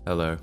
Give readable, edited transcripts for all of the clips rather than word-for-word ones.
Hello.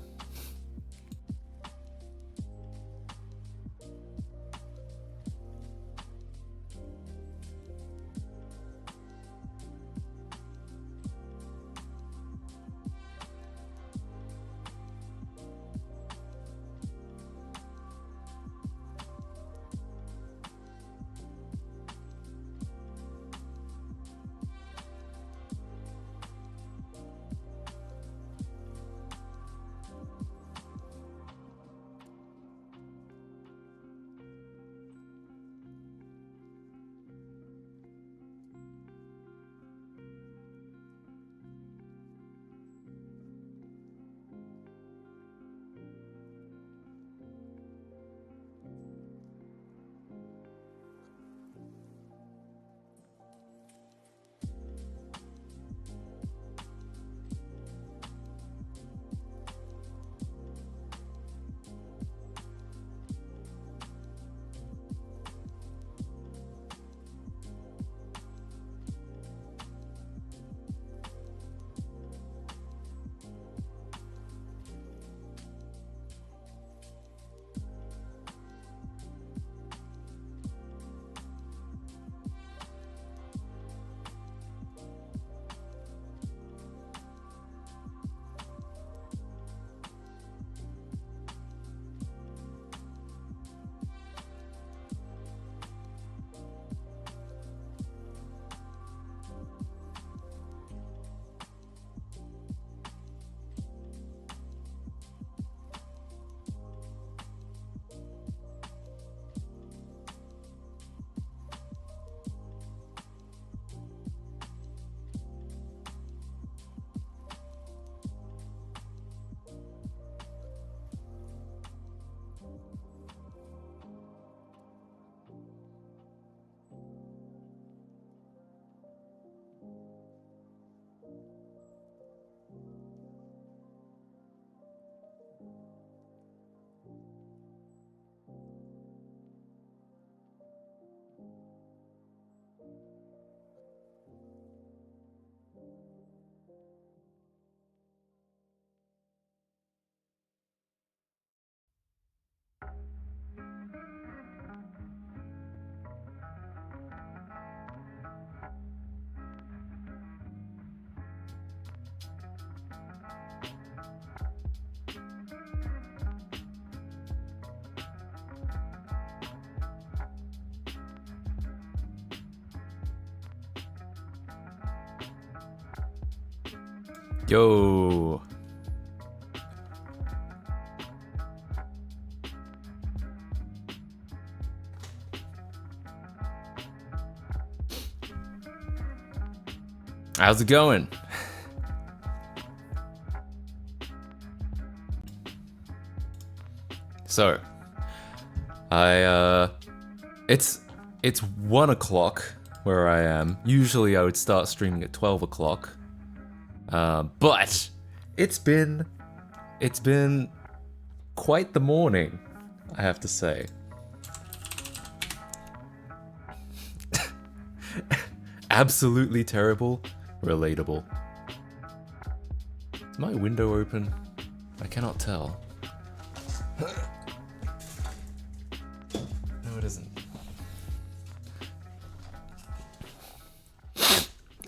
Yo. How's it going? So, it's 1 o'clock where I am. Usually I would start streaming at 12 o'clock. But it's been quite the morning, I have to say. Absolutely terrible, relatable. Is my window open? I cannot tell. No, it isn't.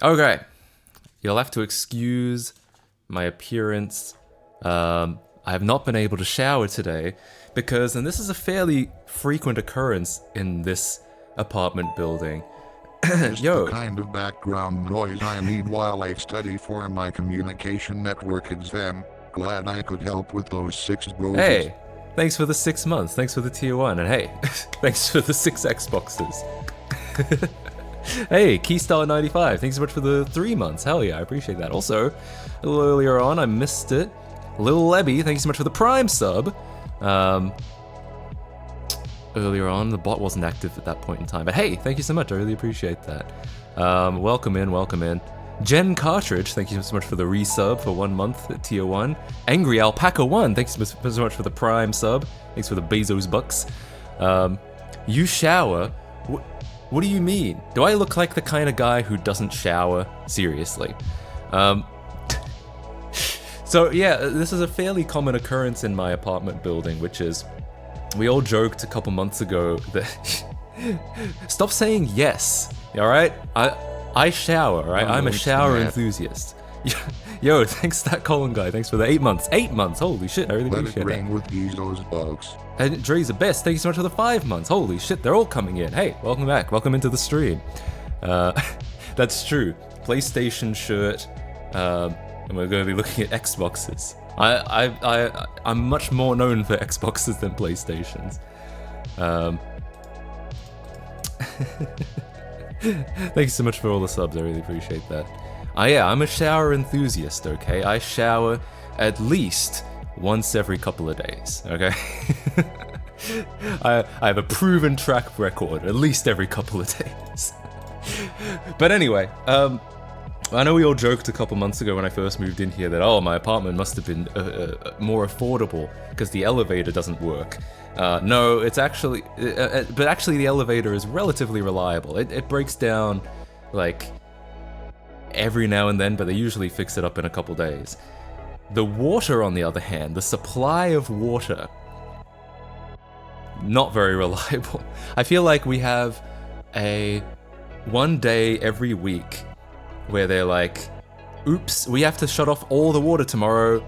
Okay. You'll have to excuse my appearance. I have not been able to shower today because, and this is a fairly frequent occurrence in this apartment building. Just Yo. the kind of background noise I need while I study for my communication network exam. Glad I could help with those 6 roses. Hey, thanks for the 6 months. Thanks for the tier 1. And hey, thanks for the 6 Xboxes. Hey, Keystar95, thanks so much for the 3 months. Hell yeah, I appreciate that. Also, a little earlier on, I missed it. Lil Lebby, thanks so much for the Prime sub. Earlier on, the bot wasn't active at that point in time. But hey, thank you so much. I really appreciate that. Welcome in, welcome in. Jen Cartridge, thank you so much for the resub for 1 month at tier 1. Angry Alpaca 1, thanks so much for the Prime sub. Thanks for the Bezos bucks. You shower? What do you mean? Do I look like the kind of guy who doesn't shower? Seriously. So So yeah, this is a fairly common occurrence in my apartment building, which is we all joked a couple months ago that stop saying yes, all right? I shower, right? I'm a shower enthusiast. Yo, thanks to that Colin guy. Thanks for the 8 months. 8 months. Holy shit, I really Let it appreciate rain that. with those bugs. And Dre's the best. Thank you so much for the 5 months. Holy shit, they're all coming in. Hey, welcome back. Welcome into the stream. That's true. PlayStation shirt. And we're going to be looking at Xboxes. I'm much more known for Xboxes than PlayStations. Thank you so much for all the subs. I really appreciate that. Yeah, I'm a shower enthusiast, okay? I shower at least once every couple of days, okay? I have a proven track record, at least every couple of days. But anyway, I know we all joked a couple months ago when I first moved in here that, oh, my apartment must have been more affordable because the elevator doesn't work. No, it's actually, but actually the elevator is relatively reliable. It breaks down, like, every now and then, but they usually fix it up in a couple days. The water, on the other hand, the supply of water, not very reliable. I feel like we have a one day every week where they're like, oops, we have to shut off all the water tomorrow.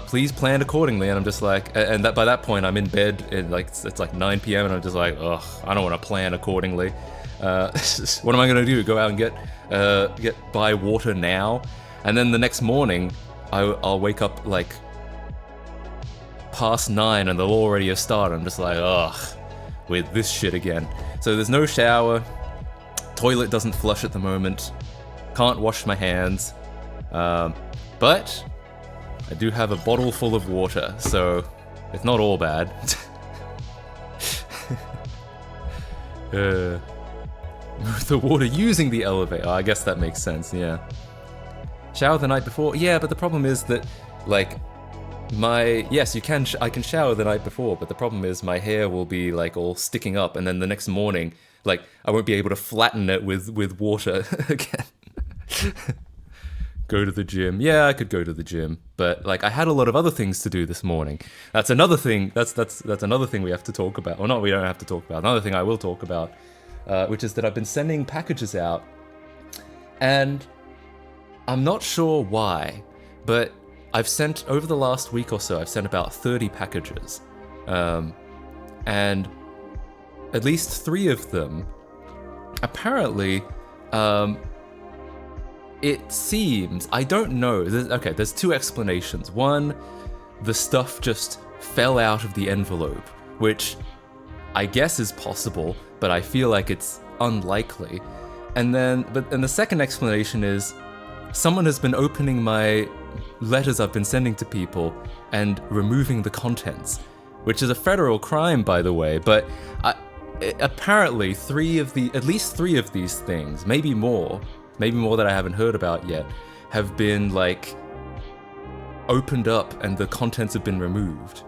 Please plan accordingly. And I'm just like, and that by that point I'm in bed and like it's like 9 p.m. and I'm just like, ugh, I don't want to plan accordingly. What am I gonna do? Go out and buy water now? And then the next morning, I'll wake up like past 9 and they'll already have started. I'm just like, ugh, with this shit again. So there's no shower. Toilet doesn't flush at the moment. Can't wash my hands. But I do have a bottle full of water, so it's not all bad. The water using the elevator. I guess that makes sense, yeah. Shower the night before? Yeah, but the problem is that, like, yes, I can shower the night before, but the problem is my hair will be, like, all sticking up, and then the next morning, like, I won't be able to flatten it with water again. Go to the gym. Yeah, I could go to the gym, but like I had a lot of other things to do this morning. That's another thing. That's another thing we have to talk about. Or not, we don't have to talk about. Another thing I will talk about, which is that I've been sending packages out, and I'm not sure why, but I've sent over the last week or so. I've sent about 30 packages, and at least 3 of them, apparently. It seems, I don't know, there's 2 explanations. One, the stuff just fell out of the envelope, which I guess is possible, but I feel like it's unlikely. And the second explanation is, someone has been opening my letters I've been sending to people and removing the contents, which is a federal crime, by the way, but apparently at least 3 of these things, maybe more that I haven't heard about yet, have been like opened up and the contents have been removed.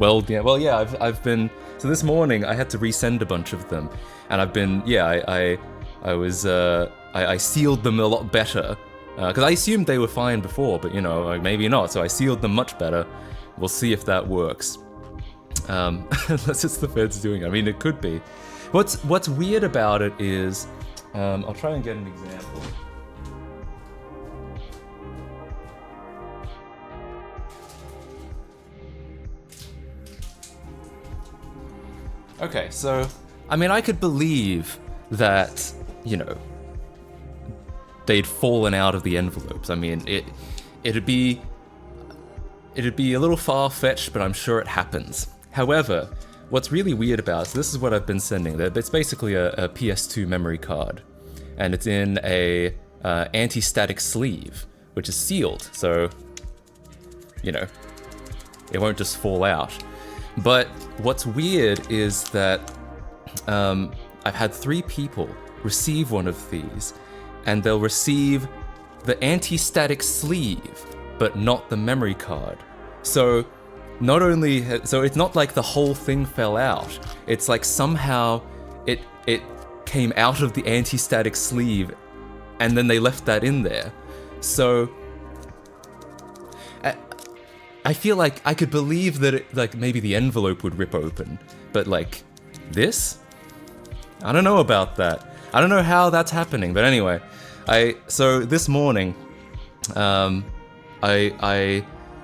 I've been, so this morning I had to resend a bunch of them, and I've been, I sealed them a lot better, because I assumed they were fine before, but maybe not, so I sealed them much better. We'll see if that works. Unless it's the feds doing it. I mean, it could be. What's weird about it is, I'll try and get an example. Okay, so, I mean, I could believe that, they'd fallen out of the envelopes. I mean, it'd be a little far-fetched, but I'm sure it happens. However, what's really weird about it, so this is what I've been sending. It's basically a PS2 memory card, and it's in a anti-static sleeve, which is sealed, so, it won't just fall out. But what's weird is that I've had 3 people receive one of these, and they'll receive the anti-static sleeve, but not the memory card. So it's not like the whole thing fell out. It's like somehow it came out of the anti-static sleeve, and then they left that in there. So I feel like I could believe that like maybe the envelope would rip open, but like this? I don't know about that. I don't know how that's happening, but anyway, so this morning, I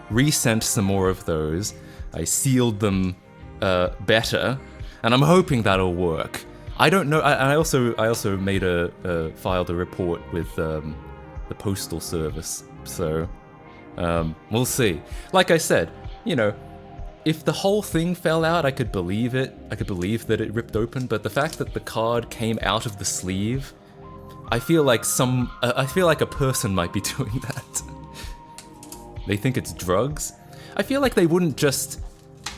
resent some more of those. I sealed them better, and I'm hoping that'll work. I don't know. I also made filed a report with the postal service, so we'll see. Like I said, if the whole thing fell out, I could believe it. I could believe that it ripped open, but the fact that the card came out of the sleeve, I feel like a person might be doing that. They think it's drugs. I feel like they wouldn't just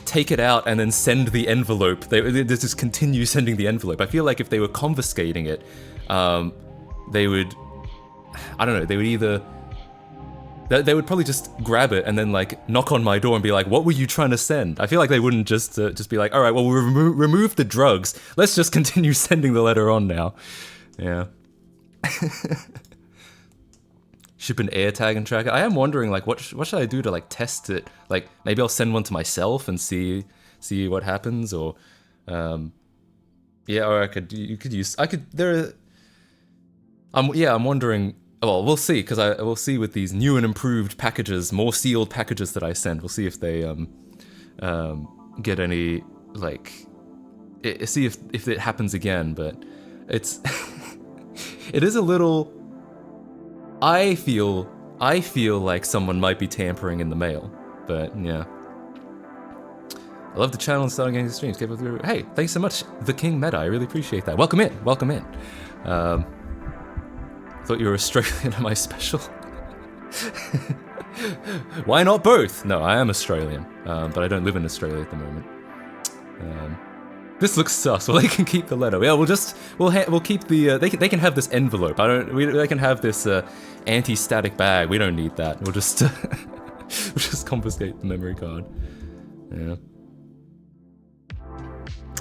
take it out and then send the envelope. They just continue sending the envelope. I feel like if they were confiscating it, they would, I don't know, they would either, they would probably just grab it and then like knock on my door and be like, what were you trying to send? I feel like they wouldn't just be like, all right, well, we'll remove the drugs. Let's just continue sending the letter on now. Yeah. Ship an AirTag and track it. I am wondering, like, what should I do to like test it? Like, maybe I'll send one to myself and see what happens, or yeah, or I'm wondering. Well, we'll see, because we'll see with these new and improved packages, more sealed packages that I send. We'll see if they get any, like, see if it happens again. But it's it is a little. I feel like someone might be tampering in the mail, but yeah. I love the channel and starting getting the streams. Hey, thanks so much, The King Meta. I really appreciate that. Welcome in. Thought you were Australian. Am I special? Why not both? No, I am Australian, but I don't live in Australia at the moment. This looks sus. Well, they can keep the letter. Yeah, we'll keep the. They can have this envelope. They can have this anti-static bag. We don't need that. We'll just we'll just confiscate the memory card. Yeah.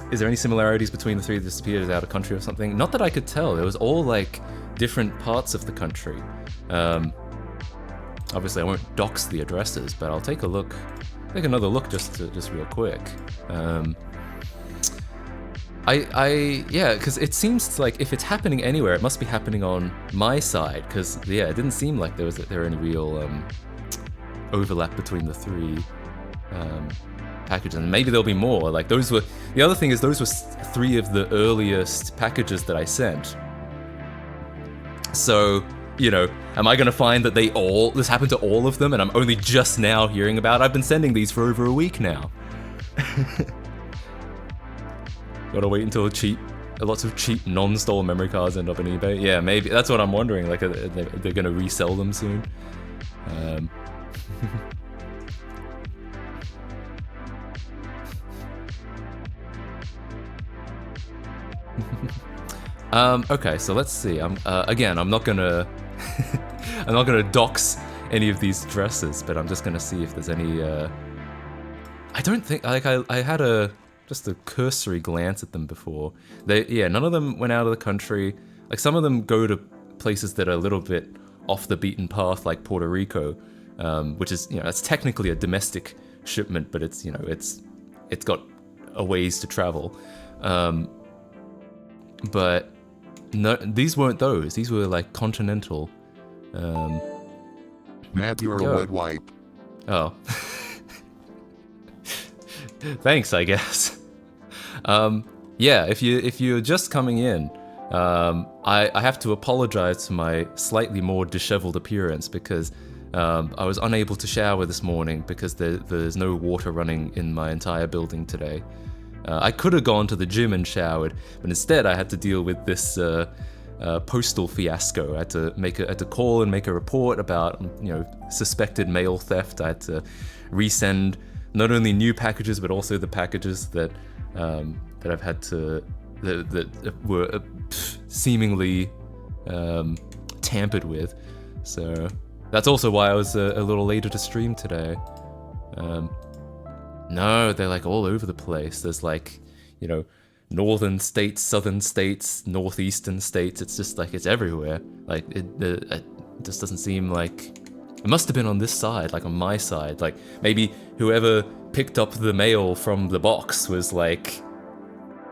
Is there any similarities between the three that disappeared out of country or something? Not that I could tell. It was all like different parts of the country. Obviously, I won't dox the addresses, but I'll take a look. Take another look just real quick. Yeah, because it seems like if it's happening anywhere, it must be happening on my side, because, yeah, it didn't seem like there were any real overlap between the three packages, and maybe there'll be more. Like, those were, the other thing is those were three of the earliest packages that I sent. So, am I going to find that this happened to all of them, and I'm only just now hearing about it? I've been sending these for over a week now. Gotta wait until lots of cheap non-stolen memory cards end up on eBay. Yeah, maybe. That's what I'm wondering. Like, they're gonna resell them soon. Okay, so let's see. Again, I'm not gonna I'm not gonna dox any of these dresses, but I'm just gonna see if there's any. I don't think I had just a cursory glance at them before. None of them went out of the country. Like, some of them go to places that are a little bit off the beaten path, like Puerto Rico, which is, that's technically a domestic shipment, but it's got a ways to travel. But no, these weren't those. These were like continental. Matt, you're a wet wipe. Oh. Thanks, I guess. Yeah, if you're just coming in, I have to apologize for my slightly more disheveled appearance, because I was unable to shower this morning because there's no water running in my entire building today. I could have gone to the gym and showered, but instead I had to deal with this postal fiasco. I had to call and make a report about suspected mail theft. I had to resend not only new packages, but also the packages that I've had to that were seemingly tampered with. So that's also why I was a little later to stream today. No, they're like all over the place. There's like, northern states, southern states, northeastern states. It's just like it's everywhere. Like it just doesn't seem like It must have been on this side, like on my side. Like, maybe whoever picked up the mail from the box was like,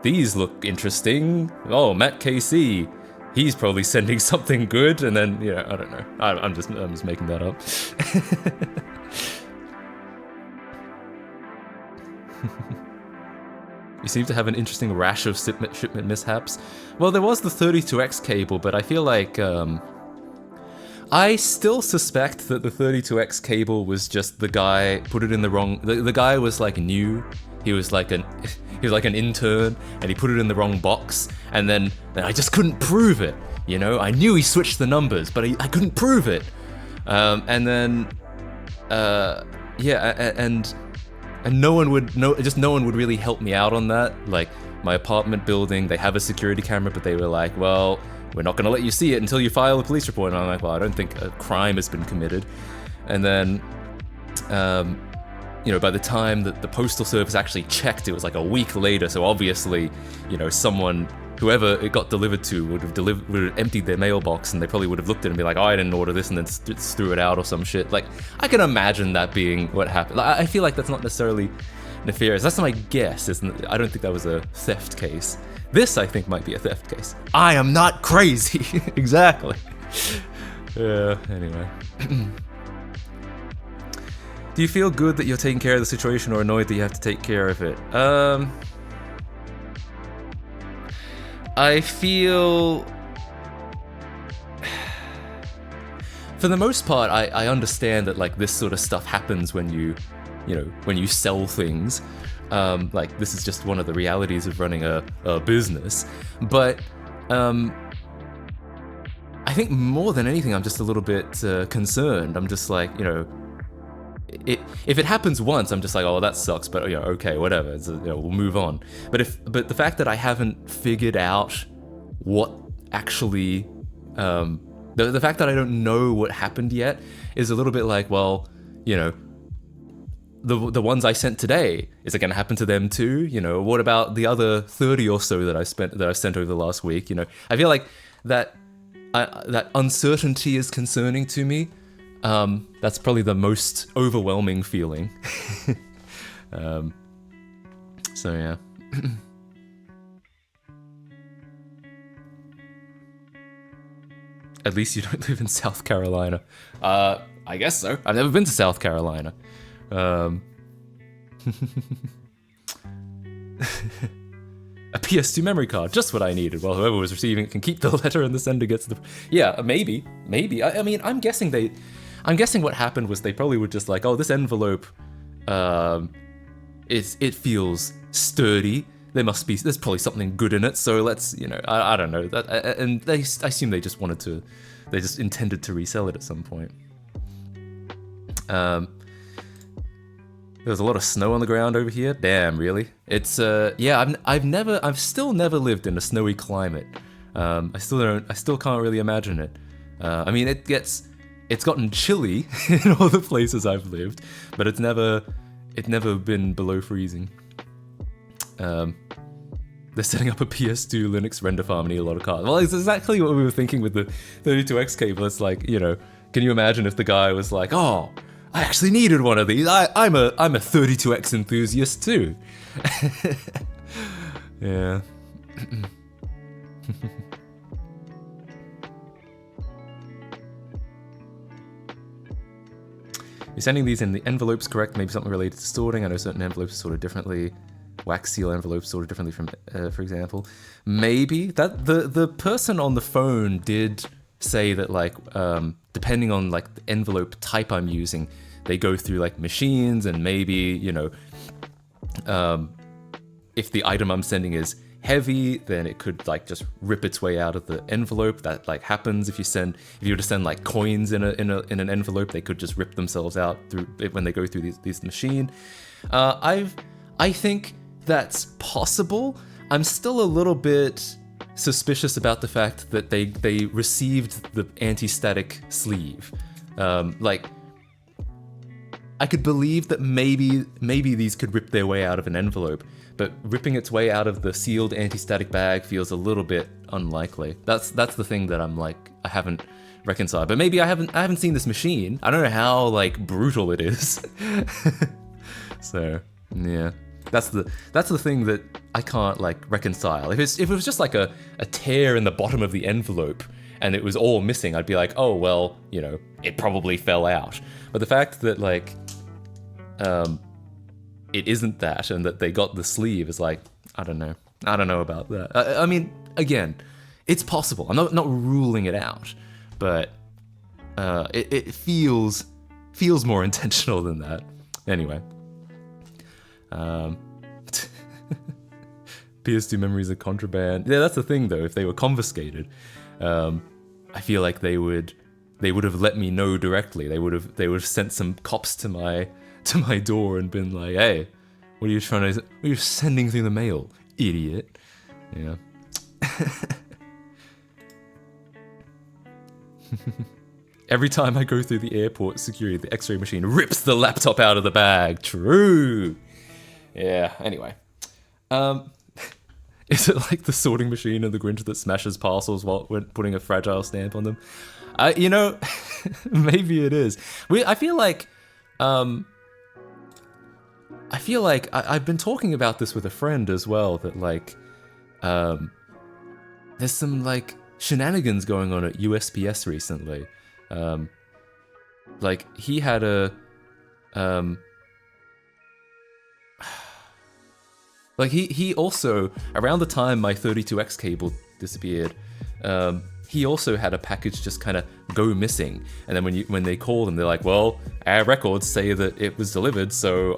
these look interesting. Oh, Matt KC. He's probably sending something good, and then, you know, I don't know. I'm just making that up. You seem to have an interesting rash of shipment mishaps. Well, there was the 32X cable, but I feel like, I still suspect that the 32X cable was just the guy put it in the wrong... The guy was like new. He was like an intern, and he put it in the wrong box, and then I just couldn't prove it, you know? I knew he switched the numbers, but I couldn't prove it. And then, yeah, and no one would really help me out on that. Like, my apartment building, they have a security camera, but they were like, well, we're not gonna let you see it until you file a police report. And I'm like, well, I don't think a crime has been committed. And then, you know, by the time that the postal service actually checked, it was like a week later. So obviously, you know, whoever it got delivered to would have emptied their mailbox, and they probably would have looked at it and be like, oh, I didn't order this, and then threw it out or some shit. Like, I can imagine that being what happened. Like, I feel like that's not necessarily nefarious. That's my guess. I don't think that was a theft case. This, I think, might be a theft case. I am not crazy. Exactly. Yeah, anyway. Do you feel good that you're taking care of the situation, or annoyed that you have to take care of it? I feel... For the most part, I understand that, like, this sort of stuff happens when you sell things. Like, this is just one of the realities of running a business. But, I think more than anything, I'm just a little bit concerned. I'm just like, you know, if it happens once, I'm just like, oh, that sucks, but, you know, okay, whatever, we'll move on. But the fact that I haven't figured out what actually, the fact that I don't know what happened yet is a little bit like, well, you know, the ones I sent today, is it going to happen to them too? You know, what about the other 30 or so that I've sent over the last week? You know, I feel like that uncertainty is concerning to me. That's probably the most overwhelming feeling. So yeah. At least you don't live in South Carolina. I guess so. I've never been to South Carolina. A PS2 memory card, just what I needed. Well, whoever was receiving it can keep the letter and the sender gets the... Yeah, maybe. I mean, I'm guessing what happened was they probably were just like, oh, this envelope, it feels sturdy. There's probably something good in it, so let's, you know, I don't know. And I assume they just intended to resell it at some point. There's a lot of snow on the ground over here. Damn, really? It's yeah. I've still never lived in a snowy climate. I still can't really imagine it. I mean, it's gotten chilly in all the places I've lived, but it's never been below freezing. They're setting up a PS2 Linux render farm and need a lot of cards. Well, it's exactly what we were thinking with the 32X cable. It's like, you know, can you imagine if the guy was like, oh, I actually needed one of these. I'm a 32X enthusiast too. Yeah. You're sending these in the envelopes, correct? Maybe something related to sorting. I know certain envelopes are sorted differently. Wax seal envelopes sorted differently from, for example. Maybe that the person on the phone did say that, like, depending on like the envelope type I'm using, they go through like machines, and maybe, you know, if the item I'm sending is heavy, then it could like just rip its way out of the envelope. That like happens if you were to send like coins in an envelope, they could just rip themselves out through when they go through this machine. I think that's possible. I'm still a little bit suspicious about the fact that they received the anti-static sleeve. Like, I could believe that maybe these could rip their way out of an envelope, but ripping its way out of the sealed anti-static bag feels a little bit unlikely. That's the thing that I'm like, I haven't reconcile. But maybe I haven't seen this machine. I don't know how like brutal it is. So yeah, that's the thing that I can't like reconcile. If it was just like a tear in the bottom of the envelope and it was all missing, I'd be like, oh well, you know, it probably fell out. But the fact that like it isn't that, and that they got the sleeve is like, I don't know about that. I mean, again, it's possible. I'm not ruling it out, but it feels more intentional than that. Anyway, PS2 memories of contraband. Yeah, that's the thing though. If they were confiscated, I feel like they would have let me know directly. They would have sent some cops to my door and been like, hey, what are you sending through the mail, idiot? Yeah. Every time I go through the airport security, the X-ray machine rips the laptop out of the bag. True. Yeah, anyway. Is it like the sorting machine in The Grinch that smashes parcels while putting a fragile stamp on them? You know, maybe it is. I feel like I've been talking about this with a friend as well, that like there's some like shenanigans going on at USPS recently. Like he had a like he also, around the time my 32X cable disappeared, he also had a package just kind of go missing. And then when they call them, they're like, well, our records say that it was delivered, so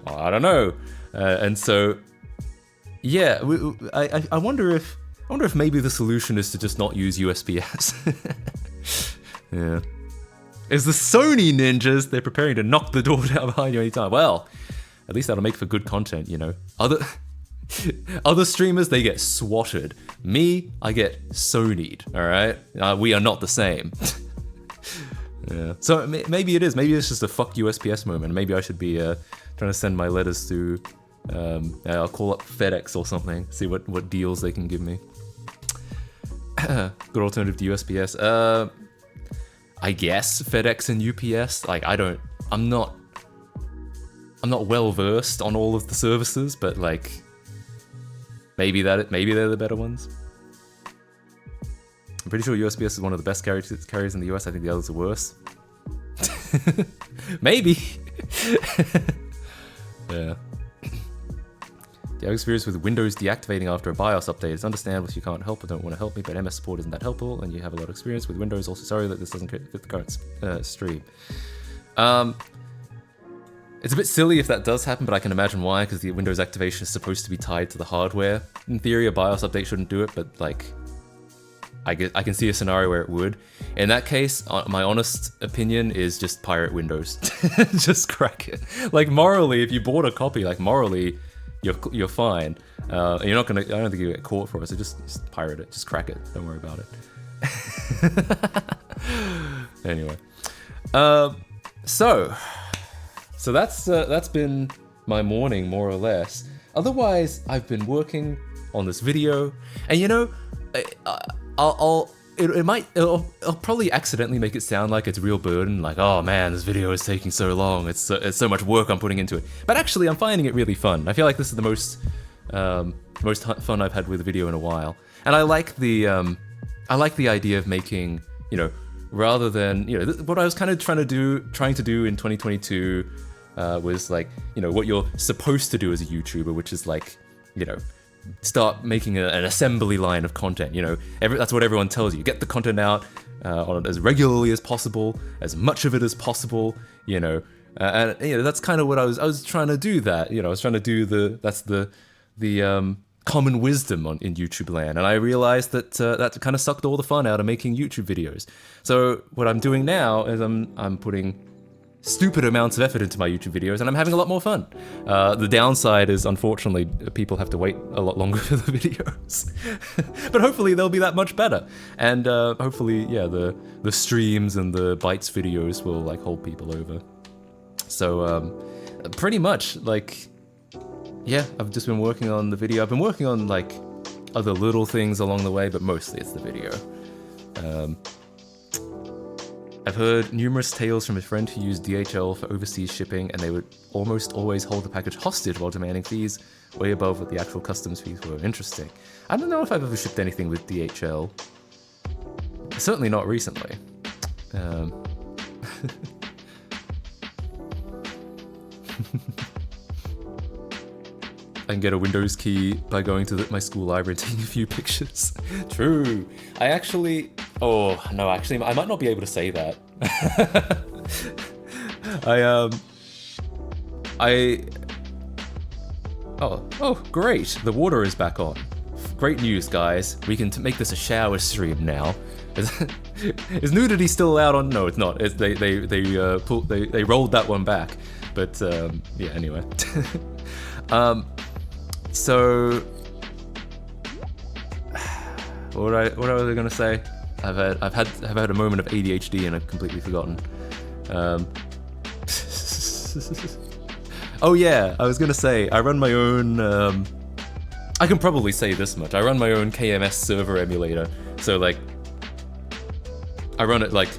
I don't know. And so yeah, I wonder if maybe the solution is to just not use USPS. Yeah. It's the Sony ninjas. They're preparing to knock the door down behind you anytime. Well, at least that'll make for good content, you know. Other streamers, they get swatted. Me, I get Sony'd, alright? We are not the same. Yeah. So maybe it is. Maybe it's just a fuck USPS moment. Maybe I should be trying to send my letters to... I'll call up FedEx or something, see what deals they can give me. Good alternative to USPS. I guess FedEx and UPS. Like, I'm not well versed on all of the services, but like, maybe they're the better ones. I'm pretty sure USPS is one of the best carriers in the US. I think the others are worse. Maybe. Yeah. Do you have experience with Windows deactivating after a BIOS update? It's understandable if you can't help or don't want to help me, but MS support isn't that helpful, and you have a lot of experience with Windows. Also, sorry that this doesn't fit the current stream. It's a bit silly if that does happen, but I can imagine why, because the Windows activation is supposed to be tied to the hardware. In theory, a BIOS update shouldn't do it, but like, I can see a scenario where it would. In that case, my honest opinion is just pirate Windows. Just crack it. Like, morally, if you bought a copy, like, morally, you're fine. You're not gonna. I don't think you get caught for it. So just pirate it. Just crack it. Don't worry about it. Anyway, so that's been my morning, more or less. Otherwise, I've been working on this video, and you know, It'll probably accidentally make it sound like it's a real burden, like, oh man, this video is taking so long, it's so much work I'm putting into it. But actually, I'm finding it really fun. I feel like this is the most fun I've had with a video in a while. And I like the idea of making, you know, rather than, you know, what I was kind of trying to do in 2022 was like, you know, what you're supposed to do as a YouTuber, which is like, you know, start making an assembly line of content. You know, that's what everyone tells you. Get the content out on as regularly as possible, as much of it as possible. You know, and you know, that's kind of what I was trying to do. That, you know, I was trying to do the common wisdom in YouTube land, and I realized that that kind of sucked all the fun out of making YouTube videos. So what I'm doing now is I'm putting stupid amounts of effort into my YouTube videos, and I'm having a lot more fun. The downside is, unfortunately, people have to wait a lot longer for the videos. But hopefully they'll be that much better. And hopefully, yeah, the streams and the Bytes videos will like hold people over. So pretty much, like, yeah, I've just been working on the video. I've been working on like other little things along the way, but mostly it's the video. I've heard numerous tales from a friend who used DHL for overseas shipping, and they would almost always hold the package hostage while demanding fees way above what the actual customs fees were. Interesting. I don't know if I've ever shipped anything with DHL. Certainly not recently. I can get a Windows key by going to my school library and taking a few pictures. True. I actually... Oh, no, actually, I might not be able to say that. Oh, great. The water is back on. Great news, guys. We can make this a shower stream now. Is nudity still allowed on? No, it's not. They rolled that one back. But yeah. Anyway. So what was I gonna say? I've had a moment of ADHD and I've completely forgotten. Oh yeah, I was gonna say I run my own. I can probably say this much. I run my own KMS server emulator. So like, I run it like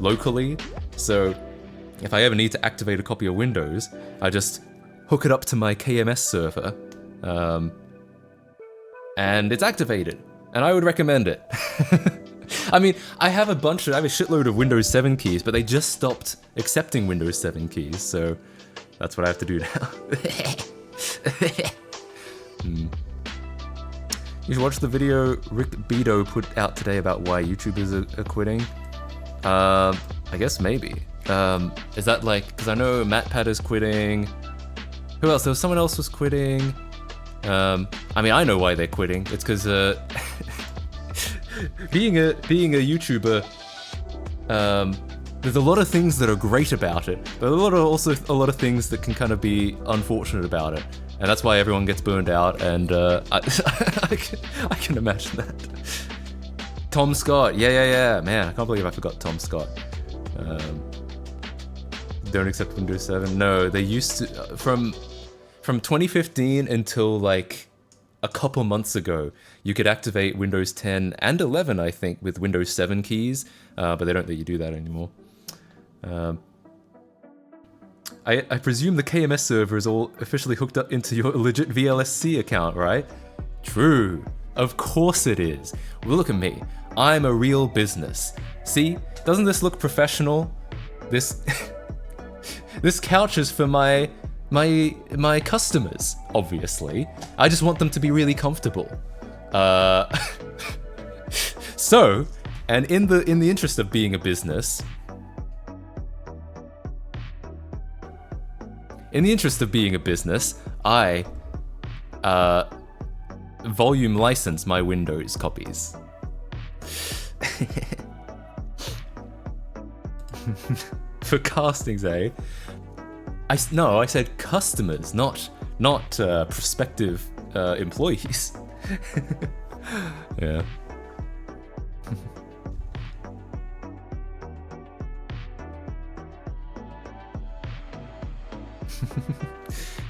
locally. So if I ever need to activate a copy of Windows, I just hook it up to my KMS server, and it's activated. And I would recommend it. I mean, I have a shitload of Windows 7 keys, but they just stopped accepting Windows 7 keys, so that's what I have to do now. You should watch the video Rick Beto put out today about why YouTubers are quitting. I guess maybe. Is that like, because I know MatPat is quitting. Who else? There was someone else was quitting. I mean, I know why they're quitting. It's because being a YouTuber, there's a lot of things that are great about it, but also a lot of things that can kind of be unfortunate about it, and that's why everyone gets burned out. And I can imagine that. Tom Scott, yeah, man, I can't believe I forgot Tom Scott. Don't accept Windows 7. No, they used to from 2015 until like a couple months ago, you could activate Windows 10 and 11, I think, with Windows 7 keys, but they don't let you do that anymore. I presume the KMS server is all officially hooked up into your legit VLSC account, right? True. Of course it is. Well, look at me. I'm a real business. See? Doesn't this look professional? This this couch is for my customers, obviously. I just want them to be really comfortable. So, and in the interest of being a business, I volume license my Windows copies. For castings, eh? I said customers, not prospective employees. Yeah.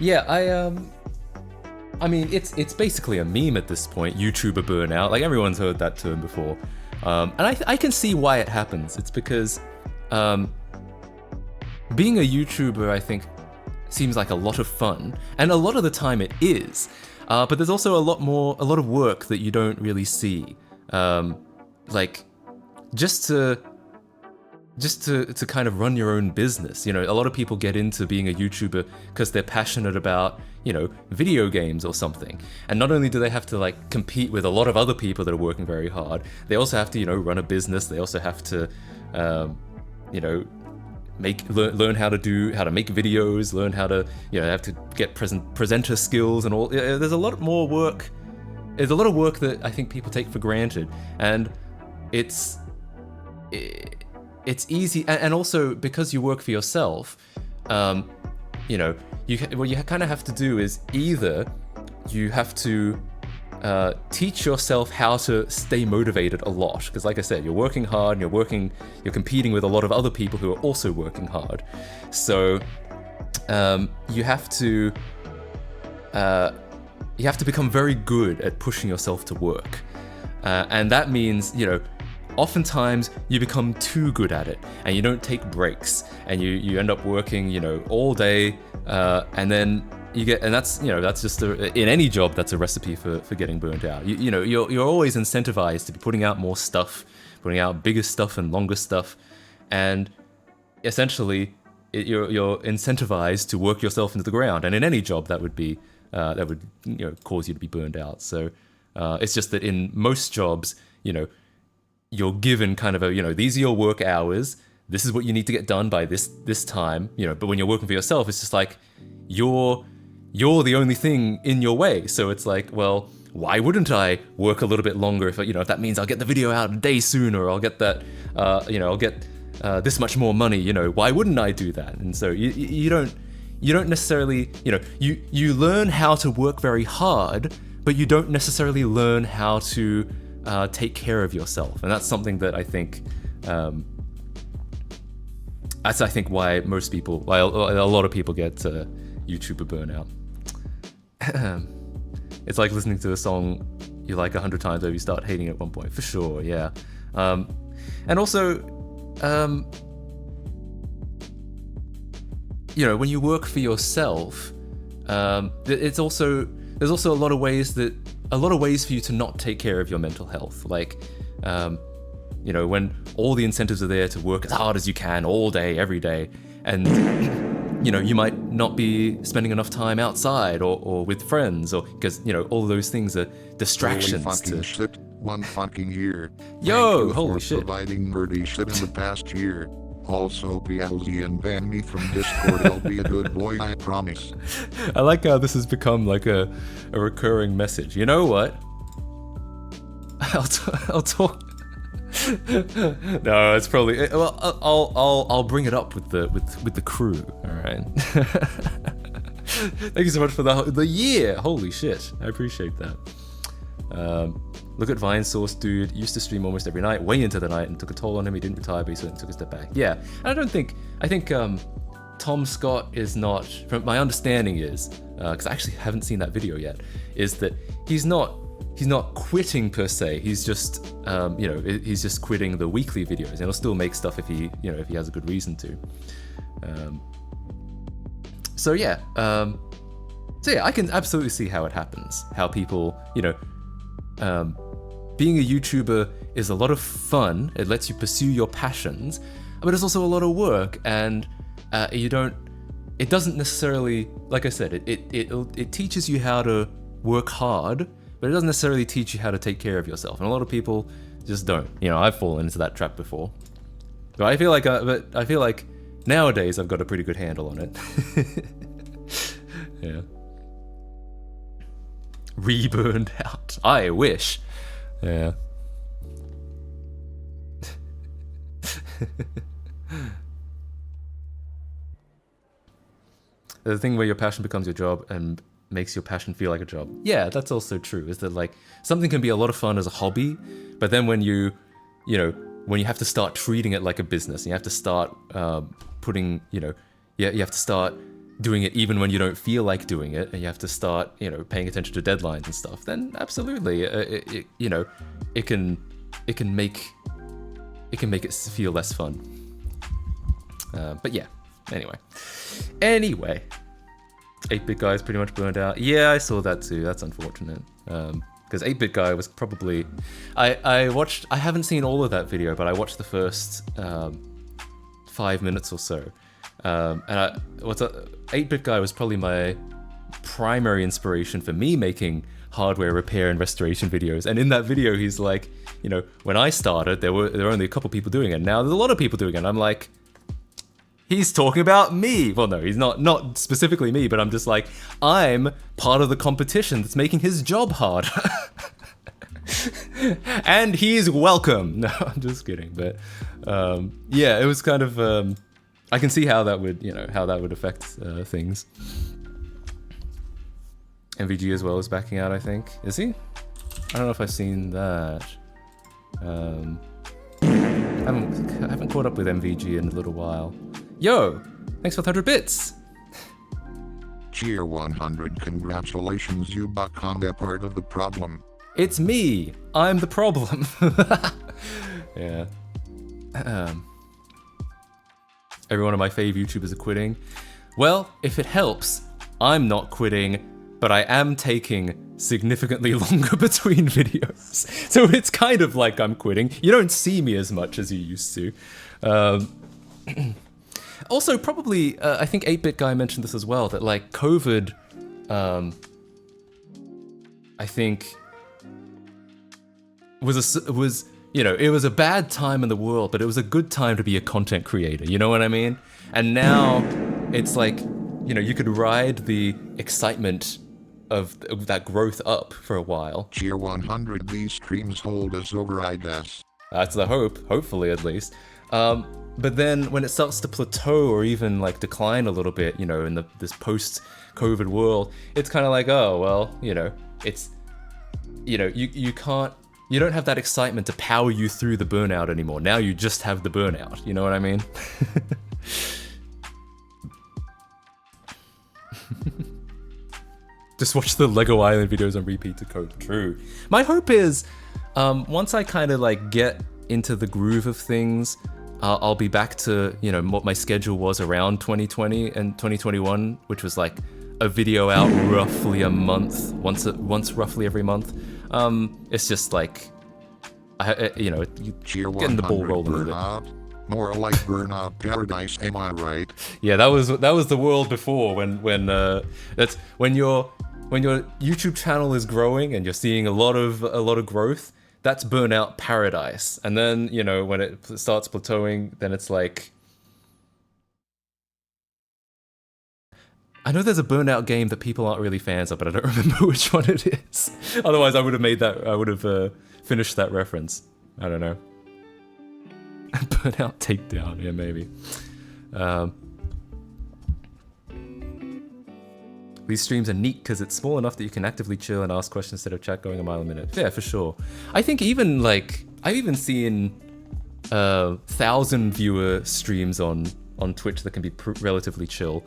Yeah, I mean, it's basically a meme at this point, YouTuber burnout. Like, everyone's heard that term before. And I can see why it happens. It's because being a YouTuber, I think, seems like a lot of fun, and a lot of the time it is. But there's also a lot of work that you don't really see. Like, just to kind of run your own business. You know, a lot of people get into being a YouTuber because they're passionate about, you know, video games or something. And not only do they have to like compete with a lot of other people that are working very hard, they also have to, you know, run a business. They also have to, you know, learn how to make videos, learn how to, you know, have to get presenter skills and all. There's a lot more work. There's a lot of work that I think people take for granted, and it's easy, and also because you work for yourself, you know, what you kind of have to do is either you have to teach yourself how to stay motivated a lot, because like I said, you're working hard and you're competing with a lot of other people who are also working hard. So you have to become very good at pushing yourself to work, and that means, you know, oftentimes you become too good at it and you don't take breaks and you end up working, you know, all day, and then you get, and that's, you know, that's just in any job, that's a recipe for getting burnt out. You know, you're always incentivized to be putting out more stuff, putting out bigger stuff and longer stuff, and essentially you're incentivized to work yourself into the ground. And in any job, that would be you know, cause you to be burned out. So it's just that in most jobs, you know, you're given kind of a, you know, these are your work hours, this is what you need to get done by this time, you know. But when you're working for yourself, it's just like you're the only thing in your way. So it's like, well, why wouldn't I work a little bit longer if, you know, if that means I'll get the video out a day sooner, or I'll get that, you know, I'll get this much more money, you know, why wouldn't I do that? And so you don't necessarily, you know, you learn how to work very hard, but you don't necessarily learn how to take care of yourself. And that's something that I think, that's I think why most people, why a lot of people get YouTuber burnout. It's like listening to a song you like 100 times over, you start hating it at one point, for sure, yeah. And also, you know, when you work for yourself, there's also a lot of ways for you to not take care of your mental health. Like, you know, when all the incentives are there to work as hard as you can all day, every day, and you know, you might not be spending enough time outside or with friends, or because, you know, all of those things are distractions. Holy fucking shit, 1 fucking year. Yo, Thank you holy for shit. providing nerdy shit in the past year. Also, PLZ and ban me from Discord. I'll be a good boy, I promise. I like how this has become like a recurring message. You know what? I'll talk. No, it's probably, well, I'll bring it up with the crew. All right. Thank you so much for the year. Holy shit, I appreciate that. Look at Vine Source, dude. Used to stream almost every night, way into the night, and took a toll on him. He didn't retire, but he certainly took a step back. Yeah, and I think Tom Scott is not, from my understanding is, because I actually haven't seen that video yet, is that he's not quitting per se. He's just, you know, he's just quitting the weekly videos, and he'll still make stuff if he has a good reason to. So yeah, I can absolutely see how it happens. How people, you know, being a YouTuber is a lot of fun. It lets you pursue your passions, but it's also a lot of work, and it doesn't necessarily, like I said, it teaches you how to work hard, but it doesn't necessarily teach you how to take care of yourself. And a lot of people just don't. You know, I've fallen into that trap before. But I feel like nowadays I've got a pretty good handle on it. Yeah. Reburned out. I wish. Yeah. The thing where your passion becomes your job and makes your passion feel like a job. Yeah, that's also true. Is that like something can be a lot of fun as a hobby, but then when you have to start treating it like a business, and you have to start putting, you have to start doing it even when you don't feel like doing it, and you have to start, paying attention to deadlines and stuff, then absolutely, it can make it feel less fun. But yeah, anyway, 8-Bit Guy is pretty much burned out. Yeah, I saw that too. That's unfortunate. Because 8-Bit Guy was probably, I haven't seen all of that video, but I watched the first 5 minutes or so. And 8-Bit Guy was probably my primary inspiration for me making hardware repair and restoration videos. And in that video, he's like, when I started, there were only a couple people doing it. Now there's a lot of people doing it. And I'm like, he's talking about me. Well, no, he's not specifically me, but I'm just like, I'm part of the competition that's making his job hard. And he's welcome. No, I'm just kidding. But yeah, it was kind of, I can see how that would affect things. MVG as well is backing out, I think. Is he? I don't know if I've seen that. I haven't caught up with MVG in a little while. Yo, thanks for 100 bits. Cheer 100, congratulations, you become a part of the problem. It's me. I'm the problem. Yeah. Every one of my fave YouTubers are quitting. Well, if it helps, I'm not quitting, but I am taking significantly longer between videos. So it's kind of like I'm quitting. You don't see me as much as you used to. Also, probably, I think 8-Bit Guy mentioned this as well, that like COVID, I think, was you know, it was a bad time in the world, but it was a good time to be a content creator, you know what I mean? And now, it's like, you know, you could ride the excitement of that growth up for a while. Tier 100, these streams hold us over, I guess. That's the hope, hopefully at least. But then when it starts to plateau or even like decline a little bit, you know, in this post-COVID world, it's kind of like, oh, well, you know, it's, you know, you don't have that excitement to power you through the burnout anymore. Now you just have the burnout, you know what I mean? Just watch the Lego Island videos on repeat to cope. True. My hope is, once I kind of like get into the groove of things, I'll be back to, you know, what my schedule was around 2020 and 2021, which was like a video out roughly a month, once roughly every month. It's just like, you know, getting the ball rolling with it. More like Burnout Paradise, am I right? Yeah, that was the world before when that's when your YouTube channel is growing and you're seeing a lot of growth. That's Burnout Paradise. And then, you know, when it starts plateauing, then it's like, I know there's a Burnout game that people aren't really fans of, but I don't remember which one it is. Otherwise, I would have finished that reference. I don't know. Burnout Takedown, yeah, maybe. These streams are neat because it's small enough that you can actively chill and ask questions instead of chat going a mile a minute. Yeah, for sure. I think even like, I've even seen 1,000 viewer streams on Twitch that can be relatively chill.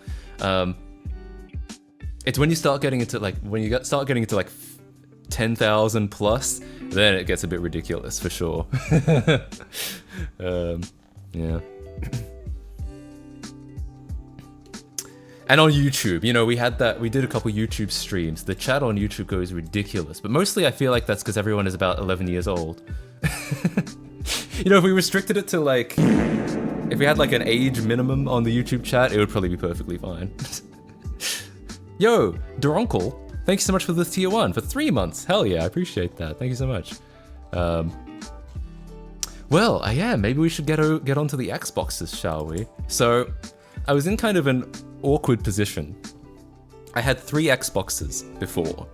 It's when you start getting into like, start getting into like 10,000 plus, then it gets a bit ridiculous for sure. Yeah. And on YouTube, you know, we did a couple YouTube streams. The chat on YouTube goes ridiculous, but mostly I feel like that's because everyone is about 11 years old. You know, if we restricted it to like, if we had like an age minimum on the YouTube chat, it would probably be perfectly fine. Yo, Durunkle, thank you so much for the tier 1 for 3 months. Hell yeah, I appreciate that. Thank you so much. Well, yeah, maybe we should get onto the Xboxes, shall we? So, I was in kind of an awkward position. I had 3 Xboxes before,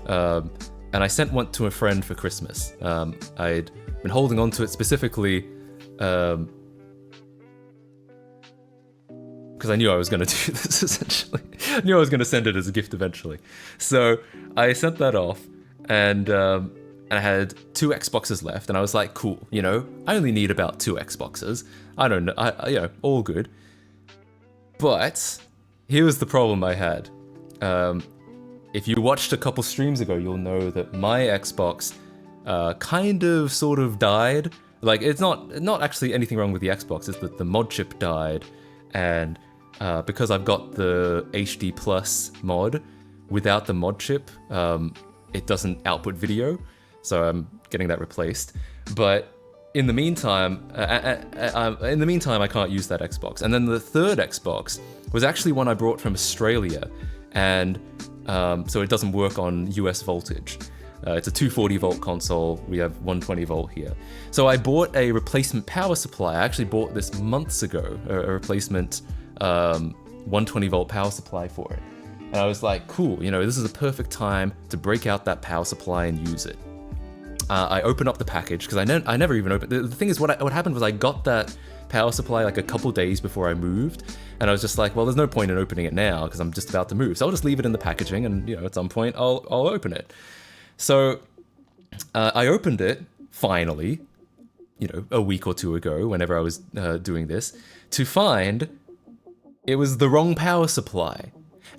and I sent one to a friend for Christmas. I'd been holding on to it specifically because I knew I was going to do this essentially. I knew I was going to send it as a gift eventually. So I sent that off, and I had 2 Xboxes left, and I was like, cool, you know, I only need about 2 Xboxes. I don't know, you know, all good. But here was the problem I had. If you watched a couple streams ago, you'll know that my Xbox kind of sort of died. Like, it's not actually anything wrong with the Xbox, it's that the mod chip died, and because I've got the HD Plus mod, without the mod chip, it doesn't output video, so I'm getting that replaced. But in the meantime, I can't use that Xbox. And then the third Xbox was actually one I brought from Australia, and so it doesn't work on US voltage. It's a 240 volt console. We have 120 volt here. So I bought a replacement power supply. I actually bought this months ago, a replacement 120 volt power supply for it. And I was like, cool, you know, this is a perfect time to break out that power supply and use it. I opened up the package because I never even opened. The thing is, what happened was I got that power supply like a couple days before I moved, and I was just like, well, there's no point in opening it now because I'm just about to move, so I'll just leave it in the packaging, and you know, at some point I'll open it. So I opened it finally, you know, a week or 2 ago, whenever I was doing this, to find it was the wrong power supply.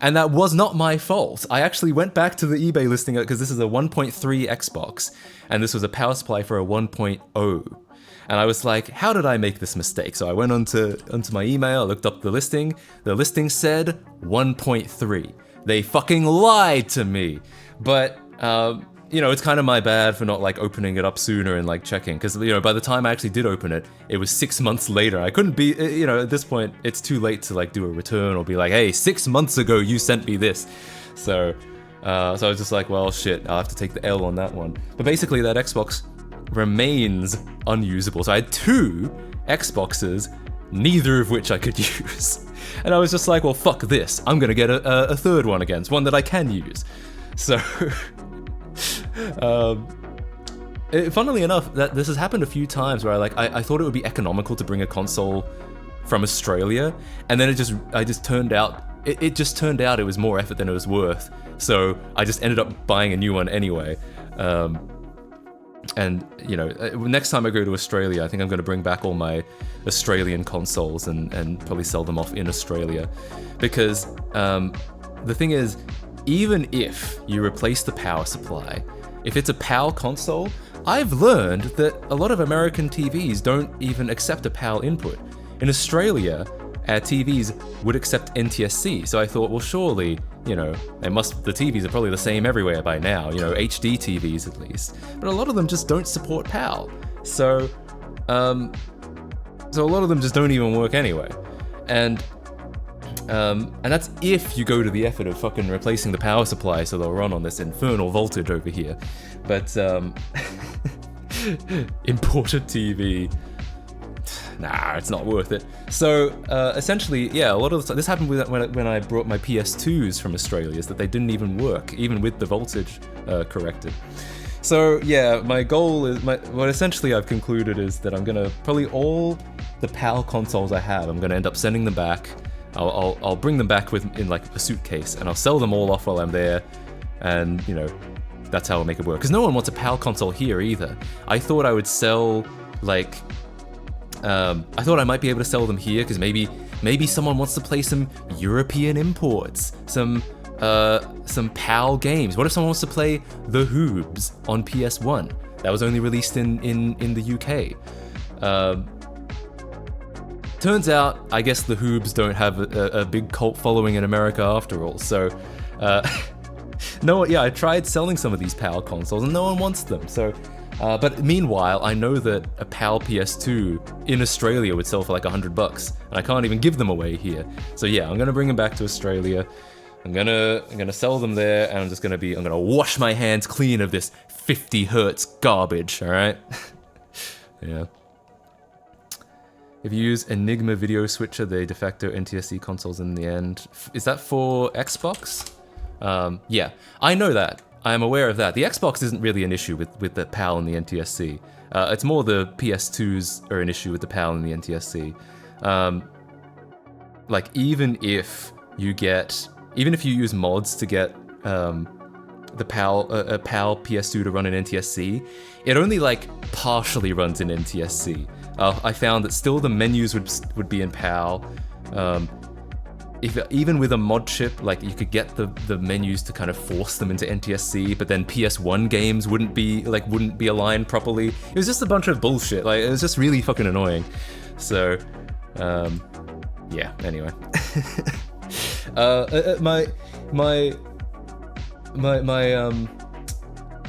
And that was not my fault. I actually went back to the eBay listing because this is a 1.3 Xbox, and this was a power supply for a 1.0. And I was like, how did I make this mistake? So I went onto my email, looked up the listing. The listing said 1.3. They fucking lied to me. But, it's kind of my bad for not like opening it up sooner and like checking. Because, by the time I actually did open it, it was 6 months later. I couldn't be, at this point, it's too late to like do a return or be like, hey, 6 months ago you sent me this. So I was just like, well, shit, I'll have to take the L on that one. But basically that Xbox remains unusable. So I had 2 Xboxes, neither of which I could use. And I was just like, well, fuck this. I'm gonna get a third one against, one that I can use. So, funnily enough, that this has happened a few times where I thought it would be economical to bring a console from Australia, and then it just turned out it was more effort than it was worth. So I just ended up buying a new one anyway. And next time I go to Australia, I think I'm going to bring back all my Australian consoles and probably sell them off in Australia, because the thing is, even if you replace the power supply, if it's a PAL console, I've learned that a lot of American TVs don't even accept a PAL input. In Australia, our TVs would accept NTSC, so I thought, well, surely, the TVs are probably the same everywhere by now, HD TVs at least. But a lot of them just don't support PAL. So a lot of them just don't even work anyway. And that's if you go to the effort of fucking replacing the power supply so they'll run on this infernal voltage over here. But, imported TV, nah, it's not worth it. So essentially, yeah, a lot of this happened when I brought my PS2s from Australia, is that they didn't even work, even with the voltage corrected. So yeah, my goal is what essentially I've concluded is that I'm gonna probably all the PAL consoles I have, I'm gonna end up sending them back. I'll bring them back in like a suitcase, and I'll sell them all off while I'm there, and that's how I'll make it work. Because no one wants a PAL console here either. I thought I would sell like. I thought I might be able to sell them here because maybe someone wants to play some European imports, some PAL games. What if someone wants to play The Hoobs on PS1? That was only released in the UK. Turns out, I guess the Hoobs don't have a big cult following in America after all. So, I tried selling some of these PAL consoles and no one wants them. So. But meanwhile, I know that a PAL PS2 in Australia would sell for like $100, and I can't even give them away here. So yeah, I'm gonna bring them back to Australia. I'm gonna sell them there, and I'm gonna wash my hands clean of this 50 hertz garbage. All right. Yeah. If you use Enigma Video Switcher, the de facto NTSC consoles in the end. Is that for Xbox? Yeah, I know that. I am aware of that. The Xbox isn't really an issue with the PAL and the NTSC. It's more the PS2s are an issue with the PAL and the NTSC. Even if you use mods to get the PAL PS2 to run in NTSC, it only partially runs in NTSC. I found that still the menus would be in PAL. Even with a mod chip, you could get the menus to kind of force them into NTSC, but then PS1 games wouldn't be aligned properly. It was just a bunch of bullshit. It was just really fucking annoying. So, yeah. Anyway,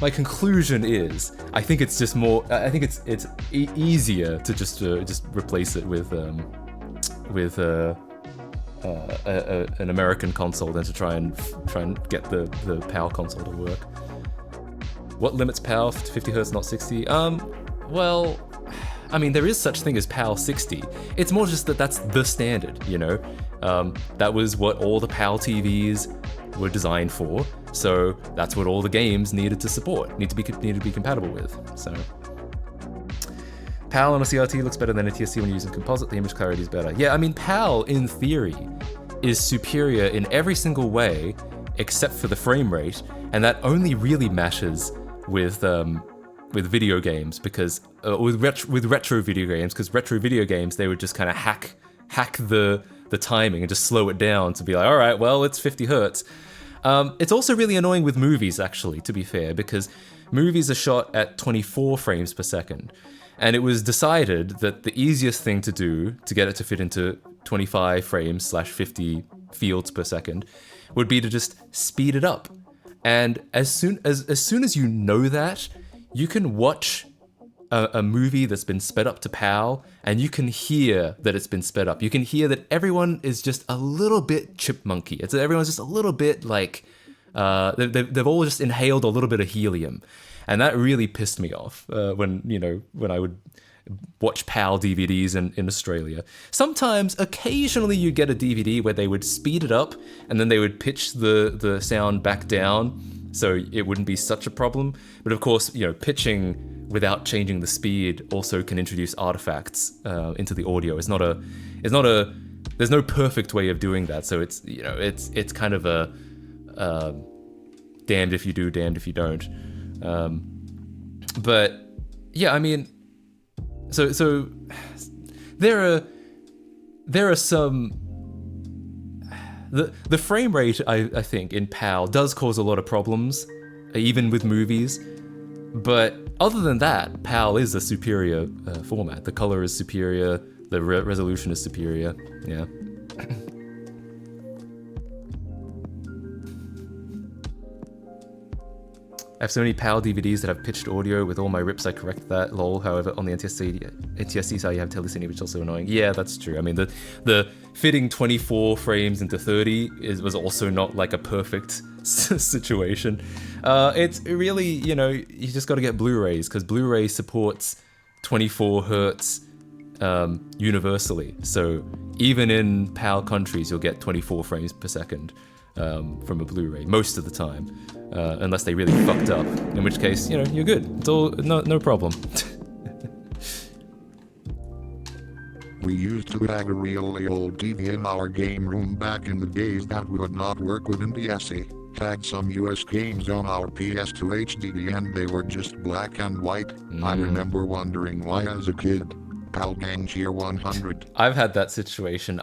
my conclusion is, I think it's just more. I think it's easier to just replace it with an American console than to try and get the PAL console to work. What limits PAL to 50 Hz, not 60? Well, I mean, there is such thing as PAL 60. It's more just that that's the standard, That was what all the PAL TVs were designed for, so that's what all the games needed to support, need to be compatible with. So PAL on a CRT looks better than a TSC when using composite. The image clarity is better. Yeah, I mean, PAL, in theory, is superior in every single way except for the frame rate, and that only really matters with video games, because with retro video games, because retro video games, they would just kind of hack the timing and just slow it down to be like, all right, well, it's 50 hertz. It's also really annoying with movies, actually, to be fair, because movies are shot at 24 frames per second. And it was decided that the easiest thing to do to get it to fit into 25 frames / 50 fields per second would be to just speed it up. And as soon as you know that, you can watch a movie that's been sped up to PAL, and you can hear that it's been sped up. You can hear that everyone is just a little bit chipmunky. Everyone's just a little bit like they've all just inhaled a little bit of helium, and that really pissed me off when I would watch PAL DVDs in Australia. Sometimes, occasionally, you'd get a DVD where they would speed it up and then they would pitch the sound back down so it wouldn't be such a problem. But of course, pitching without changing the speed also can introduce artifacts into the audio. There's no perfect way of doing that. So it's kind of a damned if you do, damned if you don't. But yeah, I mean, so there are some. The frame rate, I think, in PAL does cause a lot of problems, even with movies. But other than that, PAL is a superior format. The color is superior, the resolution is superior. Yeah. I have so many PAL DVDs that have pitched audio. With all my rips, I correct that. Lol. However, on the NTSC side, you have telecine, which is also annoying. Yeah, that's true. I mean, the fitting 24 frames into 30 was also not like a perfect situation. It's really, you just got to get Blu-rays, because Blu-ray supports 24 hertz universally. So even in PAL countries, you'll get 24 frames per second from a Blu-ray most of the time. Unless they really fucked up, in which case, you're good. It's all no problem. We used to have a really old TV in our game room back in the days that would not work with NTSC. Had some US games on our PS2 HD and they were just black and white. I remember wondering why as a kid. PAL Gang Cheer 100. I've had that situation.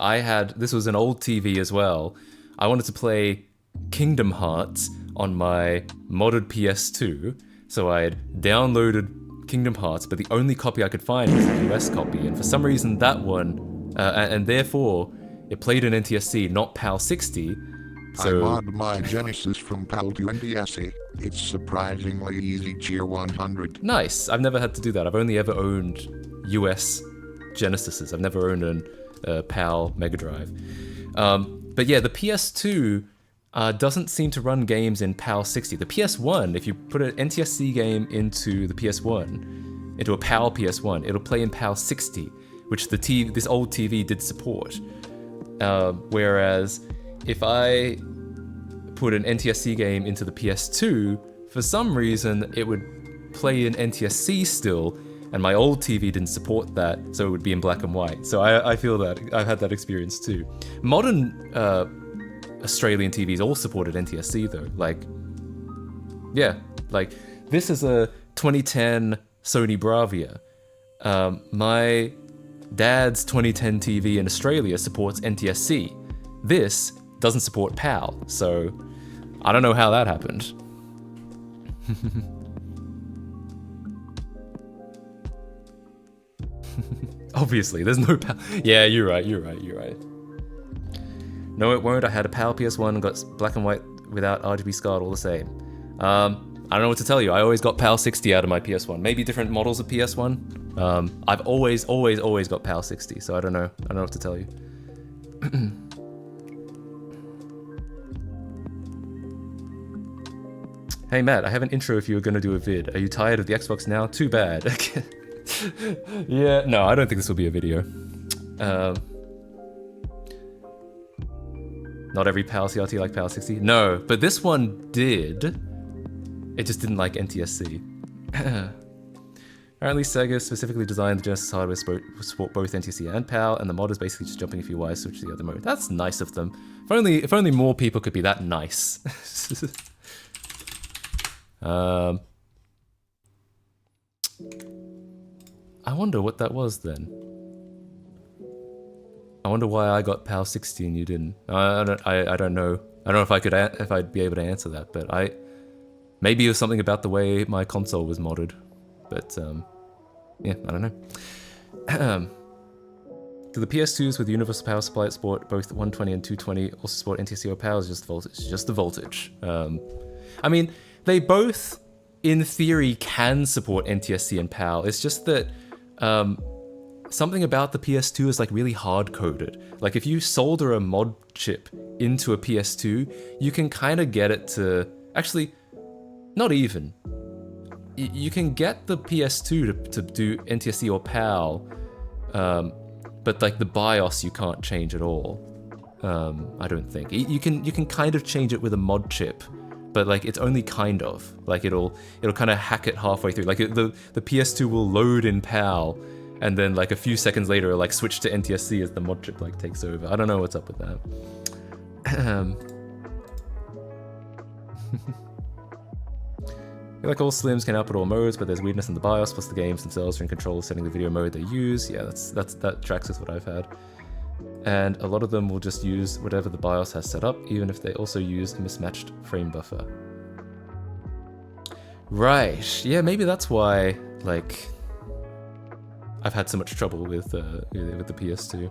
This was an old TV as well. I wanted to play Kingdom Hearts on my modded PS2, so I had downloaded Kingdom Hearts, but the only copy I could find was the US copy, and for some reason that one, and therefore it played in NTSC, not PAL 60. So I modded my Genesis from PAL to NTSC. It's surprisingly easy. Cheer 100. Nice. I've never had to do that. I've only ever owned US Genesises. I've never owned a PAL Mega Drive. But yeah, the PS2 doesn't seem to run games in PAL 60. The PS1, if you put an NTSC game into the PS1, into a PAL PS1, it'll play in PAL 60, which this old TV did support. Whereas if I put an NTSC game into the PS2, for some reason it would play in NTSC still, and my old TV didn't support that, so it would be in black and white. So I feel that. I've had that experience too. Modern Australian TVs all supported NTSC though. This is a 2010 Sony Bravia. My dad's 2010 TV in Australia supports NTSC. This doesn't support PAL, so I don't know how that happened. Obviously, there's no PAL. Yeah, you're right. No, it won't. I had a PAL PS1 and got black and white without RGB SCART all the same. I don't know what to tell you. I always got PAL 60 out of my PS1. Maybe different models of PS1. I've always got PAL 60, so I don't know what to tell you. Hey Matt, I have an intro if you were going to do a vid. Are you tired of the Xbox now? Too bad. Yeah, no, I don't think this will be a video. Not every PAL CRT like PAL 60. No, but this one did. It just didn't like NTSC. Apparently Sega specifically designed the Genesis hardware to support both NTSC and PAL, and the mod is basically just jumping a few wires to switch to the other mode. That's nice of them. If only more people could be that nice. I wonder what that was then. I wonder why I got PAL 60 and you didn't. I don't know. I don't know if I'd be able to answer that, but maybe it was something about the way my console was modded. But Yeah, I don't know. Do the PS2s with universal power supply support both 120 and 220 also support NTSC or PAL? Just voltage? Just the voltage. I mean, they both, in theory, can support NTSC and PAL. It's just that something about the PS2 is like really hard-coded. Like if you solder a mod chip into a PS2, you can kind of get it to... Actually, not even. You can get the PS2 to do NTSC or PAL, but like the BIOS you can't change at all. I don't think. You can kind of change it with a mod chip, but like it's only kind of. Like it'll kind of hack it halfway through. Like the PS2 will load in PAL, and then like a few seconds later it'll like switch to NTSC as the mod chip like takes over. I don't know what's up with that. Like all Slims can output all modes, but there's weirdness in the BIOS, plus the games themselves are in control of setting the video mode they use. Yeah, that tracks with what I've had. And a lot of them will just use whatever the BIOS has set up, even if they also use a mismatched frame buffer. Right, yeah, maybe that's why, like, I've had so much trouble with the PS2.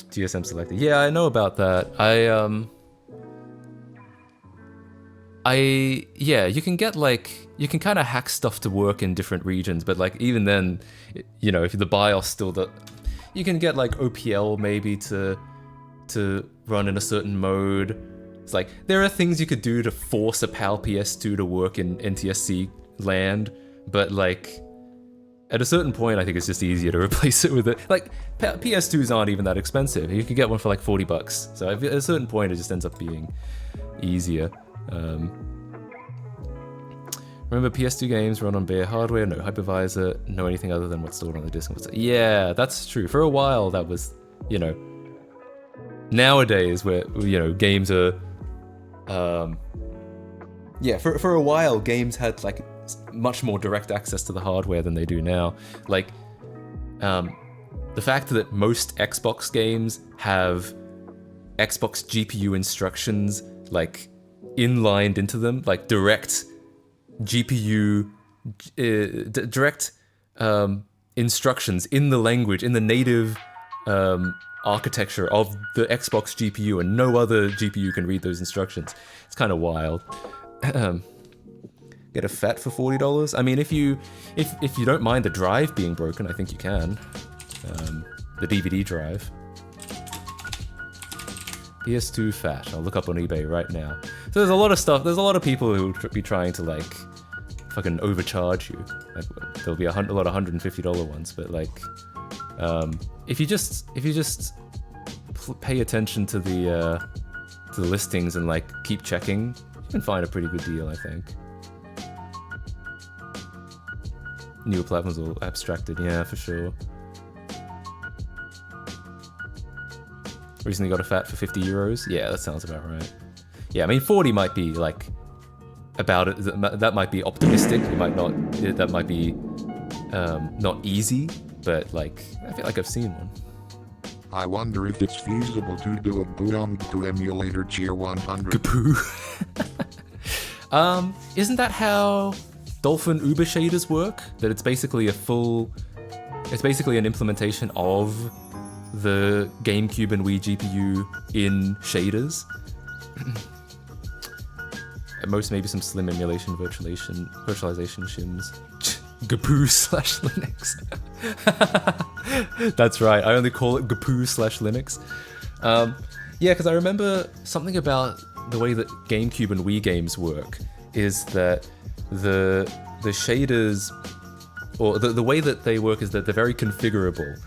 GSM selected. Yeah, I know about that. Yeah, you can get like, you can kind of hack stuff to work in different regions, but like even then, you know, if the BIOS still does, you can get like OPL maybe to run in a certain mode. It's like, there are things you could do to force a PAL PS2 to work in NTSC land, but like, at a certain point, I think it's just easier to replace it with it. Like, PS2s aren't even that expensive. You could get one for like $40. So at a certain point, it just ends up being easier. Remember, PS2 games run on bare hardware, no hypervisor, no anything other than what's stored on the disk. Yeah, that's true. For a while, that was, you know, nowadays where, you know, games are, yeah, for a while, games had like much more direct access to the hardware than they do now. Like, the fact that most Xbox games have Xbox GPU instructions like inlined into them, like direct GPU, direct instructions in the language, in the native architecture of the Xbox GPU, and no other GPU can read those instructions. It's kind of wild. Get a FAT for $40. I mean, if you don't mind the drive being broken, I think you can. The DVD drive. PS2 FAT. I'll look up on eBay right now. So there's a lot of stuff. There's a lot of people who will be trying to like fucking overcharge you. Like, there'll be a lot of $150 ones, but like, if you just pay attention to the listings and like keep checking, you can find a pretty good deal, I think. Newer platforms all abstracted, yeah, for sure. Recently got a FAT for €50. Yeah, that sounds about right. Yeah, I mean 40 might be like about it. That might be optimistic. It might not. That might be not easy, but like I feel like I've seen one. I wonder if it's feasible to do a boot on to emulator Tier 100. Gapoo. Isn't that how Dolphin Uber shaders work? That it's basically it's basically an implementation of the GameCube and Wii GPU in shaders. At most, maybe some slim emulation virtualization shims. Gapoo/Linux. That's right, I only call it Gapoo/Linux. Yeah, because I remember something about the way that GameCube and Wii games work is that the shaders, or the way that they work is that they're very configurable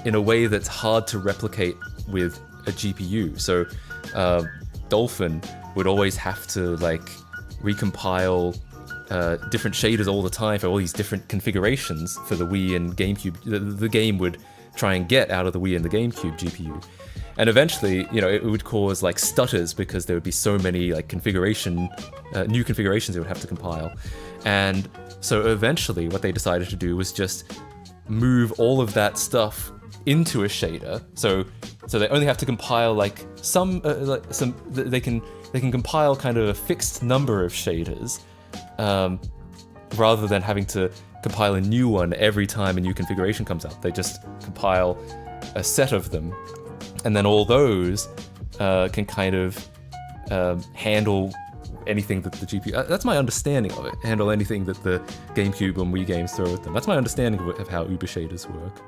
in a way that's hard to replicate with a GPU. So Dolphin would always have to like recompile different shaders all the time for all these different configurations for the Wii and GameCube. The game would try and get out of the Wii and the GameCube GPU. And eventually, you know, it would cause like stutters because there would be so many like new configurations it would have to compile. And so eventually what they decided to do was just move all of that stuff into a shader. So they only have to compile like they can compile kind of a fixed number of shaders, rather than having to compile a new one every time a new configuration comes out. They just compile a set of them, and then all those can kind of handle anything that the GPU... that's my understanding of it. Handle anything that the GameCube and Wii games throw at them. That's my understanding of how Uber shaders work.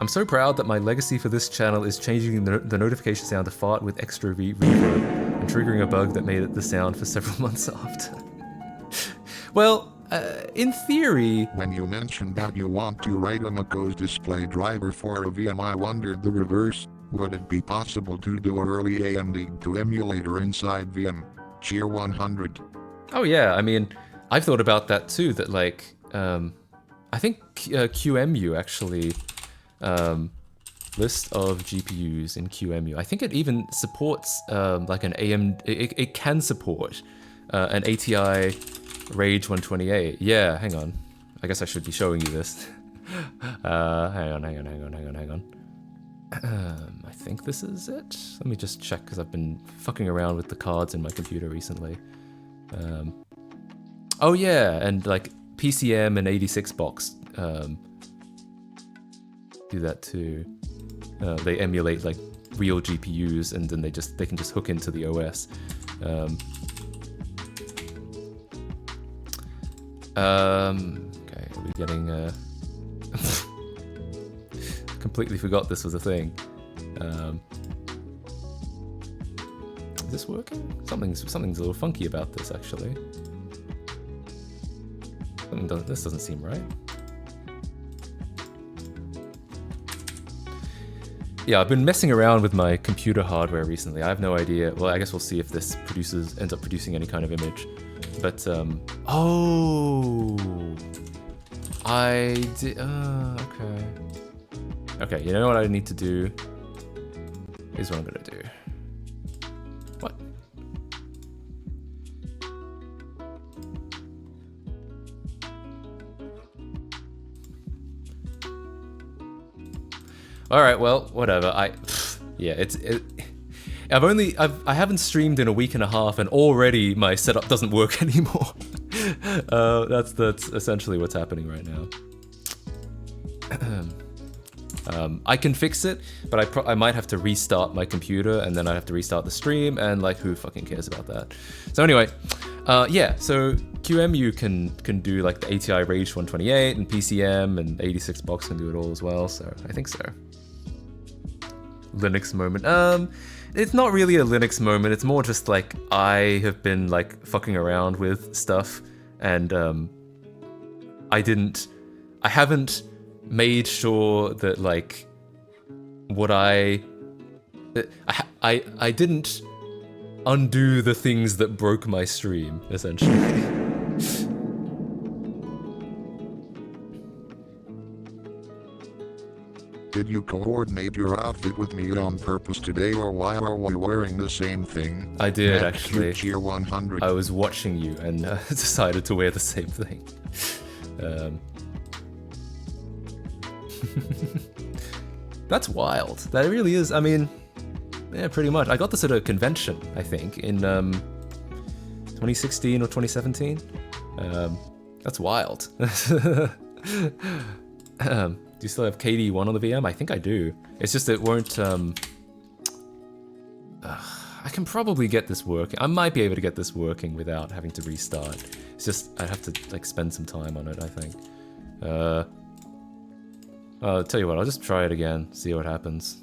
I'm so proud that my legacy for this channel is changing the notification sound to fart with extra reverb and triggering a bug that made it the sound for several months after. Well, in theory... When you mentioned that you want to write a macOS display driver for a VM, I wondered the reverse. Would it be possible to do an early AMD to emulator inside VM? Cheer 100. Oh yeah, I mean, I've thought about that too, that like, I think QEMU actually, list of GPUs in QEMU, I think it even supports like an AMD, it can support an ATI Rage 128. Yeah, hang on. I guess I should be showing you this. Hang on. I think this is it. Let me just check, because I've been fucking around with the cards in my computer recently. Oh yeah, and like PCM and 86 box do that too. They emulate like real GPUs, and then they can just hook into the OS. Okay, we're getting completely forgot this was a thing. Is this working? Something's a little funky about this, actually. This doesn't seem right. Yeah, I've been messing around with my computer hardware recently. I have no idea. Well, I guess we'll see if this ends up producing any kind of image. But, oh! I did, okay. Okay, you know what I need to do? Here's what I'm gonna do. What? All right, well, whatever. Yeah, I haven't streamed in a week and a half, and already my setup doesn't work anymore. That's essentially what's happening right now. I can fix it, but I might have to restart my computer, and then I have to restart the stream, and like, who fucking cares about that? So anyway, yeah, so QEMU can do like the ATI Rage 128, and PCM and 86 box can do it all as well, so I think so. Linux moment. It's not really a Linux moment, it's more just like I have been like fucking around with stuff, and I haven't made sure that like what I didn't undo the things that broke my stream, essentially. Did you coordinate your outfit with me on purpose today, or why are we wearing the same thing? I did, actually. Cheer 100. I was watching you and decided to wear the same thing. That's wild. That really is. I mean, yeah, pretty much. I got this at a convention, I think, in 2016 or 2017. That's wild. Do you still have KD1 on the VM? I think I do. It's just it won't... I can probably get this working. I might be able to get this working without having to restart. It's just I'd have to like spend some time on it, I think. I'll tell you what, I'll just try it again, see what happens.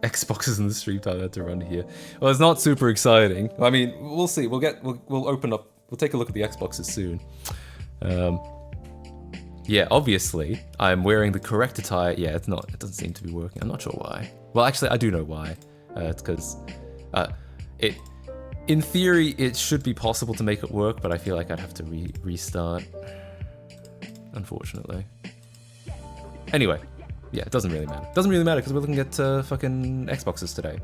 Xboxes in the stream time had to run here. Well, it's not super exciting. I mean, we'll see. We'll open up. We'll take a look at the Xboxes soon. Yeah, obviously, I'm wearing the correct attire. Yeah, it doesn't seem to be working. I'm not sure why. Well, actually, I do know why. It's because it, in theory, it should be possible to make it work, but I feel like I'd have to restart. Unfortunately. Anyway, yeah, it doesn't really matter. It doesn't really matter because we're looking at fucking Xboxes today.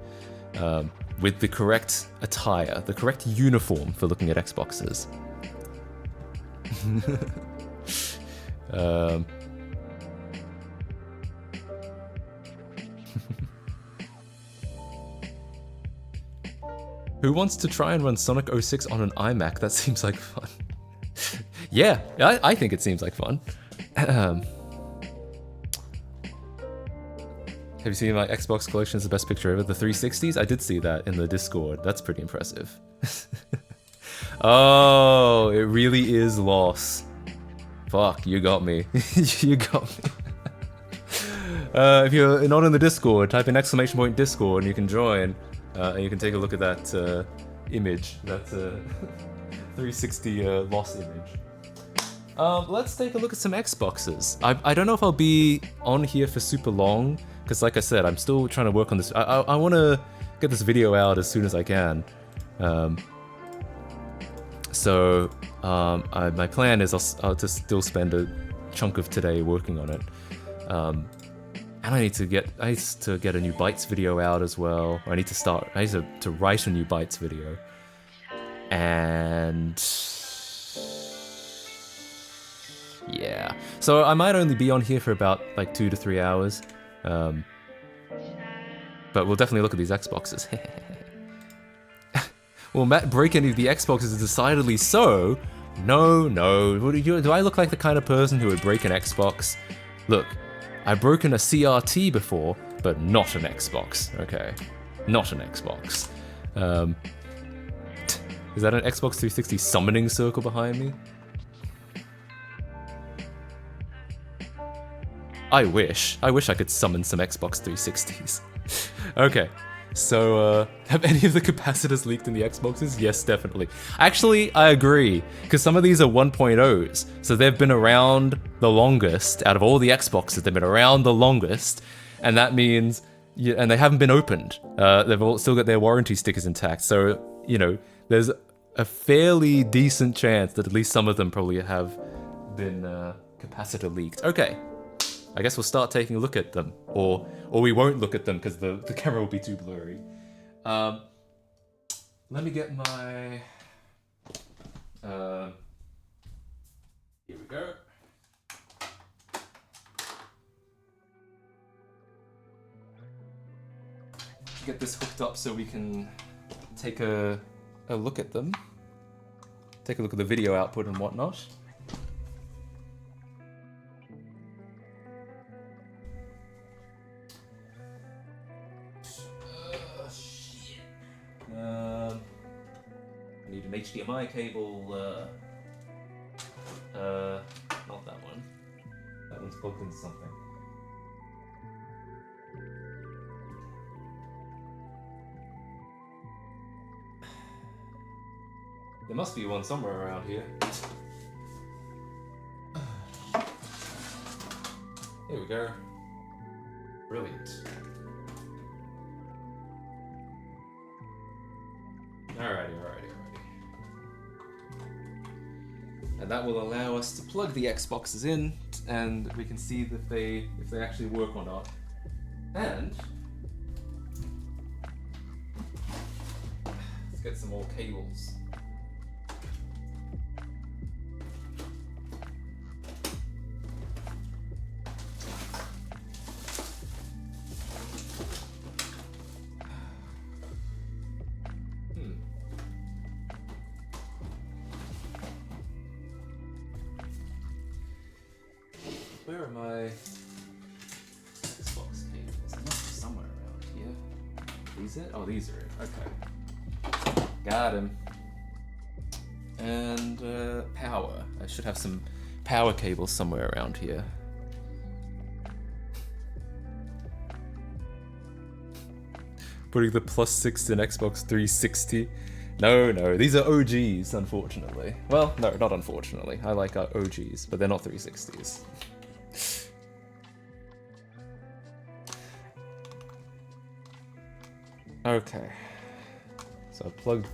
With the correct attire, the correct uniform for looking at Xboxes. Who wants to try and run Sonic 06 on an iMac? That seems like fun. Yeah, I think it seems like fun. Have you seen my Xbox collection? Is the best picture ever? The 360s? I did see that in the Discord. That's pretty impressive. Oh, it really is loss. Fuck, you got me. You got me. If you're not in the Discord, type in !Discord and you can join. And you can take a look at that image, that 360 loss image. Let's take a look at some Xboxes. I don't know if I'll be on here for super long, because like I said, I'm still trying to work on this. I want to get this video out as soon as I can. My plan is I'll just still spend a chunk of today working on it. And I need to get a new Bytes video out as well. I need to write a new Bytes video. And yeah. So I might only be on here for about like 2 to 3 hours. But we'll definitely look at these Xboxes. Will Matt break any of the Xboxes? Decidedly so. No. Do I look like the kind of person who would break an Xbox? Look. I've broken a CRT before, but not an Xbox, okay? Not an Xbox. Is that an Xbox 360 summoning circle behind me? I wish I could summon some Xbox 360s. Okay, so have any of the capacitors leaked in the Xboxes? Yes, definitely. Actually, I agree, because some of these are 1.0s, so they've been around the longest out of all the Xboxes. They've been around the longest, and that means, and they haven't been opened. They've all still got their warranty stickers intact, so there's a fairly decent chance that at least some of them probably have been capacitor leaked. Okay. I guess we'll start taking a look at them, or we won't look at them because the camera will be too blurry. Let me get my... here we go. Get this hooked up so we can take a look at them. Take a look at the video output and whatnot. I need an HDMI cable, not that one. That one's plugged into something. There must be one somewhere around here. Here we go. Brilliant. Alrighty. And that will allow us to plug the Xboxes in, and we can see if they actually work or not. And let's get some more cables. Where are my Xbox cables? They must be somewhere around here. These it? Oh, these are it. Okay. Got him. And power. I should have some power cables somewhere around here. Putting the +6 in Xbox 360. No, these are OGs, unfortunately. Well, no, not unfortunately. I like our OGs, but they're not 360s. Okay. So I plugged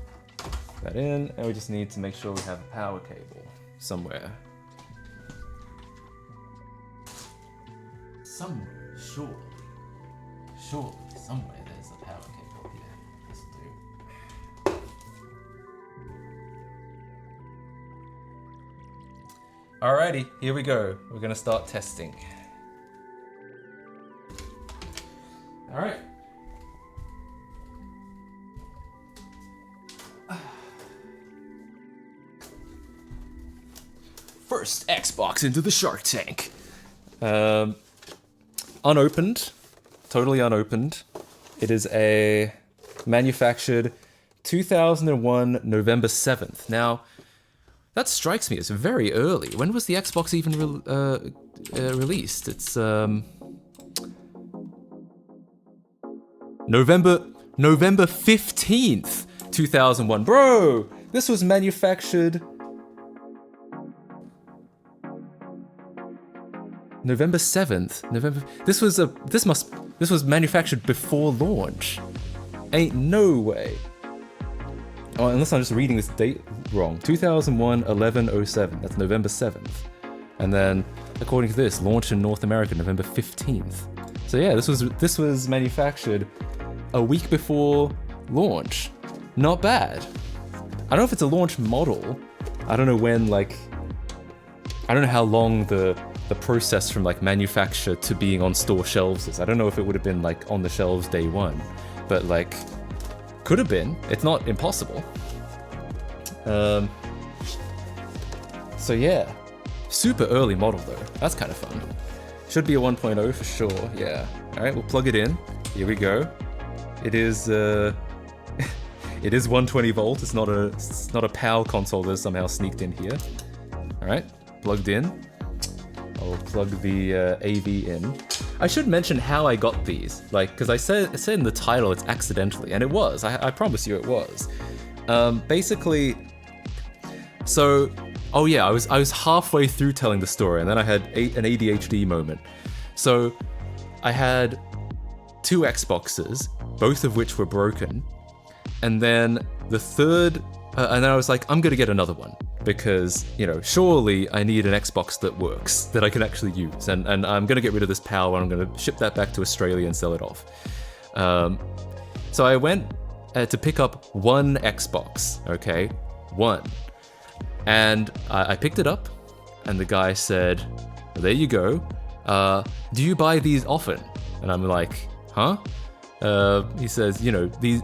that in, and we just need to make sure we have a power cable somewhere. Somewhere, surely. Surely, somewhere there's a power cable here. This'll do. Alrighty, here we go. We're gonna start testing. Alright. First Xbox into the Shark Tank. Unopened. Totally unopened. It is a manufactured 2001 November 7th. Now, that strikes me as very early. When was the Xbox even released? It's November 15th, 2001. Bro, this was manufactured November 7th. This was manufactured before launch. Ain't no way. Oh, unless I'm just reading this date wrong. 2001 11/07. That's November 7th. And then according to this, launch in North America November 15th. So yeah, this was manufactured a week before launch. Not bad. I don't know if it's a launch model. I don't know when, like, I don't know how long the process from like manufacture to being on store shelves is. I don't know if it would have been like on the shelves day one, but like could have been. It's not impossible. So yeah, super early model though. That's kind of fun. Should be a 1.0 for sure. Yeah. All right, we'll plug it in. Here we go. It is it is 120 volt. It's not a PAL console that's somehow sneaked in here. All right, plugged in. I'll plug the AV in. I should mention how I got these, like, because I said in the title it's accidentally, and it was. I promise you it was. Basically, so, oh yeah, I was halfway through telling the story, and then I had an ADHD moment. So, I had 2 Xboxes, both of which were broken, and then the third, and then I was like, I'm gonna get another one. Because, you know, surely I need an Xbox that works, that I can actually use. And I'm going to get rid of this PAL, and I'm going to ship that back to Australia and sell it off. So I went to pick up one Xbox, okay? One. And I picked it up, and the guy said, well, there you go. Do you buy these often? And I'm like, huh? He says, you know, these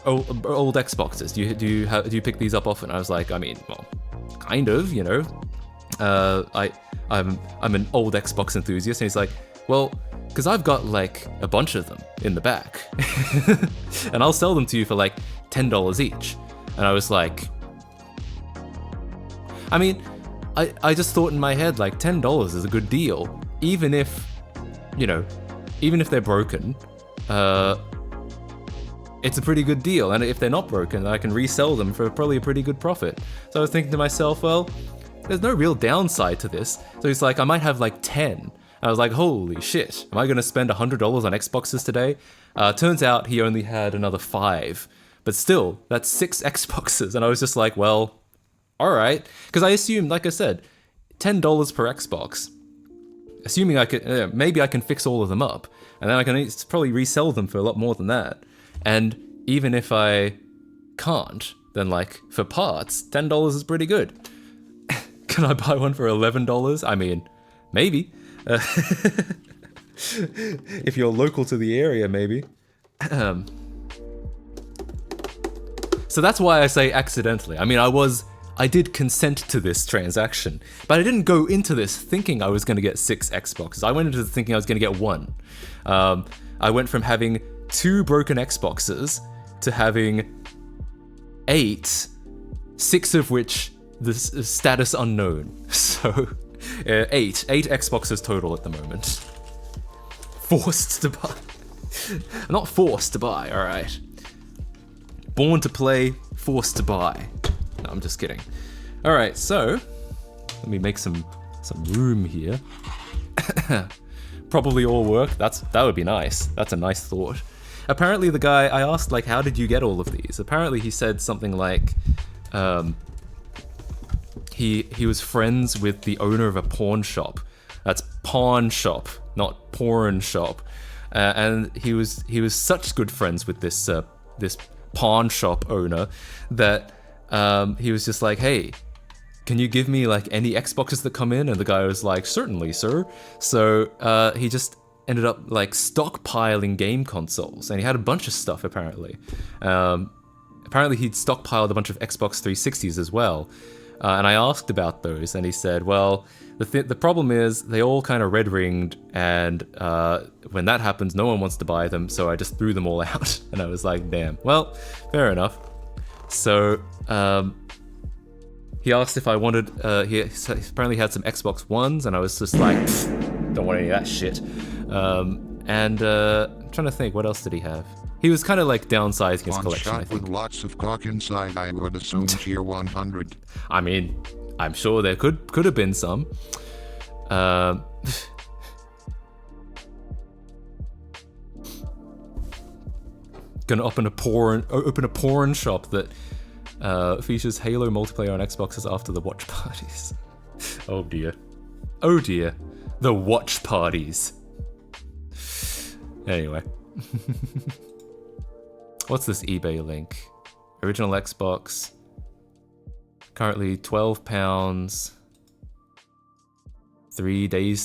old Xboxes, do you pick these up often? I was like, I mean, well, kind of, you know. I'm an old Xbox enthusiast, and he's like, well, because I've got like a bunch of them in the back, and I'll sell them to you for like $10 each. And I was like, I mean, I just thought in my head like $10 is a good deal, even if, you know, even if they're broken. It's a pretty good deal, and if they're not broken, I can resell them for probably a pretty good profit. So I was thinking to myself, well, there's no real downside to this. So he's like, I might have like 10. I was like, holy shit, am I going to spend $100 on Xboxes today? Turns out he only had another 5. But still, that's 6 Xboxes, and I was just like, well, alright. Because I assumed, like I said, $10 per Xbox. Assuming I could, maybe I can fix all of them up, and then I can probably resell them for a lot more than that. And even if I can't, then like for parts, $10 is pretty good. Can I buy one for $11? I mean, maybe. If you're local to the area, maybe. So that's why I say accidentally. I mean, I did consent to this transaction, but I didn't go into this thinking I was going to get 6 Xboxes. I went into this thinking I was going to get 1. I went from having 2 broken Xboxes to having 8, 6 of which the status unknown. So 8 Xboxes total at the moment. Forced to buy. Not forced to buy, alright. Born to play, forced to buy. No, I'm just kidding. Alright, so let me make some room here. Probably all work. That would be nice. That's a nice thought. apparently the guy, I asked, like, how did you get all of these? Apparently he said something like, he was friends with the owner of a pawn shop. That's pawn shop, not porn shop. And he was such good friends with this pawn shop owner that he was just like, hey, can you give me like any Xboxes that come in? And the guy was like, certainly, sir. So he just ended up like stockpiling game consoles, and he had a bunch of stuff apparently. Apparently he'd stockpiled a bunch of Xbox 360s as well. And I asked about those, and he said, well, the problem is they all kind of red-ringed, and when that happens, no one wants to buy them, so I just threw them all out. And I was like, damn. Well, fair enough. So he asked if I wanted, he apparently had some Xbox Ones, and I was just like, don't want any of that shit. I'm trying to think, what else did he have? He was kind of like downsizing his collection, I One shot think. with lots of cock inside, I would assume tier 100. I mean, I'm sure there could have been some. Gonna open a porn shop that features Halo multiplayer on Xboxes after the watch parties. Oh dear. Oh dear. The watch parties. Anyway. What's this eBay link? Original Xbox. Currently £12.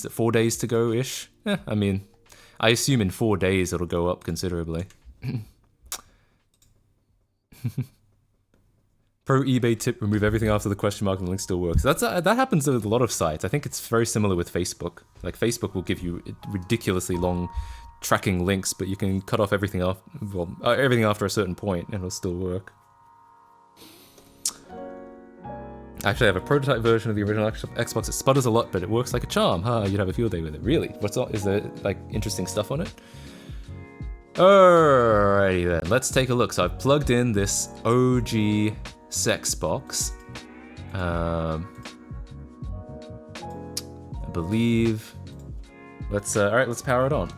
4 days to go-ish. I mean, I assume in 4 days it'll go up considerably. Pro eBay tip: remove everything after the question mark and the link still works. That happens with a lot of sites. I think it's very similar with Facebook. Like Facebook will give you ridiculously long tracking links, but you can cut off everything everything after a certain point and it'll still work. Actually, I have a prototype version of the original Xbox. It sputters a lot, but it works like a charm. You'd have a field day with it. Really? Is there like interesting stuff on it? Alrighty then, let's take a look. So I've plugged in this OG sex box. I believe. Alright, let's power it on.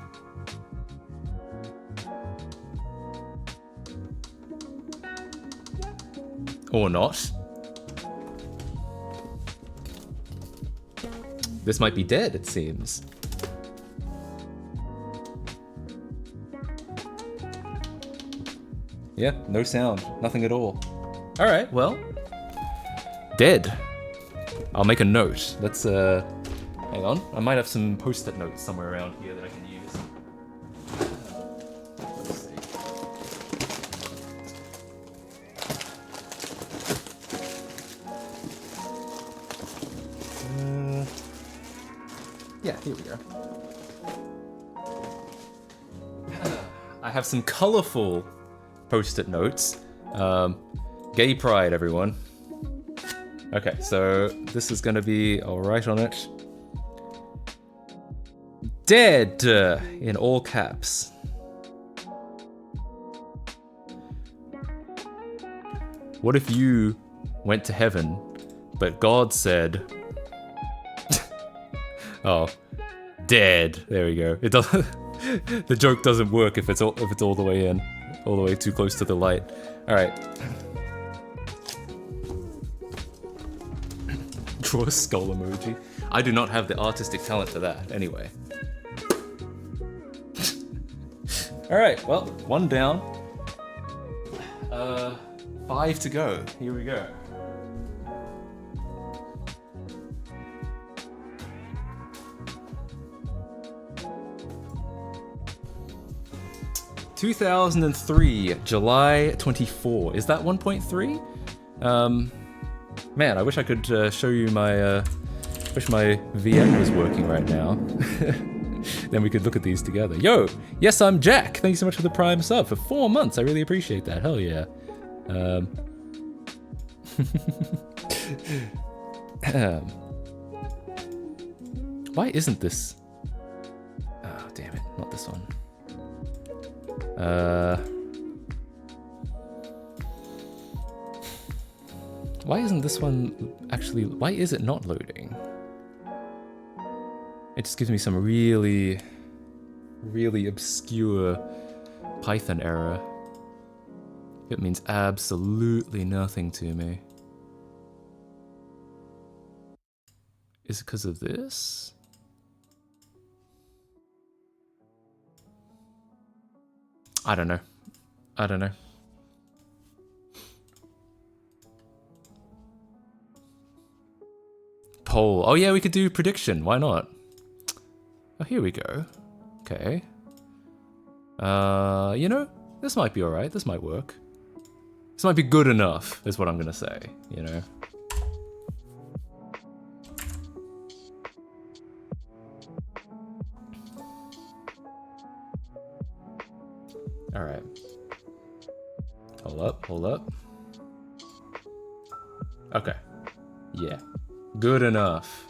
Or not. This might be dead, it seems. Yeah, no sound. Nothing at all. Alright, well. Dead. I'll make a note. Let's, hang on. I might have some post-it notes somewhere around here that I can use. Let's see. Yeah, here we go. I have some colorful post-it notes. Gay pride, everyone. Okay, so this is gonna be, I'll write on it. Dead! In all caps. What if you went to heaven, but God said... Oh, dead. There we go. It doesn't. The joke doesn't work if it's all the way in, all the way too close to the light. All right. Draw a skull emoji. I do not have the artistic talent for that. Anyway. All right. Well, one down. 5 to go. Here we go. ...2003, July 24. Is that 1.3? Man, I wish I could show you my... wish my VM was working right now. Then we could look at these together. Yo! Yes, I'm Jack! Thank you so much for the Prime sub for 4 months. I really appreciate that. Hell yeah. Why isn't this... Oh, damn it. Not this one. Why isn't this one actually... Why is it not loading? It just gives me some really, really obscure Python error. It means absolutely nothing to me. Is it because of this? I don't know. I don't know. Poll. Oh yeah, we could do prediction. Why not? Oh, here we go. Okay. You know, this might be alright. This might work. This might be good enough, is what I'm gonna say, you know? Alright. Hold up, hold up. Okay. Yeah. Good enough.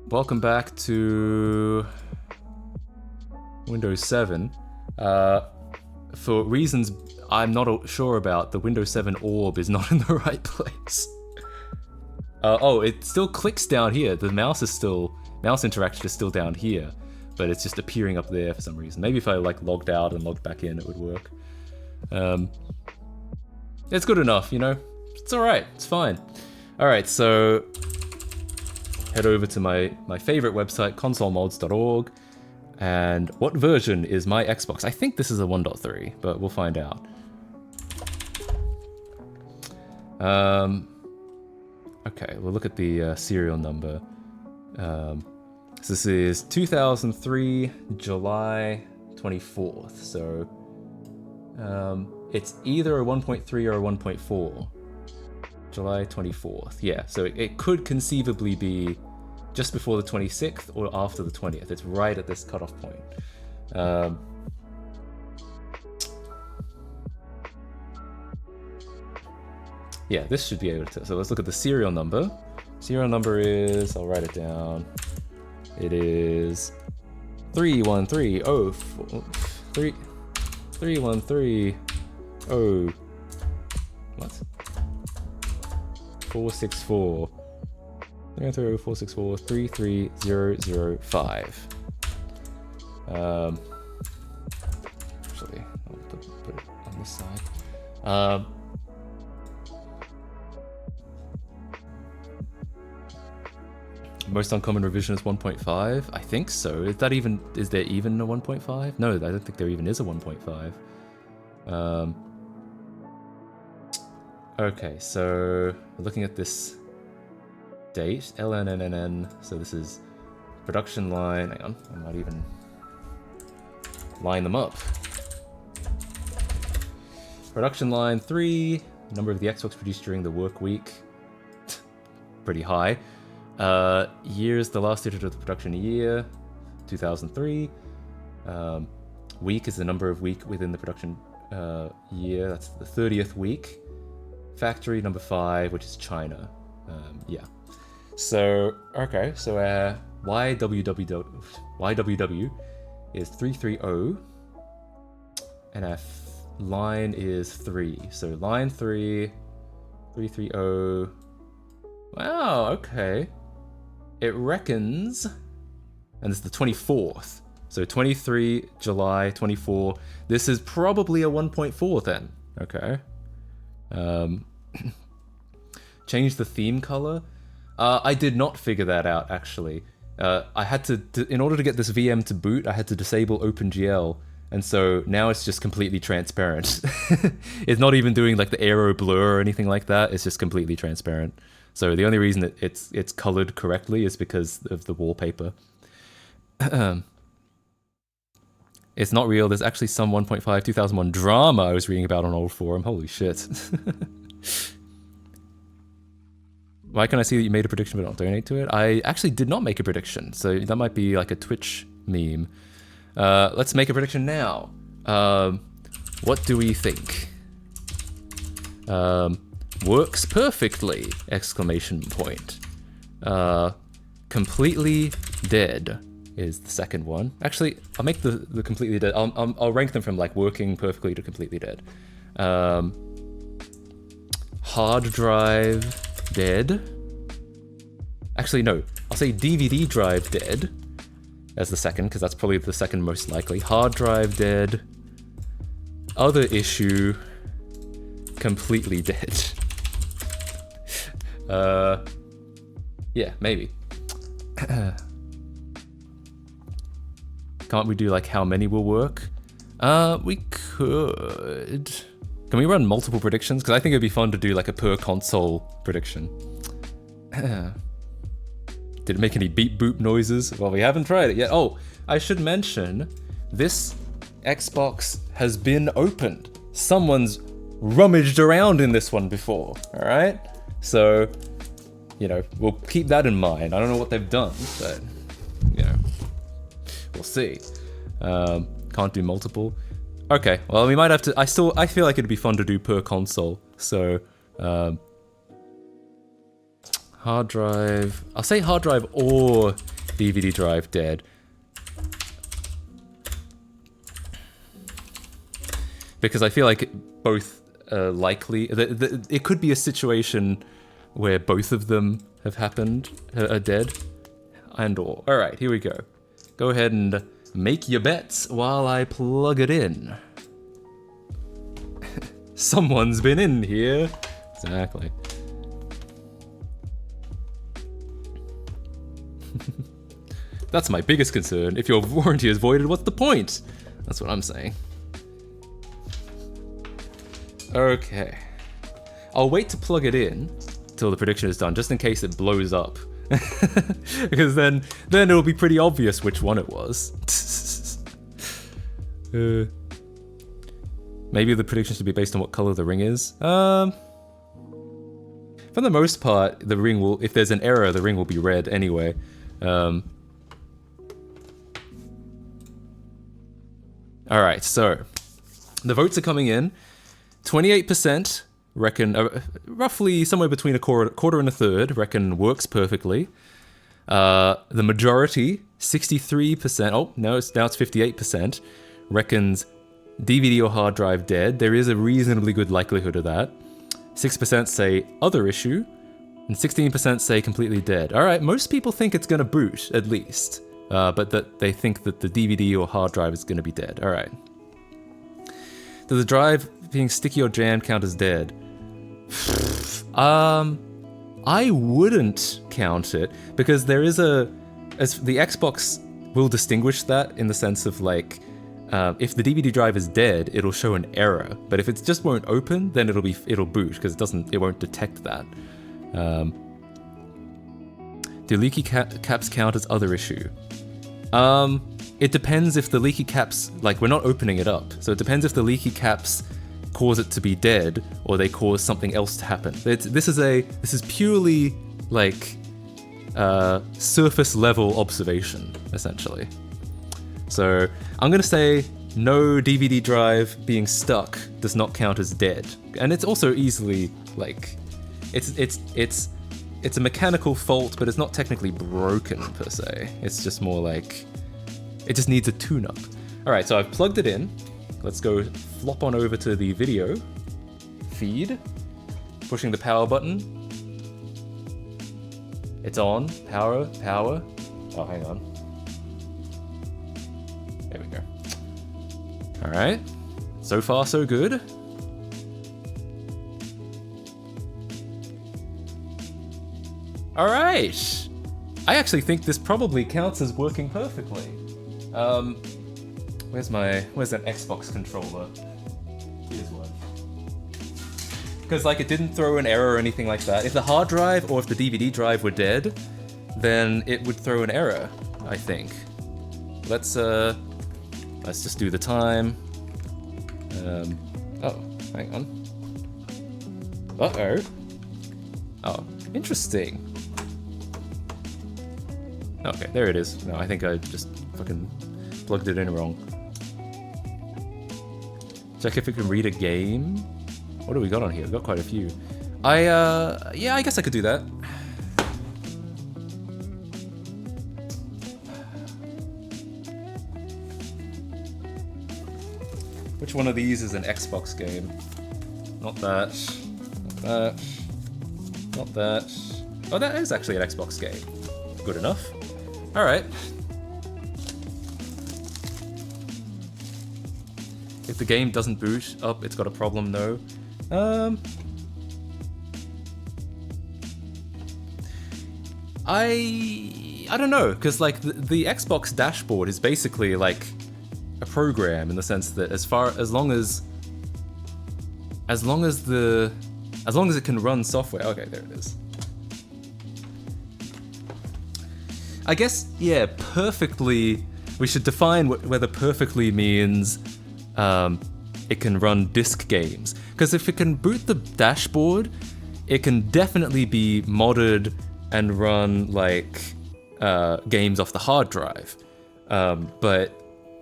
Welcome back to Windows 7. For reasons I'm not sure about, the Windows 7 orb is not in the right place. Oh, it still clicks down here. The mouse interaction is still down here, but it's just appearing up there for some reason. Maybe if I like logged out and logged back in, it would work. It's good enough, you know? It's alright, it's fine. Alright, so head over to my favorite website, consolemods.org, and what version is my Xbox? I think this is a 1.3, but we'll find out. Okay, we'll look at the serial number. So this is 2003, July 24th, so it's either a 1.3 or a 1.4. July 24th, yeah, so it could conceivably be just before the 26th or after the 20th. It's right at this cutoff point. Yeah, this should be able to. So let's look at the serial number. Serial number is, I'll write it down. It is 3130. What? 464. 330 33005. Actually, I'll put it on this side. Most uncommon revision is 1.5. I think so. Is there even a 1.5? No, I don't think there even is a 1.5. Okay, so looking at this date, LNNNN, so this is production line, hang on, I might even line them up. Production line 3, number of the Xbox produced during the work week, pretty high. Years, the last digit of the production year, 2003. Week is the number of week within the production year, that's the 30th week. Factory number 5, which is China. Yeah. So, okay, so YWW is 330, and our line is 3. So line 3, 330. Wow, okay. It reckons, and this is the 24th. So 23 July 24. This is probably a 1.4 then. Okay. Change the theme color. I did not figure that out actually. I had to, in order to get this VM to boot, I had to disable OpenGL, and so now it's just completely transparent. It's not even doing like the aero blur or anything like that. It's just completely transparent. So the only reason that it's colored correctly is because of the wallpaper. It's not real. There's actually some 1.5 2001 drama I was reading about on Old Forum. Holy shit. Why can I see that you made a prediction but not donate to it? I actually did not make a prediction, so that might be like a Twitch meme. Let's make a prediction now. What do we think? Works perfectly! Exclamation point. Completely dead is the second one. Actually, I'll make the completely dead. I'll rank them from like working perfectly to completely dead. hard drive dead. Actually, no. I'll say DVD drive dead as the second, because that's probably the second most likely. Hard drive dead. Other issue, completely dead. Yeah, maybe. Can't we do like how many will work? We could. Can we run multiple predictions? Because I think it'd be fun to do like a per console prediction. Did it make any beep boop noises? Well, we haven't tried it yet. Oh, I should mention, this Xbox has been opened. Someone's rummaged around in this one before, all right? So, you know, we'll keep that in mind. I don't know what they've done, but, you know, we'll see. Can't do multiple. Okay, well, we might have to, I feel like it'd be fun to do per console, so, hard drive, I'll say hard drive or DVD drive dead. Because I feel like both are likely, it could be a situation where both of them have happened, are dead, and or. Alright, here we go. Go ahead and make your bets while I plug it in. Someone's been in here. Exactly. That's my biggest concern. If your warranty is voided, what's the point? That's what I'm saying. Okay. I'll wait to plug it in till the prediction is done, just in case it blows up. Because then it'll be pretty obvious which one it was. Maybe the prediction should be based on what color the ring is. For the most part, the ring will, if there's an error, the ring will be red anyway. Alright, so the votes are coming in. 28% reckon, roughly somewhere between a quarter and a third, reckon works perfectly. The majority, 63%, oh, no, now it's 58%, reckons DVD or hard drive dead. There is a reasonably good likelihood of that. 6% say other issue, and 16% say completely dead. Alright, most people think it's gonna boot, at least. But that they think that the DVD or hard drive is gonna be dead. Alright. Does the drive being sticky or jammed count as dead? I wouldn't count it, because there is as the Xbox will distinguish that in the sense of like, if the DVD drive is dead, it'll show an error. But if it just won't open, then it'll boot, because it won't detect that. Do leaky caps count as other issue? It depends if the leaky caps, like, we're not opening it up, so it depends if the leaky caps cause it to be dead or they cause something else to happen. This is purely like surface level observation, essentially. So I'm gonna say no DVD drive being stuck does not count as dead, and it's also easily like it's a mechanical fault, but it's not technically broken per se. It's just more like it just needs a tune-up. All right, so I've plugged it in. Let's go flop on over to the video feed, pushing the power button. It's on, power. Oh, hang on. There we go. All right, so far so good. All right, I actually think this probably counts as working perfectly. Where's that Xbox controller? Here's one. Because like it didn't throw an error or anything like that. If the hard drive or if the DVD drive were dead, then it would throw an error, I think. Let's just do the time. Oh, hang on. Uh-oh. Oh, interesting. Okay, there it is. No, I think I just fucking plugged it in wrong. Check if it can read a game. What do we got on here? We've got quite a few. Yeah, I guess I could do that. Which one of these is an Xbox game? Not that. Not Not that. Oh, that is actually an Xbox game. Good enough. Alright. If the game doesn't boot up, it's got a problem, no. I don't know, because like the Xbox dashboard is basically like a program in the sense that as long as it can run software. Okay, there it is. I guess, yeah, perfectly, we should define whether perfectly means it can run disk games. Because if it can boot the dashboard, it can definitely be modded and run like games off the hard drive. But,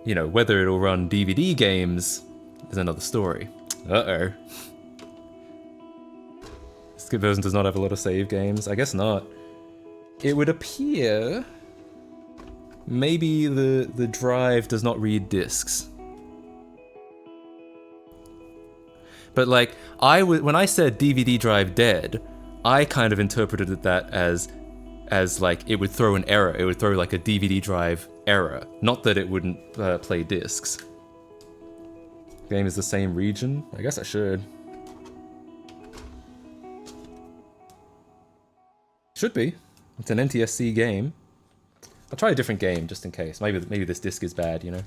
you know, whether it'll run DVD games is another story. Uh-oh. This version does not have a lot of save games. I guess not. It would appear maybe the drive does not read disks. But like, when I said DVD drive dead, I kind of interpreted that as like it would throw an error. It would throw like a DVD drive error, not that it wouldn't play discs. Game is the same region? I guess I should. Should be. It's an NTSC game. I'll try a different game just in case. Maybe this disc is bad, you know?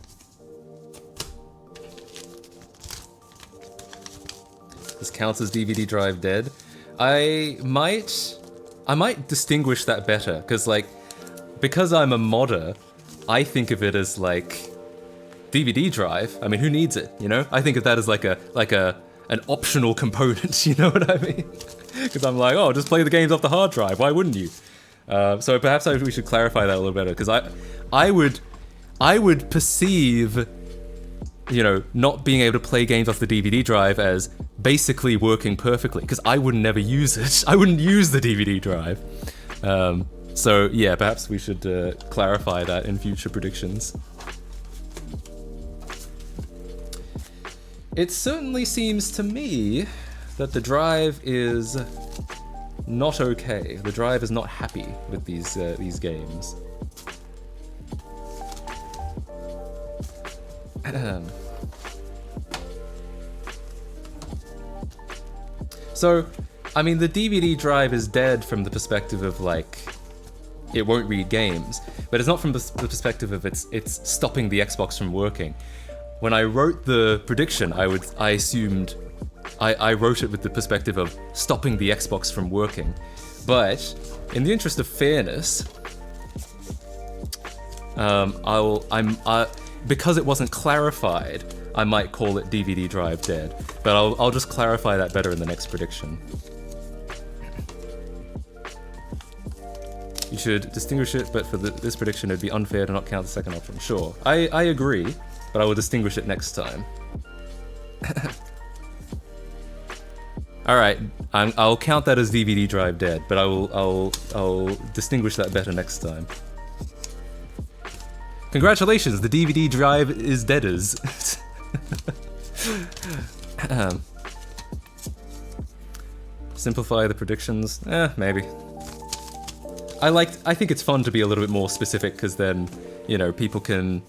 This counts as DVD drive dead. I might distinguish that better, because I'm a modder, I think of it as like DVD drive. I mean, who needs it, you know? I think of that as like an optional component, you know what I mean? Because I'm like, oh, just play the games off the hard drive, why wouldn't you? So perhaps we should clarify that a little better, because I would perceive, you know, not being able to play games off the DVD drive as basically working perfectly, because I would never use it. I wouldn't use the DVD drive. So yeah, perhaps we should clarify that in future predictions. It certainly seems to me that the drive is not okay. The drive is not happy with these games. So, I mean, the DVD drive is dead from the perspective of like, it won't read games, but it's not from the perspective of it's stopping the Xbox from working. When I wrote the prediction, I assumed I wrote it with the perspective of stopping the Xbox from working. But in the interest of fairness, because it wasn't clarified, I might call it DVD drive dead. But I'll just clarify that better in the next prediction. You should distinguish it, but for this prediction it'd be unfair to not count the second option. Sure, I agree, but I will distinguish it next time. All right, I'll count that as DVD drive dead, but I'll distinguish that better next time. Congratulations, the DVD drive is deaders. Simplify the predictions? Maybe. I think it's fun to be a little bit more specific, because then, you know, people can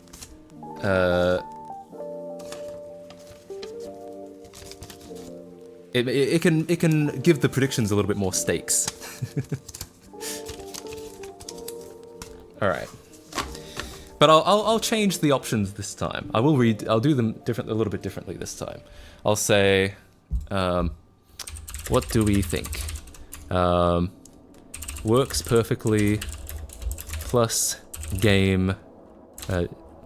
it can give the predictions a little bit more stakes. All right, but I'll change the options this time. I'll do them a little bit differently this time. I'll say, what do we think? Works perfectly plus game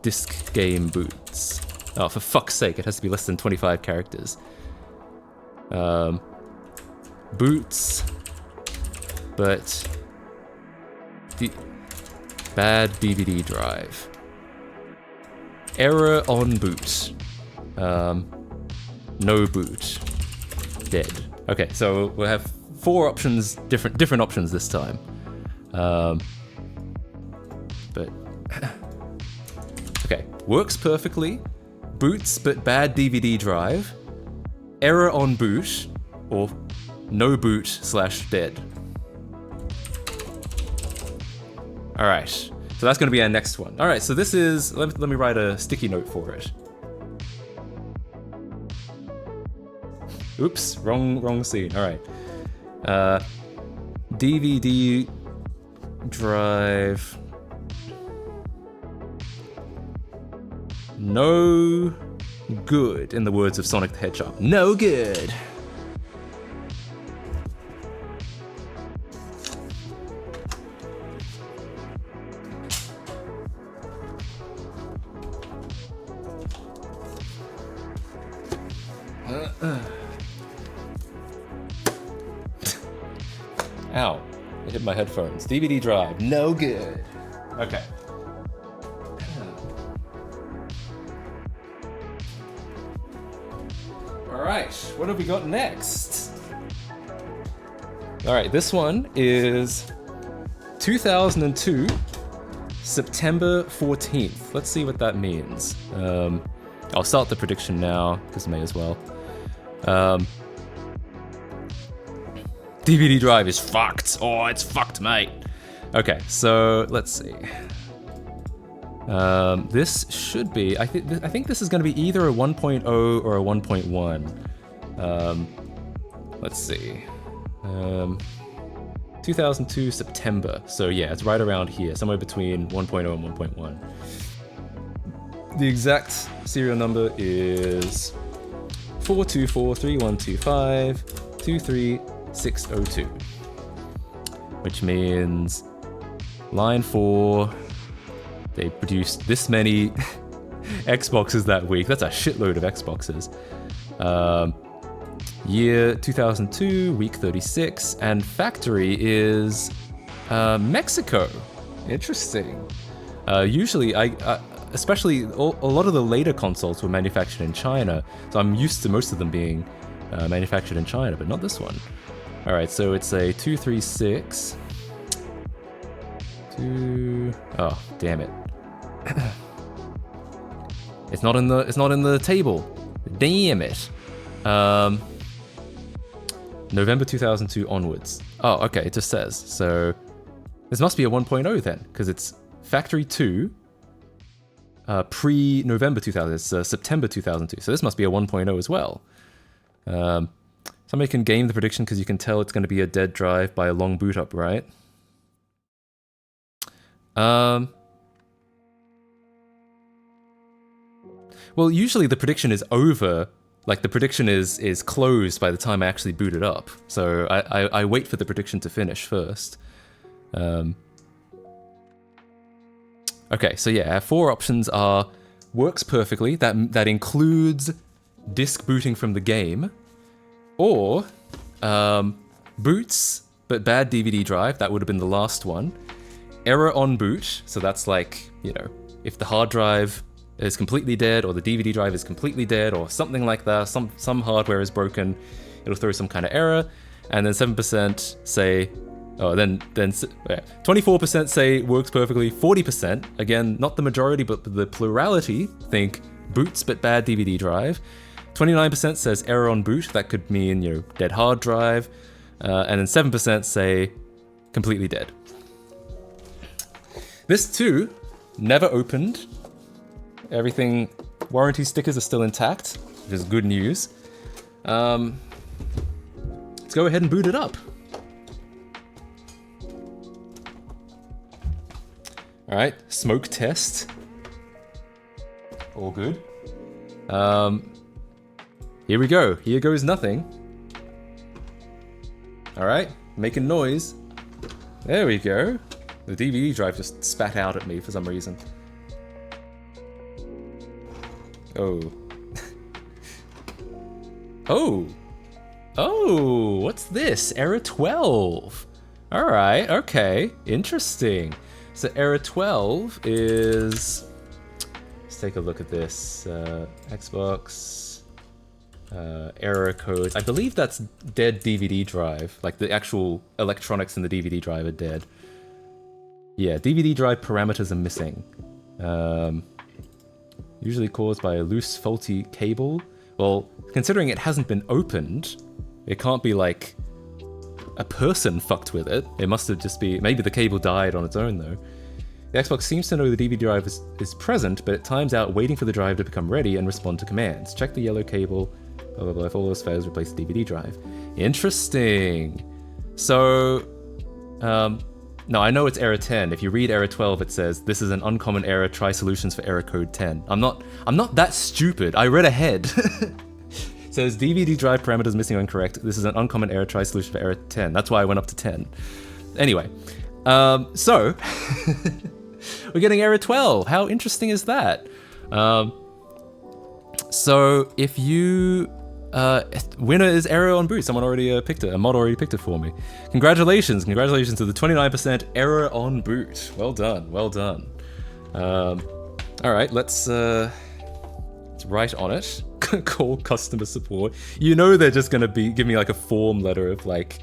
disc game boots. Oh, for fuck's sake, it has to be less than 25 characters. Boots, but bad DVD drive. Error on boot. No boot. Dead. Okay, so we'll have 4 options, different options this time. But okay, works perfectly. Boots but bad DVD drive. Error on boot, or no boot / dead. All right, so that's going to be our next one. All right, so this is, let me write a sticky note for it. Oops, wrong scene. All right. DVD drive. No good, in the words of Sonic the Hedgehog. No good. Ow, it hit my headphones. DVD drive, no good. Okay. Alright, what have we got next? Alright, this one is 2002, September 14th. Let's see what that means. I'll start the prediction now, because I may as well. DVD drive is fucked. Oh, it's fucked, mate. Okay, so let's see. This should be, I think this is going to be either a 1.0 or a 1.1. Let's see. 2002 September. So yeah, it's right around here, somewhere between 1.0 and 1.1. The exact serial number is 424312523. which means line 4, they produced this many Xboxes that week. That's a shitload of Xboxes. Year 2002, week 36, and factory is Mexico. Interesting. Usually, especially a lot of the later consoles were manufactured in China, so I'm used to most of them being manufactured in China, but not this one. All right, so it's a 236. Oh, damn it! It's not in the table. Damn it! November 2002 onwards. Oh, okay, it just says. So this must be a 1.0 then, because it's Factory 2, pre-November 2000. It's September 2002. So this must be a 1.0 as well. Somebody can game the prediction because you can tell it's going to be a dead drive by a long boot up, right? Well, usually the prediction is over. Like, the prediction is closed by the time I actually boot it up. So I wait for the prediction to finish first. Okay, so yeah, our 4 options are works perfectly. That includes disk booting from the game. Or boots, but bad DVD drive. That would have been the last one. Error on boot. So that's like, you know, if the hard drive is completely dead, or the DVD drive is completely dead, or something like that. Some hardware is broken, it'll throw some kind of error. And then 7% say, oh, then 24% say works perfectly. 40%, again, not the majority, but the plurality, think boots but bad DVD drive. 29% says error on boot. That could mean, you know, dead hard drive. And then 7% say completely dead. This too, never opened. Everything, warranty stickers are still intact, which is good news. Let's go ahead and boot it up. All right, smoke test. All good. Here we go. Here goes nothing. All right, making noise. There we go. The DVD drive just spat out at me for some reason. Oh. Oh, what's this? Error 12. All right, okay, interesting. So error 12 is, let's take a look at this. Xbox error codes. I believe that's dead DVD drive. Like the actual electronics in the DVD drive are dead. Yeah, DVD drive parameters are missing. Usually caused by a loose, faulty cable. Well, considering it hasn't been opened, it can't be like a person fucked with it. It must have just been, maybe the cable died on its own though. The Xbox seems to know the DVD drive is present, but it times out waiting for the drive to become ready and respond to commands. Check the yellow cable, blah blah blah. If all else fails, replace the DVD drive. Interesting. So, no, I know it's error 10. If you read error 12, it says, this is an uncommon error, try solutions for error code 10. I'm not that stupid. I read ahead. It says, DVD drive parameters missing or incorrect. This is an uncommon error, try solution for error 10. That's why I went up to 10. Anyway, so, we're getting error 12. How interesting is that? So, if you... winner is error on boot. Someone already picked it. A mod already picked it for me. Congratulations to the 29% error on boot. Well done. All right, let's write on it. Call customer support. You know they're just gonna give me like a form letter of like,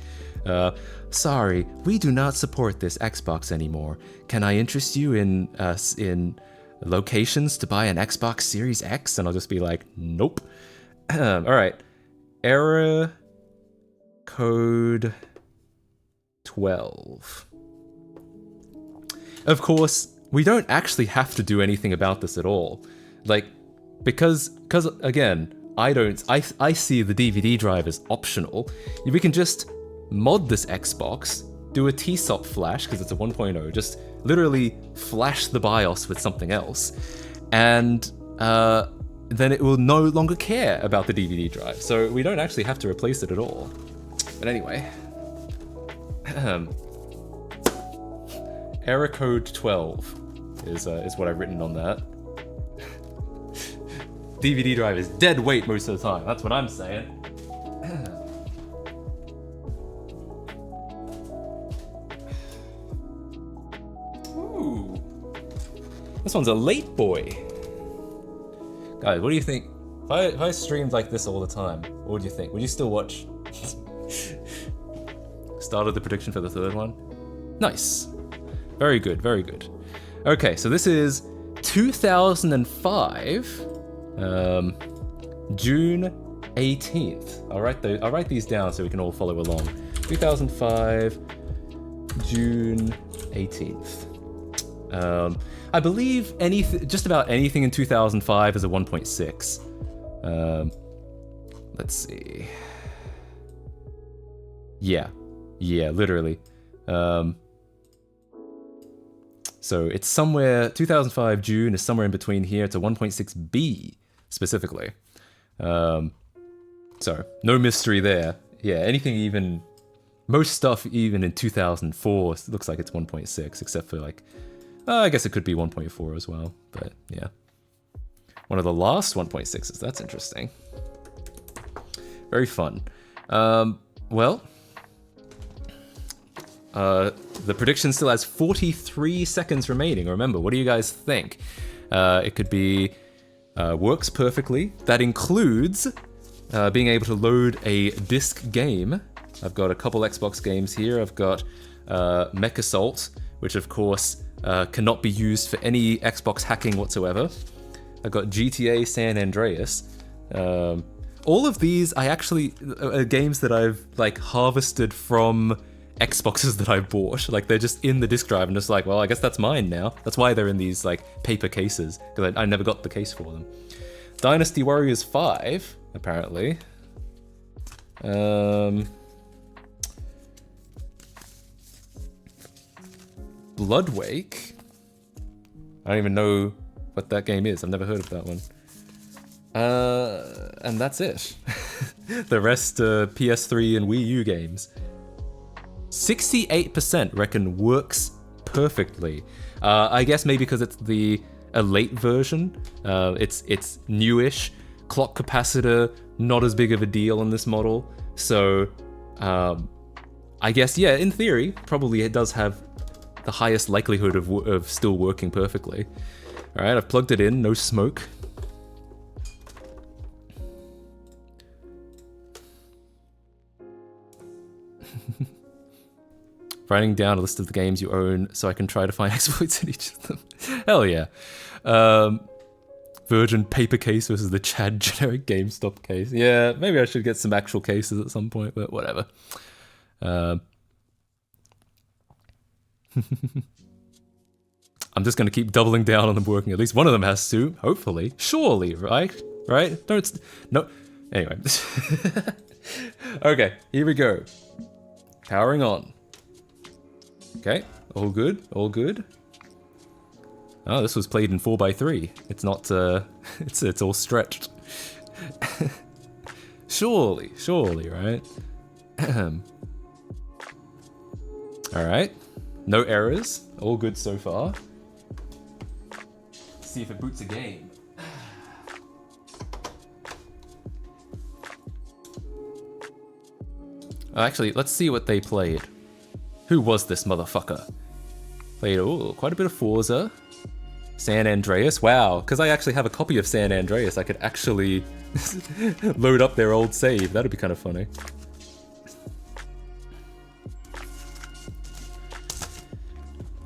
sorry, we do not support this Xbox anymore. Can I interest you in locations to buy an Xbox Series X? And I'll just be like, nope. All right, error code 12. Of course, we don't actually have to do anything about this at all. Like, because again, I see the DVD drive as optional. We can just mod this Xbox, do a TSOP flash, because it's a 1.0, just literally flash the BIOS with something else, and then it will no longer care about the DVD drive. So we don't actually have to replace it at all. But anyway, error code 12 is what I've written on that. DVD drive is dead weight most of the time. That's what I'm saying. Ooh, this one's a late boy. Guys, what do you think? If I streamed like this all the time, what would you think? Would you still watch? Started the prediction for the third one. Nice. Very good, very good. Okay, so this is 2005, June 18th. I'll write these down so we can all follow along. 2005, June 18th. I believe just about anything in 2005 is a 1.6. Let's see. Yeah, literally. So it's somewhere, 2005 June is somewhere in between here. It's a 1.6B specifically. So no mystery there. Yeah, most stuff even in 2004 looks like it's 1.6, except for like, I guess it could be 1.4 as well, but yeah. One of the last 1.6s, that's interesting. Very fun. Well, the prediction still has 43 seconds remaining. Remember, what do you guys think? It could be works perfectly. That includes being able to load a disc game. I've got a couple Xbox games here. I've got Mech Assault, which of course cannot be used for any Xbox hacking whatsoever. I've got GTA San Andreas. All of these I actually are games that I've like harvested from Xboxes that I bought. Like they're just in the disc drive and just like, well, I guess that's mine now. That's why they're in these like paper cases, because I never got the case for them. Dynasty Warriors 5, apparently. Bloodwake. I don't even know what that game is. I've never heard of that one. And that's it. The rest PS3 and Wii U games. 68% reckon works perfectly. I guess maybe because it's a late version. It's newish. Clock capacitor, not as big of a deal on this model. So I guess, yeah, in theory, probably it does have the highest likelihood of still working perfectly. All right, I've plugged it in, no smoke. Writing down a list of the games you own so I can try to find exploits in each of them. Hell yeah. Virgin paper case versus the Chad generic GameStop case. Yeah, maybe I should get some actual cases at some point, but whatever. I'm just gonna keep doubling down on them working. At least one of them has to, hopefully. Surely, right? Right? No. Anyway. Okay, here we go. Powering on. Okay, all good, all good. Oh, this was played in 4x3. It's not, it's all stretched. Surely, right? Alright. No errors. All good so far. Let's see if it boots a game. Oh, actually, let's see what they played. Who was this motherfucker? Played, quite a bit of Forza. San Andreas, wow, because I actually have a copy of San Andreas, I could actually load up their old save. That'd be kind of funny.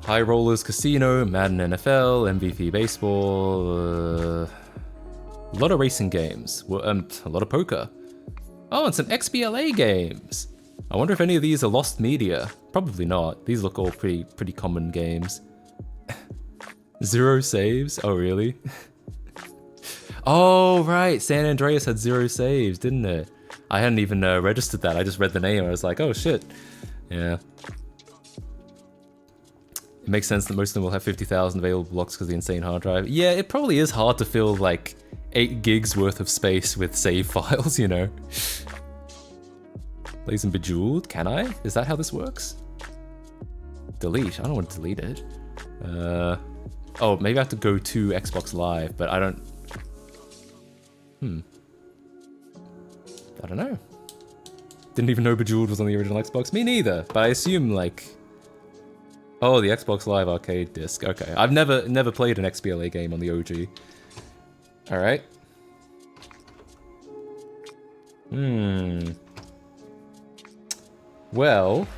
High Rollers Casino, Madden NFL, MVP Baseball, a lot of racing games, a lot of poker. Oh, and some XBLA games. I wonder if any of these are lost media. Probably not. These look all pretty common games. 0 saves? Oh, really? Oh, right. San Andreas had 0 saves, didn't it? I hadn't even registered that. I just read the name. I was like, oh, shit. Yeah. It makes sense that most of them will have 50,000 available blocks because of the insane hard drive. Yeah, it probably is hard to fill, like, 8 gigs worth of space with save files, you know? Play some Bejeweled? Can I? Is that how this works? Delete? I don't want to delete it. Oh, maybe I have to go to Xbox Live, but I don't... I don't know. Didn't even know Bejeweled was on the original Xbox. Me neither, but I assume, like... Oh, the Xbox Live arcade disc. Okay, I've never played an XBLA game on the OG. Alright. Well...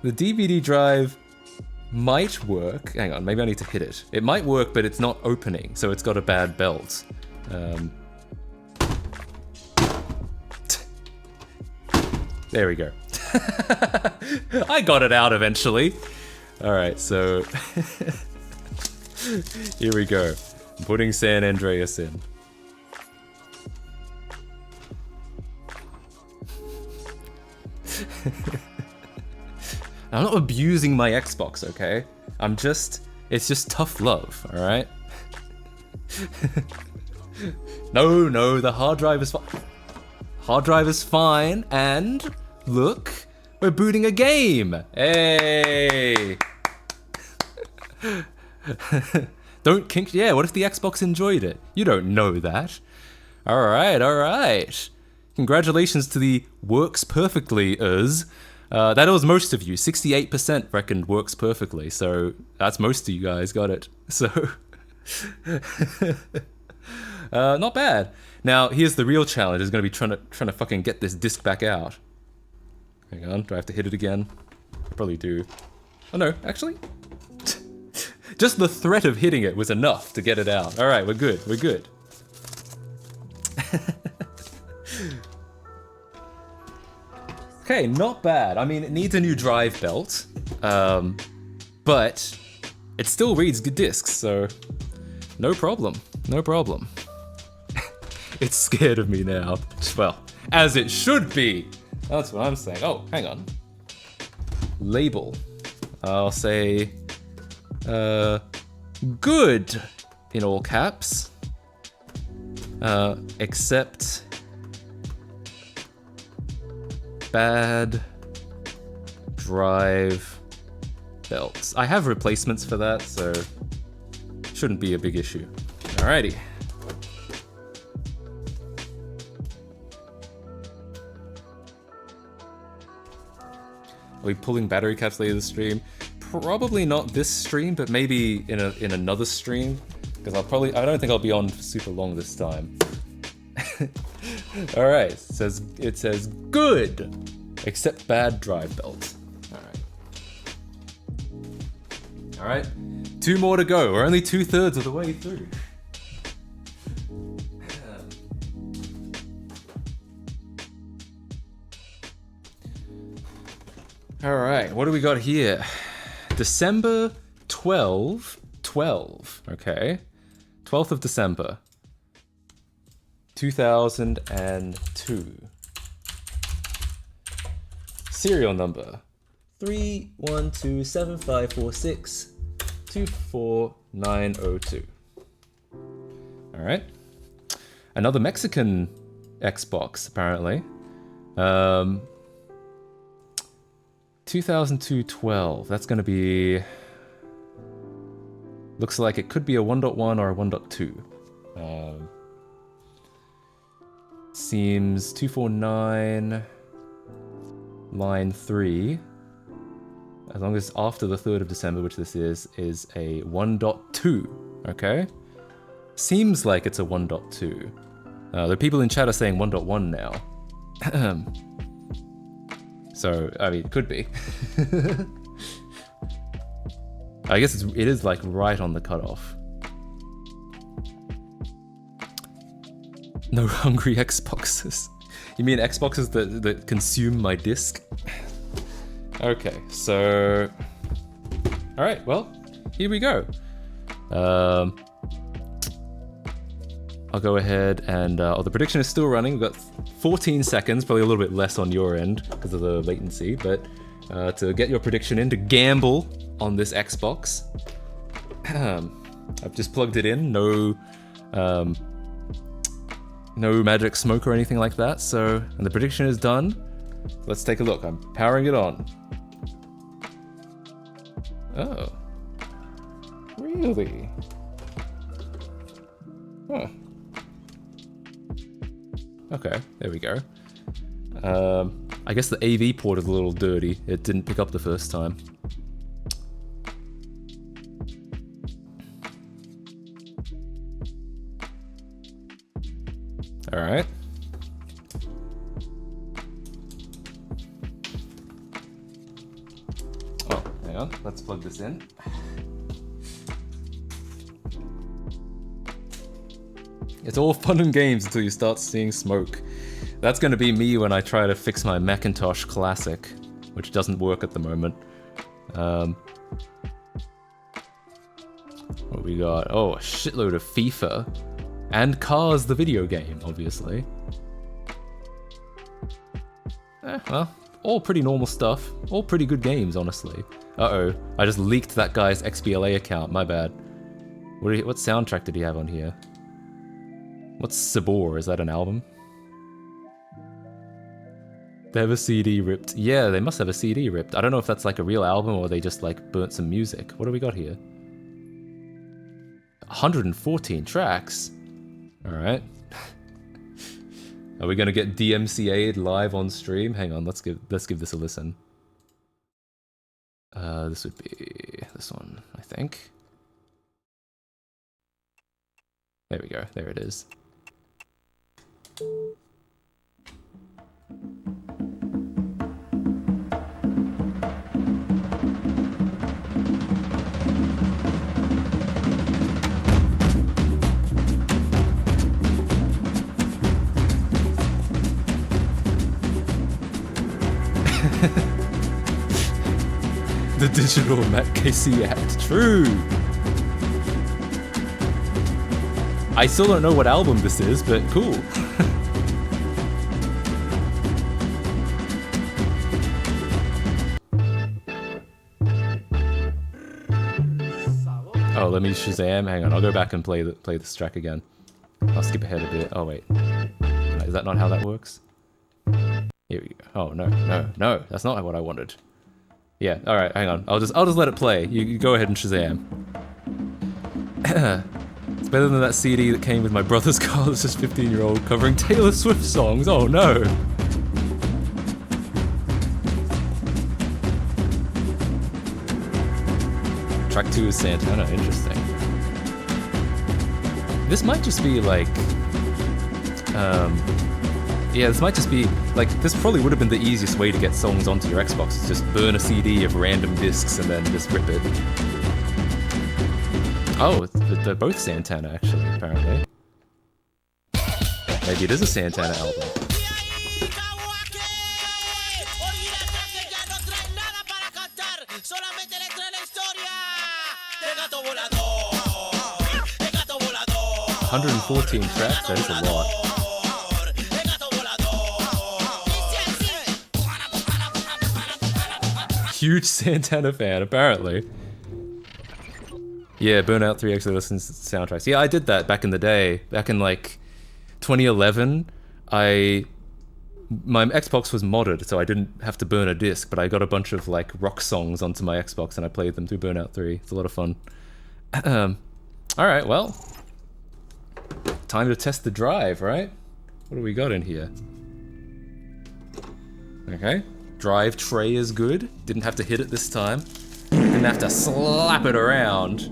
The DVD drive might work. Hang on, maybe I need to hit it. It might work, but it's not opening, so it's got a bad belt. There we go. I got it out eventually. Alright, so... Here we go. I'm putting San Andreas in. I'm not abusing my Xbox, okay? It's just tough love, alright? No, the hard drive is fine. Hard drive is fine, and look, we're booting a game! Hey! Don't kink, yeah, what if the Xbox enjoyed it? You don't know that. Alright. Congratulations to the works perfectly-ers. That was most of you. 68% reckoned works perfectly, so that's most of you guys got it. So, not bad. Now, here's the real challenge: is going to be trying to fucking get this disc back out. Hang on, do I have to hit it again? I probably do. Oh no, actually, just the threat of hitting it was enough to get it out. All right, we're good. Okay, not bad. I mean, it needs a new drive belt, but it still reads good discs, so no problem. It's scared of me now. Well, as it should be. That's what I'm saying. Oh, hang on. Label. I'll say, good in all caps, except bad drive belts. I have replacements for that, so shouldn't be a big issue. Alrighty. Are we pulling battery caps later this stream? Probably not this stream, but maybe in another stream, because I don't think I'll be on for super long this time. All right, it says good, except bad drive belt. All right, 2 more to go. We're only 2/3 of the way through. All right, what do we got here? December 12, 12. Okay, 12th of December, 2002. Serial number 3127546249902. All right. Another Mexican Xbox, apparently. 2002-12. That's going to be... Looks like it could be a 1.1 or a 1.2. Seems 249, line 3. As long as after the 3rd of December, which this is a 1.2. Okay? Seems like it's a 1.2. The people in chat are saying 1.1 now. So, I mean, it could be. I guess it is like right on the cutoff. No hungry Xboxes. You mean Xboxes that consume my disc? Okay, so... Alright, well, here we go. I'll go ahead and... the prediction is still running. We've got 14 seconds, probably a little bit less on your end because of the latency, but to get your prediction in, to gamble on this Xbox. I've just plugged it in, no magic smoke or anything like that, so... And the prediction is done. Let's take a look. I'm powering it on. Oh. Really? Huh. Okay, there we go. I guess the AV port is a little dirty. It didn't pick up the first time. Alright. Oh, hang on. Let's plug this in. It's all fun and games until you start seeing smoke. That's going to be me when I try to fix my Macintosh Classic, which doesn't work at the moment. What we got? Oh, a shitload of FIFA. And Cars, the video game, obviously. Well, all pretty normal stuff. All pretty good games, honestly. Uh-oh, I just leaked that guy's XBLA account, my bad. What soundtrack did he have on here? What's Sabor? Is that an album? They have a CD ripped. Yeah, they must have a CD ripped. I don't know if that's like a real album or they just like burnt some music. What do we got here? 114 tracks. Alright. Are we gonna get DMCA'd live on stream? Hang on, let's give this a listen. This would be this one, I think. There we go, there it is. The digital Matt Casey act. True! I still don't know what album this is, but cool. Oh, let me Shazam. Hang on, I'll go back and play this track again. I'll skip ahead a bit. Oh wait, is that not how that works? Here we go. Oh no, that's not what I wanted. Yeah, all right, hang on. I'll just let it play. You go ahead and Shazam. It's better than that CD that came with my brother's car that's just 15-year-old covering Taylor Swift songs. Oh no. Track 2 is Santana, interesting. This might just be like, yeah, this might just be, like, this probably would have been the easiest way to get songs onto your Xbox, is just burn a CD of random discs and then just rip it. Oh, they're both Santana, actually, apparently. Maybe it is a Santana album. 114 tracks, that is a lot. Huge Santana fan, apparently. Yeah, Burnout 3 actually listens to soundtracks. Yeah, I did that back in the day. Back in like 2011, my Xbox was modded, so I didn't have to burn a disc, but I got a bunch of like rock songs onto my Xbox and I played them through Burnout 3. It's a lot of fun. Alright, well. Time to test the drive, right? What do we got in here? Okay. Drive tray is good. Didn't have to hit it this time. Didn't have to slap it around.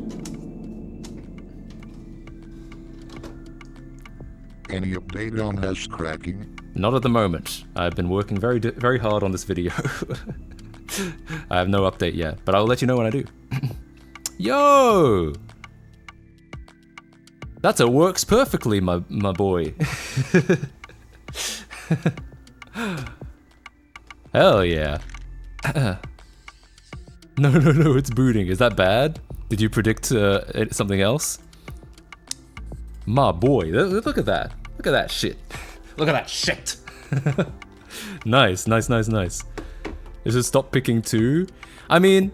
Any update on hash cracking? Not at the moment. I've been working very hard on this video. I have no update yet, but I'll let you know when I do. Yo! That's a works perfectly, my boy. Hell yeah. No, it's booting. Is that bad? Did you predict something else? My boy, look at that. Look at that shit. Look at that shit. Nice. Is it stop picking 2? I mean,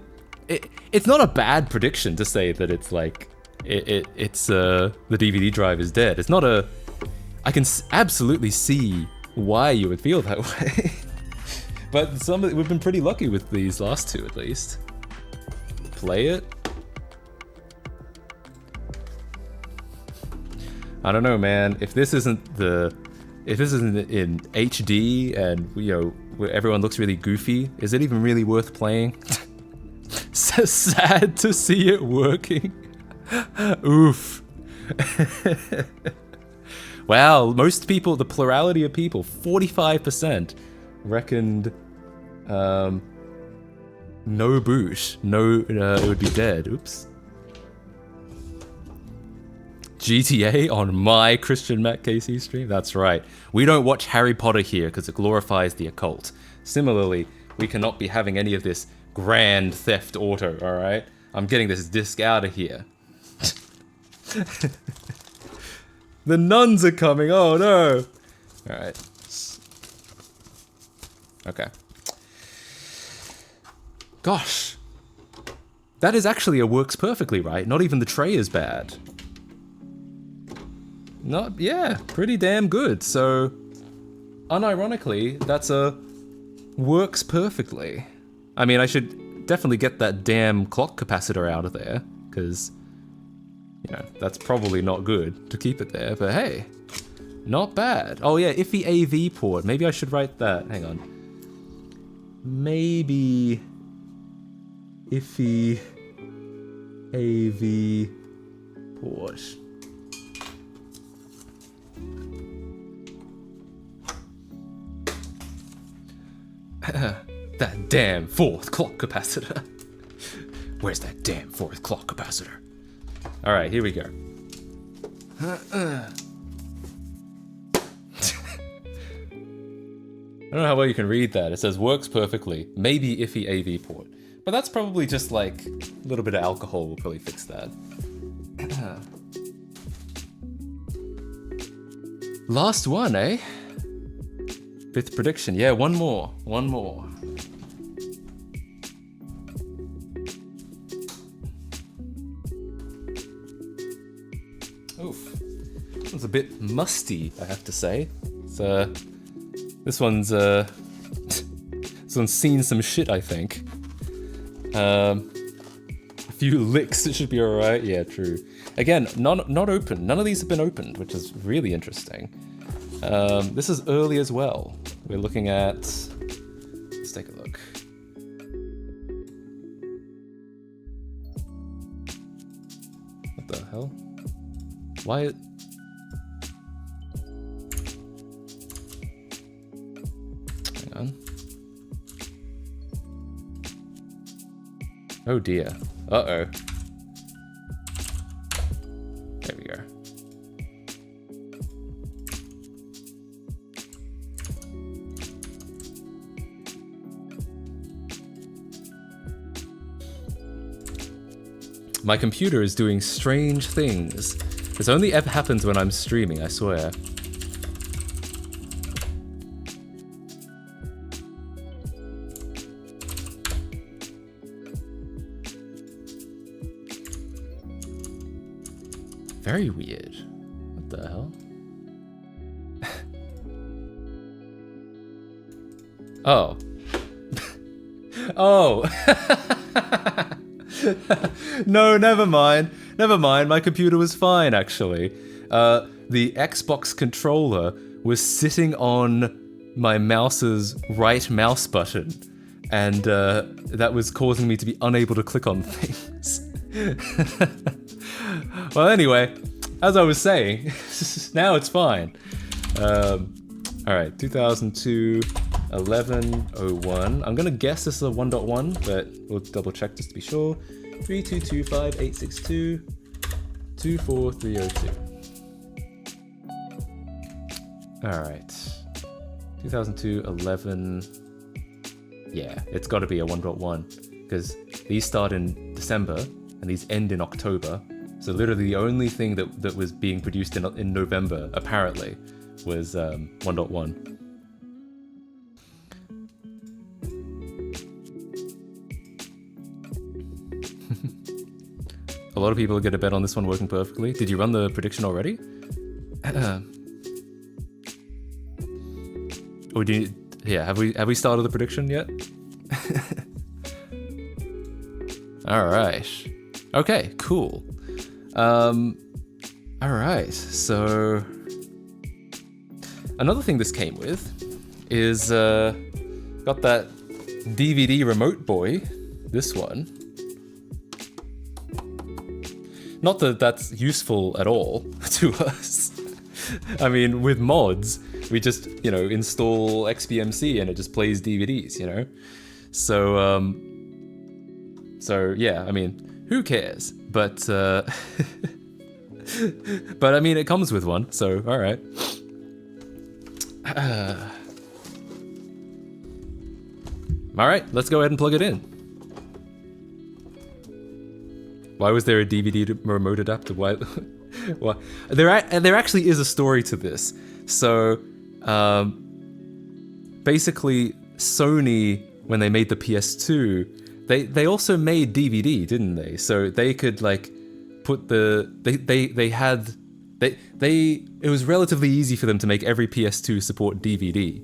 it's not a bad prediction to say that it's like, it's the DVD drive is dead. It's not a... I can absolutely see why you would feel that way. But we've been pretty lucky with these last 2 at least. Play it. I don't know, man. If this isn't in HD and where everyone looks really goofy, is it even really worth playing? So sad to see it working. Oof. Wow, most people, the plurality of people, 45% reckoned no boot, it would be dead. Oops. GTA on my Christian Matt KC stream? That's right. We don't watch Harry Potter here because it glorifies the occult. Similarly, we cannot be having any of this Grand Theft Auto, alright? I'm getting this disc out of here. The nuns are coming, oh no! Alright. Okay. Gosh. That is actually a works perfectly, right? Not even the tray is bad. Yeah, pretty damn good. So, unironically, that's a works perfectly. I mean, I should definitely get that damn clock capacitor out of there, because, that's probably not good to keep it there, but hey, not bad. Oh yeah, iffy AV port. Maybe I should write that. Hang on. Maybe iffy AV port. That damn 4th clock capacitor. Where's that damn 4th clock capacitor? Alright, here we go. I don't know how well you can read that. It says works perfectly. Maybe iffy AV port. But that's probably just like a little bit of alcohol will probably fix that. Last one, eh? 5th prediction. Yeah, one more. Oof. This one's a bit musty, I have to say. This one's seen some shit, I think. A few licks, it should be alright. Yeah, true. Again, not open. None of these have been opened, which is really interesting. This is early as well. We're looking at... Let's take a look. What the hell? Why... Hang on. Oh dear. Uh-oh. There we go. My computer is doing strange things. This only ever happens when I'm streaming, I swear. Very weird. What the hell? Oh. Oh. No, never mind. Never mind. My computer was fine, actually. The Xbox controller was sitting on my mouse's right mouse button, and that was causing me to be unable to click on things. Well, anyway, as I was saying, now it's fine. Alright, 2002, 1101. I'm gonna guess this is a 1.1, but we'll double check just to be sure. 32258622 24302. Alright. 2002, 11. Yeah, it's gotta be a 1.1, because these start in December and these end in October. So literally the only thing that was being produced in November, apparently, was 1.1. A lot of people are going to bet on this one working perfectly. Did you run the prediction already? Or do you, yeah, have we started the prediction yet? All right. Okay, cool. All right. So another thing this came with is got that DVD remote boy. This one. Not that that's useful at all to us. I mean, with mods, we just, you know, install XBMC and it just plays DVDs, you know? So, so yeah, I mean, who cares? But, but I mean, it comes with one, so alright. Alright, let's go ahead and plug it in. Why was there a DVD remote adapter? Why? Why? There actually is a story to this. So, basically, Sony, when they made the PS2, they also made DVD, didn't they? So they could like put the it was relatively easy for them to make every PS2 support DVD.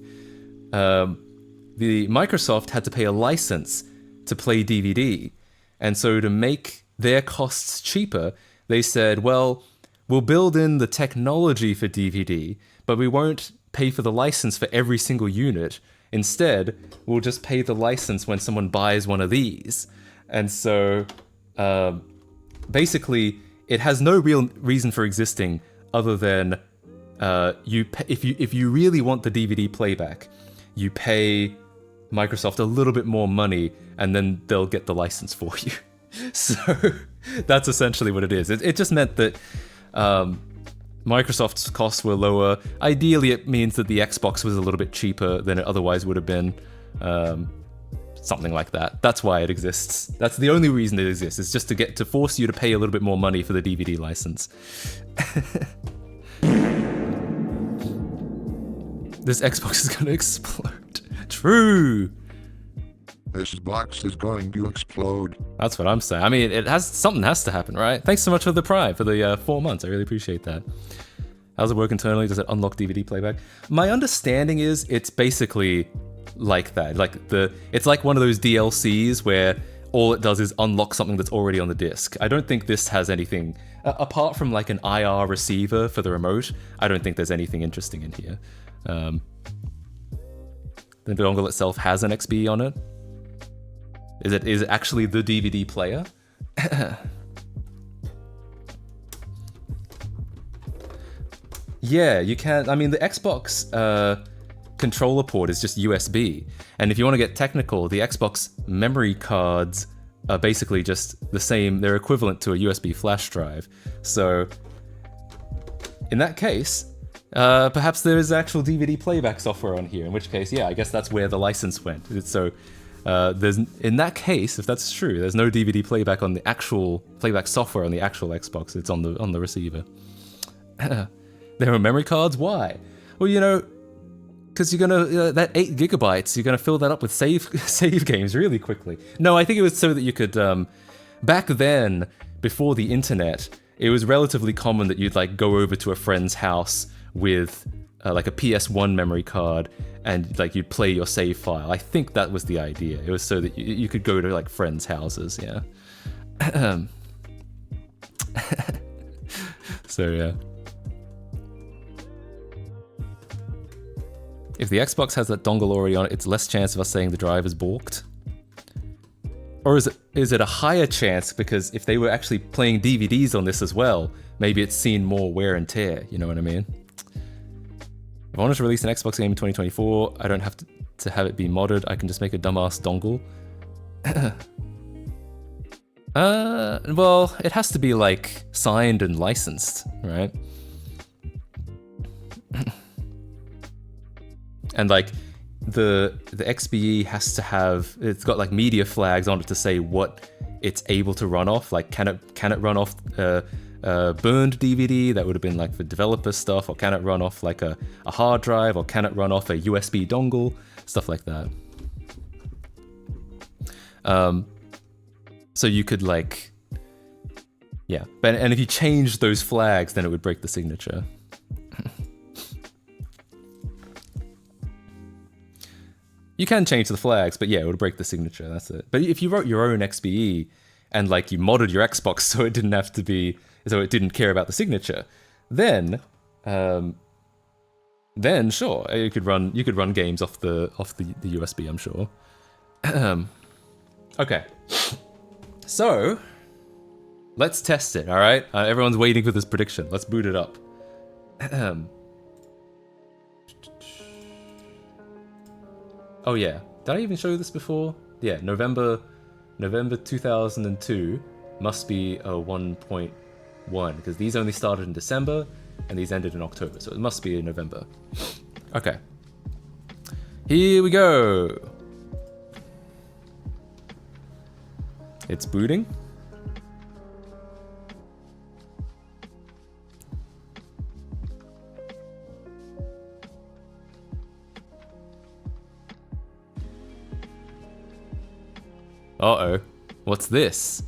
The Microsoft had to pay a license to play DVD, and so to make their costs cheaper, they said, well, we'll build in the technology for DVD, but we won't pay for the license for every single unit. Instead, we'll just pay the license when someone buys one of these. And so, basically, it has no real reason for existing other than if you really want the DVD playback, you pay Microsoft a little bit more money, and then they'll get the license for you. So that's essentially what it is. It just meant that Microsoft's costs were lower. Ideally, it means that the Xbox was a little bit cheaper than it otherwise would have been. Something like that. That's why it exists. That's the only reason it exists. It's just to force you to pay a little bit more money for the DVD license. This Xbox is going to explode. True. This box is going to explode. That's what I'm saying. I mean, something has to happen, right? Thanks so much for the Prime, for the 4 months. I really appreciate that. How's it work internally? Does it unlock DVD playback? My understanding is it's basically like that. It's like one of those DLCs where all it does is unlock something that's already on the disc. I don't think this has anything, apart from like an IR receiver for the remote, I don't think there's anything interesting in here. The dongle itself has an XB on it. Is it actually the DVD player? Yeah, you can. I mean, the Xbox controller port is just USB. And if you want to get technical, the Xbox memory cards are basically just the same. They're equivalent to a USB flash drive. So in that case, perhaps there is actual DVD playback software on here, in which case, yeah, I guess that's where the license went. So There's in that case, if that's true, there's no DVD playback on the actual playback software on the actual Xbox. It's on the receiver. There are memory cards. Why? Well, you know, because you're gonna that 8 gigabytes, you're gonna fill that up with save games really quickly. No, I think it was so that you could. Back then, before the internet, it was relatively common that you'd like go over to a friend's house with like a PS1 memory card, and like you'd play your save file. I think that was the idea. It was so that you could go to like friends' houses. Yeah. So yeah. If the Xbox has that dongle already on it, it's less chance of us saying the drive is balked. Or is it a higher chance because if they were actually playing DVDs on this as well, maybe it's seen more wear and tear, you know what I mean? If I wanted to release an Xbox game in 2024, I don't have to have it be modded, I can just make a dumbass dongle. Well, it has to be like signed and licensed, right? And like the XBE has to have, it's got like media flags on it to say what it's able to run off. Like can it run off burned DVD that would have been like for developer stuff, or can it run off like a hard drive, or can it run off a USB dongle, stuff like that. So you could like, yeah, and if you changed those flags, then it would break the signature. You can change the flags, but yeah, it would break the signature, that's it. But if you wrote your own XBE and like you modded your Xbox so it didn't have to be, so it didn't care about the signature, then sure, you could run games off the USB, I'm sure. Okay. So, let's test it, alright? Everyone's waiting for this prediction. Let's boot it up. Oh yeah, did I even show you this before? Yeah, November 2002 must be a 1.1, because these only started in December, and these ended in October, so it must be in November. Okay. Here we go! It's booting. Uh-oh. What's this?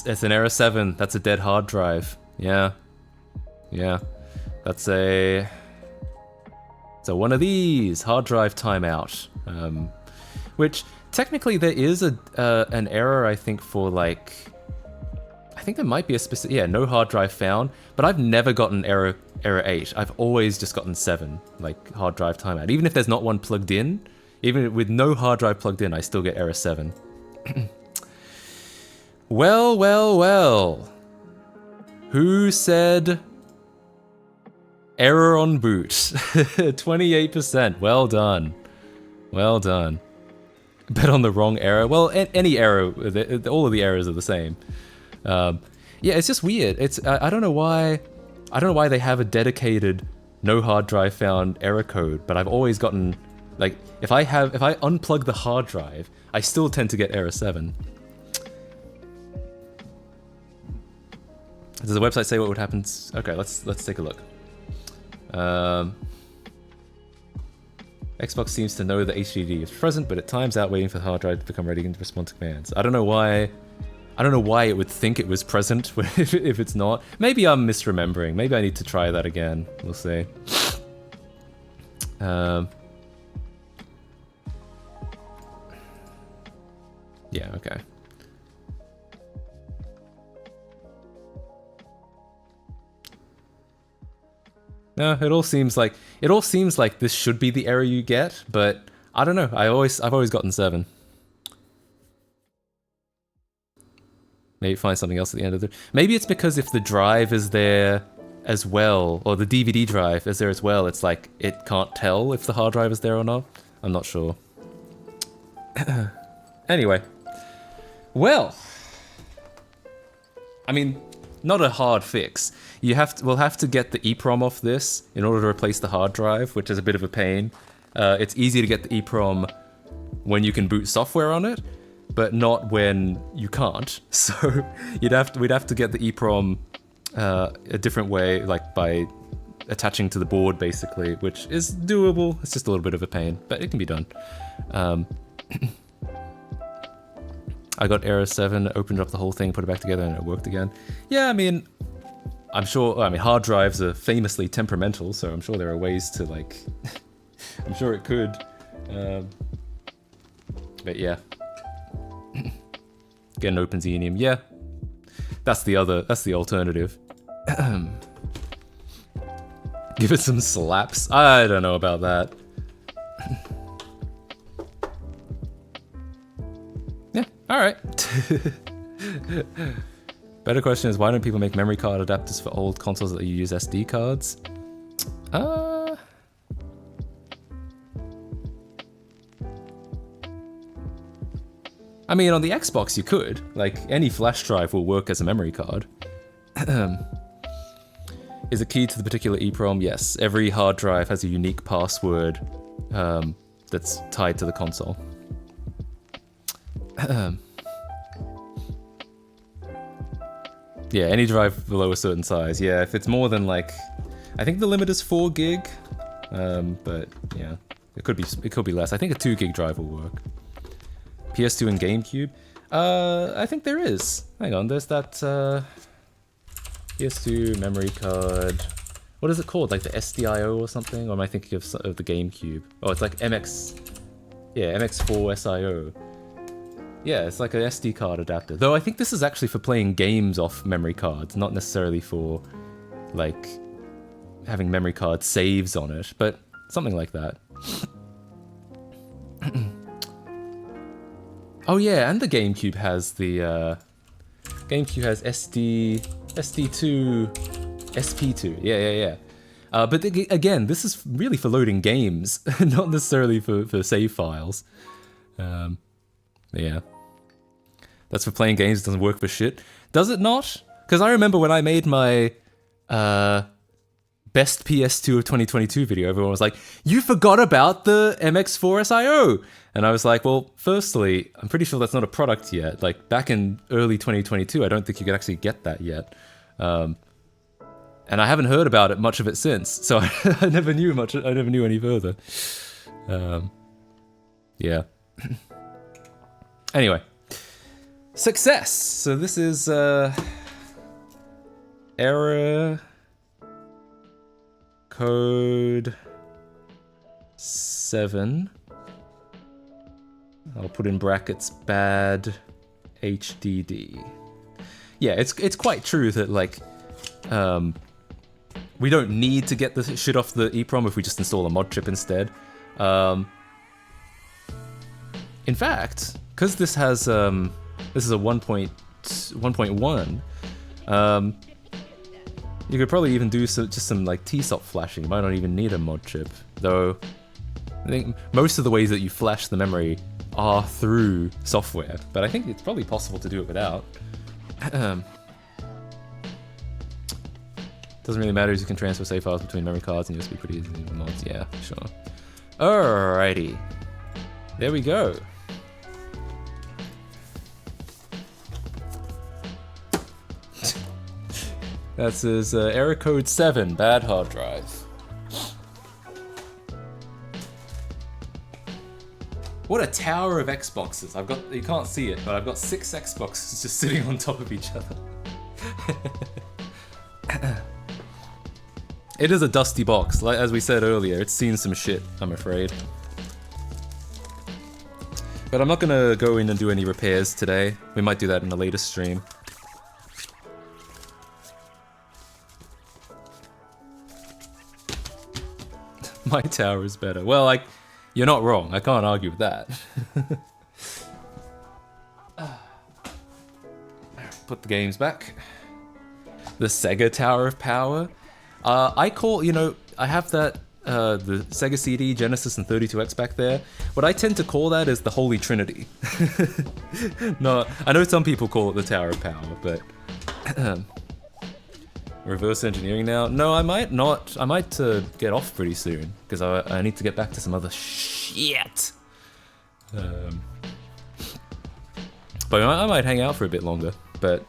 It's an Era 7. That's a dead hard drive. Yeah. Yeah. That's a... So one of these, hard drive timeout. Which, technically there is an error, I think, for like... I think there might be a specific... Yeah, no hard drive found. But I've never gotten error 8. I've always just gotten 7, like hard drive timeout. Even if there's not one plugged in, even with no hard drive plugged in, I still get error 7. Well, well, well. Who said error on boot? 28%. Well done. Well done. Bet on the wrong error. Well, any error, all of the errors are the same. Yeah, it's just weird. It's I don't know why. I don't know why they have a dedicated no hard drive found error code, but I've always gotten, like, if I unplug the hard drive, I still tend to get error 7. Does the website say what would happen? Okay, let's take a look. Xbox seems to know that HDD is present, but it times out waiting for the hard drive to become ready to respond to commands. I don't know why it would think it was present if it's not. Maybe I'm misremembering. Maybe I need to try that again. We'll see. Yeah, okay. No, it all seems like this should be the error you get, but I don't know. I've always gotten 7. Maybe find something else at the end of the... Maybe it's because if the drive is there as well, or the DVD drive is there as well, it's like it can't tell if the hard drive is there or not. I'm not sure. Anyway. Well. I mean, not a hard fix. We'll have to get the EEPROM off this in order to replace the hard drive, which is a bit of a pain. It's easy to get the EEPROM when you can boot software on it, but not when you can't. So we'd have to get the EEPROM a different way, like by attaching to the board, basically, which is doable. It's just a little bit of a pain, but it can be done. I got Error 7, opened up the whole thing, put it back together, and it worked again. Yeah, I mean, hard drives are famously temperamental, so I'm sure there are ways to, like, I'm sure it could. But yeah. Get an OpenXenium, yeah. That's the alternative. Give it some slaps? I don't know about that. Yeah, alright. Better question is, why don't people make memory card adapters for old consoles that use SD cards? I mean, on the Xbox you could. Like, any flash drive will work as a memory card. Is it key to the particular EEPROM? Yes. Every hard drive has a unique password that's tied to the console. Yeah, any drive below a certain size. Yeah, if it's more than, like, I think the limit is 4 gig. But yeah, it could be less. I think a 2 gig drive will work. PS2 and GameCube? I think there is. Hang on, there's that PS2 memory card. What is it called? Like the SDIO or something? Or am I thinking of the GameCube? Oh, it's like MX4 SIO. Yeah, it's like an SD card adapter. Though I think this is actually for playing games off memory cards, not necessarily for, like, having memory card saves on it, but something like that. Oh yeah, and the GameCube has the GameCube has SD2, SP2. Yeah. But again, this is really for loading games, not necessarily for save files. Yeah, that's for playing games. It doesn't work for shit. Does it not? Because I remember when I made my best PS2 of 2022 video, everyone was like, "You forgot about the MX4 SIO." And I was like, well, firstly, I'm pretty sure that's not a product yet. Like, back in early 2022, I don't think you could actually get that yet. And I haven't heard about it, much of it since. So I never knew much. I never knew any further. Yeah. Anyway. Success! So this is, error code 7. I'll put in brackets bad HDD. Yeah, it's quite true that, like, we don't need to get the shit off the EEPROM if we just install a mod chip instead. In fact, because this has this is a 1.1, you could probably even do just some like TSOP flashing. You might not even need a mod chip, though. I think most of the ways that you flash the memory are through software, but I think it's probably possible to do it without. Doesn't really matter as you can transfer save files between memory cards and USB pretty easily with mods. Yeah, sure. Alrighty. There we go. That's his error code 7, bad hard drive. What a tower of Xboxes. You can't see it, but I've got 6 Xboxes just sitting on top of each other. It is a dusty box. Like, as we said earlier, it's seen some shit, I'm afraid. But I'm not gonna go in and do any repairs today. We might do that in a later stream. My tower is better. Well, like, you're not wrong. I can't argue with that. Put the games back. The Sega Tower of Power. I have that the Sega CD, Genesis, and 32X back there, what I tend to call that is the Holy Trinity. No, I know some people call it the Tower of Power, but reverse engineering now. No, I might not. I might get off pretty soon because I need to get back to some other shit. But I might hang out for a bit longer. But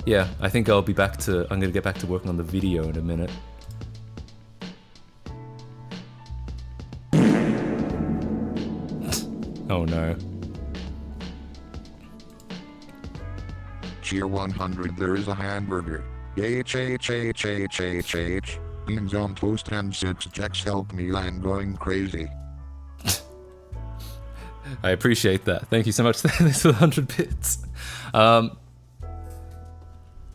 yeah, I think I'm gonna get back to working on the video in a minute. Oh no. Cheer 100, there is a hamburger. H. Beans on toast and 6 checks help me, I'm going crazy. I appreciate that. Thank you so much. Thanks for the 100 bits.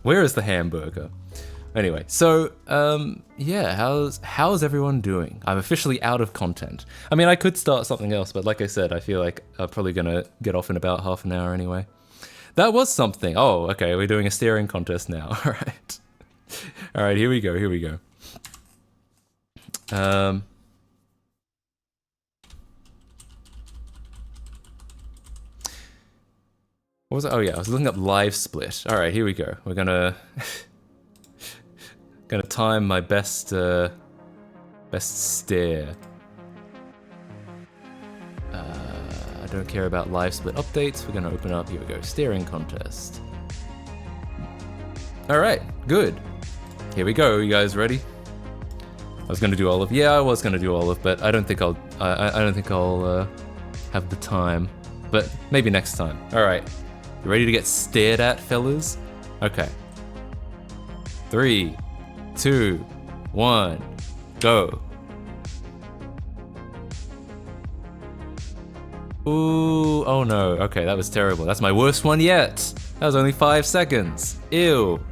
Where is the hamburger? Anyway, so yeah, how's everyone doing? I'm officially out of content. I mean, I could start something else, but like I said, I feel like I'm probably gonna get off in about half an hour anyway. That was something. Oh, okay, we're doing a staring contest now. All right. All right, here we go. What was it? Oh yeah, I was looking up live split. All right, here we go. We're gonna time my best stare. I don't care about live split updates. We're gonna open up. Here we go. Staring contest. All right, good. Here we go. You guys ready? I was gonna do all of. Yeah, I was gonna do all of, but I don't think I'll. I don't think I'll have the time. But maybe next time. All right. You ready to get stared at, fellas? Okay. 3, 2, 1, go. Ooh, oh no. Okay, that was terrible. That's my worst one yet. That was only 5 seconds. Ew.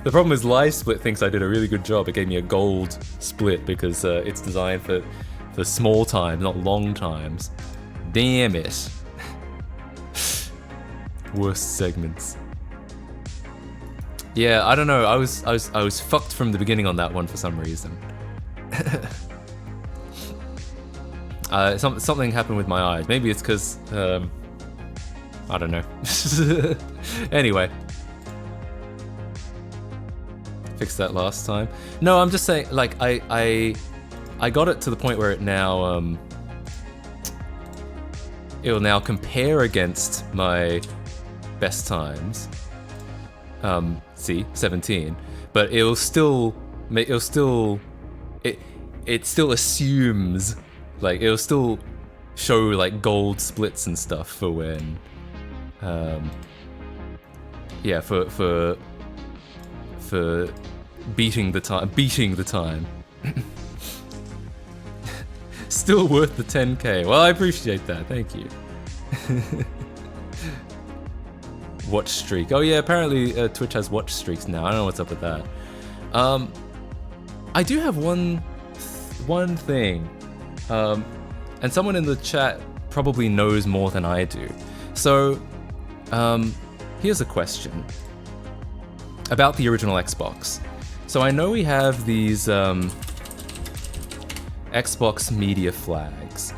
The problem is Live Split thinks I did a really good job. It gave me a gold split because it's designed for small times, not long times. Damn it. Worst segments. Yeah, I don't know. I was fucked from the beginning on that one for some reason. Something happened with my eyes. Maybe it's because I don't know. Anyway, fixed that last time. No, I'm just saying. Like I got it to the point where it now it will now compare against my best times. See, 17, but it still assumes, like, it'll still show like gold splits and stuff for when yeah, for beating the time. Still worth the 10k. Well, I appreciate that, thank you. Watch streak. Oh yeah, apparently Twitch has watch streaks now. I don't know what's up with that. I do have one thing, and someone in the chat probably knows more than I do. So, here's a question about the original Xbox. So I know we have these Xbox media flags.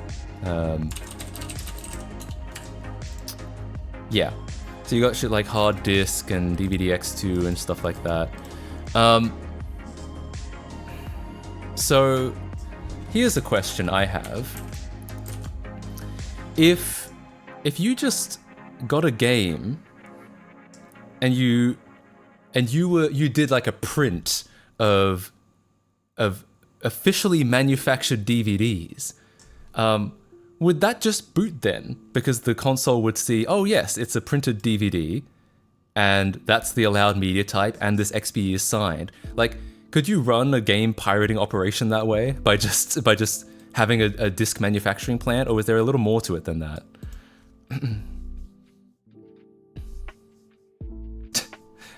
Yeah. So you got shit like hard disk and DVD X2 and stuff like that. So here's a question I have. If you just got a game and you did like a print of officially manufactured DVDs, would that just boot then? Because the console would see, oh yes, it's a printed DVD, and that's the allowed media type, and this XBE is signed. Like, could you run a game pirating operation that way by just having a disc manufacturing plant, or is there a little more to it than that?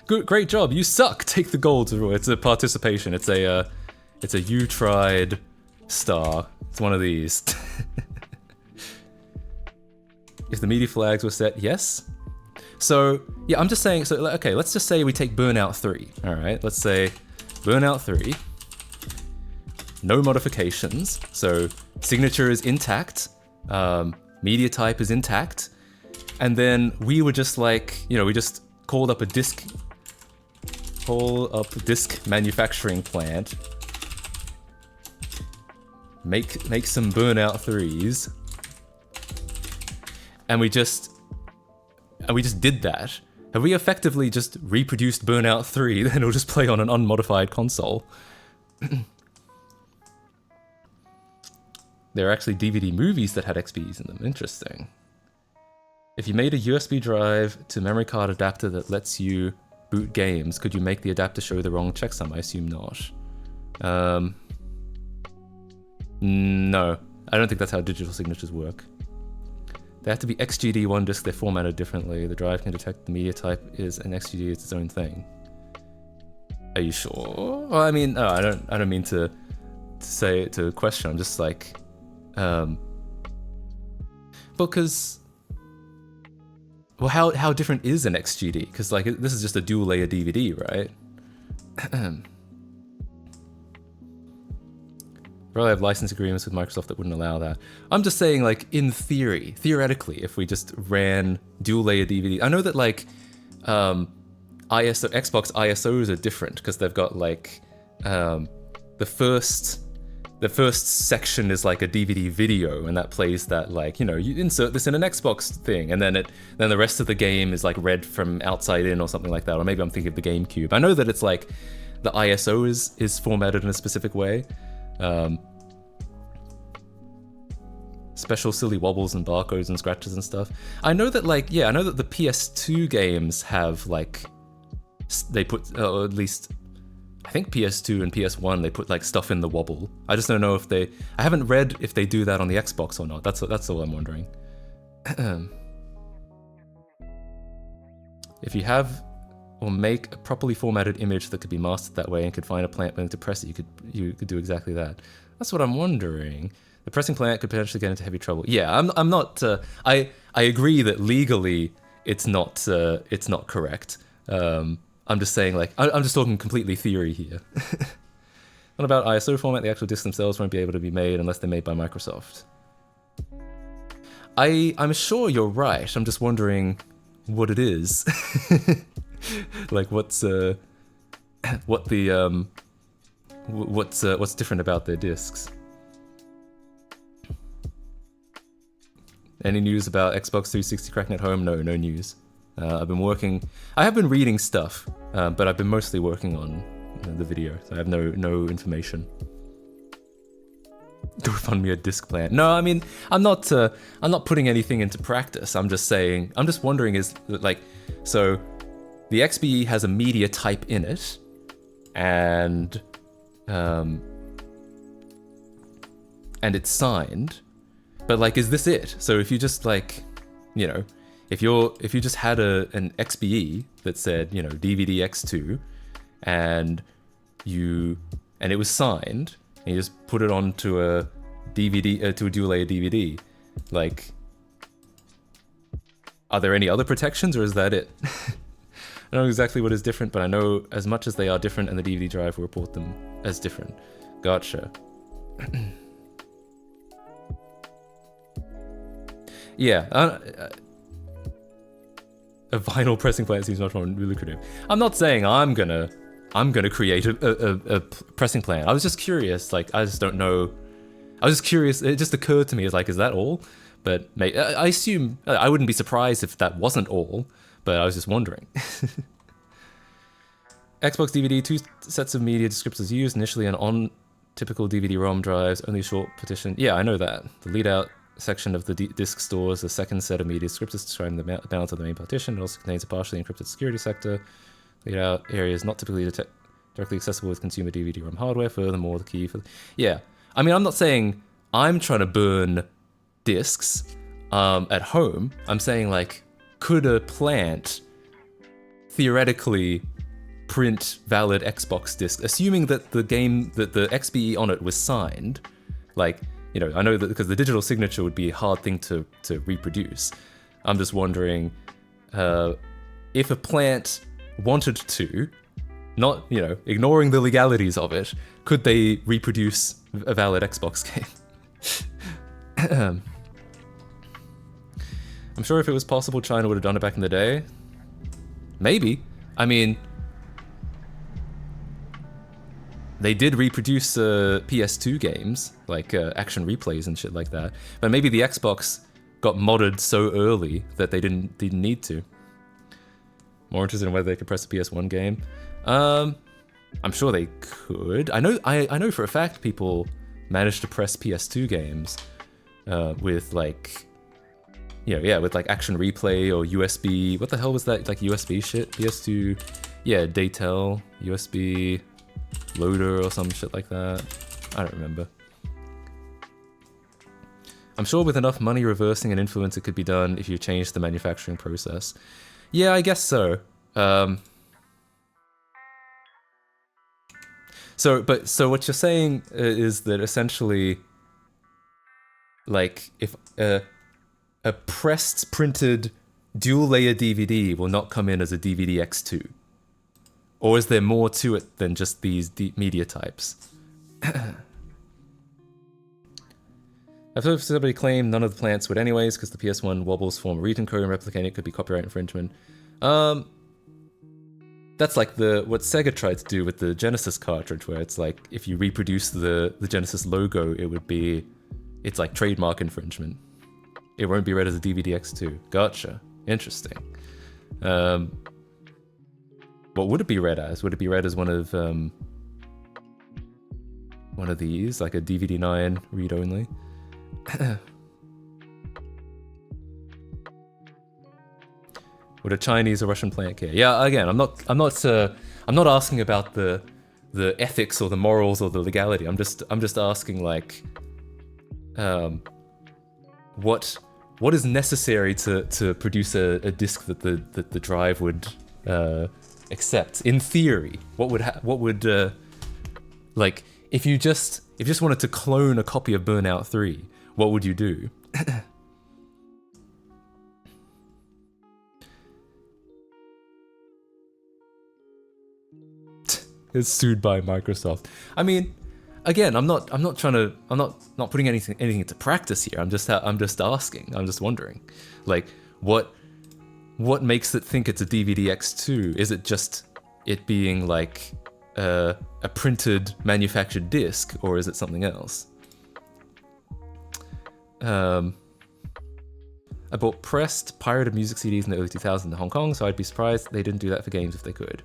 Good, great job. You suck. Take the gold. It's a participation. It's a you tried star. It's one of these. If the media flags were set, yes. So yeah, I'm just saying. So okay, let's just say we take Burnout 3. All right, let's say Burnout 3. no modifications. So signature is intact, media type is intact, and then we were just like, we just called up a disk manufacturing plant, make some Burnout 3s, and we just did that. Have we effectively just reproduced Burnout 3, then it'll just play on an unmodified console? There are actually DVD movies that had XBEs in them. Interesting. If you made a USB drive to memory card adapter that lets you boot games, could you make the adapter show the wrong checksum? I assume not. No. I don't think that's how digital signatures work. They have to be XGD1 disk, they're formatted differently. The drive can detect the media type is an XGD, it's its own thing. Are you sure? Well, I mean, no, I don't mean to say it to question. I'm just like, because, well, how different is an XGD? Because like this is just a dual layer DVD, right? Probably have license agreements with Microsoft that wouldn't allow that. I'm just saying, like, in theory, theoretically, if we just ran dual layer DVD, I know that like Xbox ISOs are different because they've got like the first section is like a DVD video, and that plays that, like, you insert this in an Xbox thing, and then the rest of the game is like read from outside in or something like that. Or maybe I'm thinking of the GameCube. I know that it's like the ISO is formatted in a specific way. Special silly wobbles and barcodes and scratches and stuff. I know that like, I know that the PS2 games have like, they put, or at least I think PS2 and PS1, they put like stuff in the wobble. I just don't know if I haven't read if they do that on the Xbox or not. That's all I'm wondering. If you have or make a properly formatted image that could be mastered that way and could find a plant willing to press it, you could do exactly that. That's what I'm wondering. The pressing plant could potentially get into heavy trouble. Yeah, I'm not. I agree that legally it's not correct. I'm just saying, like, I'm just talking completely theory here. What about ISO format? The actual discs themselves won't be able to be made unless they're made by Microsoft. I'm sure you're right. I'm just wondering what it is. Like, what's different about their discs? Any news about Xbox 360 cracking at home? No news. I have been reading stuff, but I've been mostly working on the video, so I have no information. GoFundMe a disc plant. No, I mean, I'm not putting anything into practice. I'm just wondering, is like, so the XBE has a media type in it, and it's signed, but like, is this it? So if you just like, if you just had an XBE that said, DVD X2, and it was signed, and you just put it onto a DVD, to a dual layer DVD, like, are there any other protections, or is that it? I don't know exactly what is different, but I know as much as they are different, and the DVD drive will report them as different. Gotcha. Yeah, a vinyl pressing plant seems much more lucrative. I'm not saying I'm gonna create a pressing plant. I was just curious. Like, I just don't know. I was just curious. It just occurred to me, is that all? But I assume I wouldn't be surprised if that wasn't all. But I was just wondering. Xbox DVD, 2 sets of media descriptors used. Initially on typical DVD-ROM drives, only a short partition. Yeah, I know that. The lead-out section of the disk stores a second set of media descriptors describing the balance of the main partition. It also contains a partially encrypted security sector. Layout area is not typically directly accessible with consumer DVD-ROM hardware. Furthermore, the key for... Yeah, I mean, I'm not saying I'm trying to burn discs at home. I'm saying, like, could a plant theoretically print valid Xbox discs, assuming that the XBE on it was signed? Like, I know that because the digital signature would be a hard thing to reproduce. I'm just wondering if a plant wanted to, not, ignoring the legalities of it, could they reproduce a valid Xbox game. I'm sure if it was possible, China would have done it back in the day. Maybe. I mean, they did reproduce PS2 games, like action replays and shit like that. But maybe the Xbox got modded so early that they didn't need to. More interested in whether they could press a PS1 game. I'm sure they could. I know for a fact people managed to press PS2 games with like, with like action replay or USB. What the hell was that? Like USB shit? PS2, yeah, Datel, USB loader or some shit like that. I don't remember. I'm sure with enough money reversing an influence, it could be done if you change the manufacturing process. Yeah, I guess so. So what you're saying is that essentially, like, if a pressed printed dual layer DVD will not come in as a DVD X2, or is there more to it than just these media types? I've heard somebody claim none of the plants would anyways, because the PS1 wobbles form a region code and replicating it could be copyright infringement. That's like what Sega tried to do with the Genesis cartridge, where it's like, if you reproduce the Genesis logo, it's like trademark infringement. It won't be read as a DVD X2. Gotcha. Interesting. What would it be read as? Would it be read as one of these, like a DVD9 read-only? Would a Chinese or Russian plant care? Yeah, again, I'm not asking about the ethics or the morals or the legality. I'm just asking, like, what is necessary to produce a disc that the drive would accept? In theory, what would like, if you just wanted to clone a copy of Burnout 3, what would you do? It's sued by Microsoft. I mean, again, I'm not putting anything into practice here. I'm just asking. I'm just wondering, like, what makes it think it's a DVD X2? Is it just it being like a printed manufactured disc, or is it something else? I bought pressed pirated music CDs in the early 2000s in Hong Kong, so I'd be surprised they didn't do that for games if they could.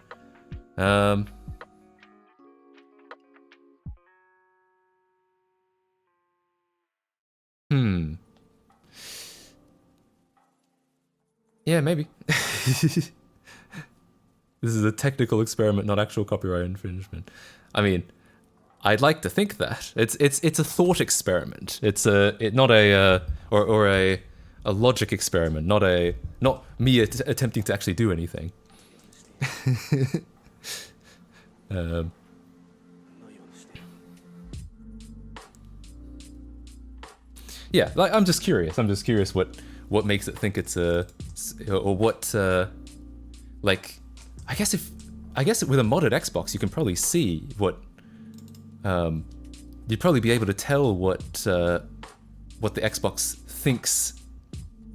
Yeah, maybe. This is a technical experiment, not actual copyright infringement. I mean, I'd like to think that it's a thought experiment. It's not a logic experiment, not me attempting to actually do anything. Yeah, like, I'm just curious what makes it think it's or what like, I guess with a modded Xbox you can probably see what you'd probably be able to tell what the Xbox thinks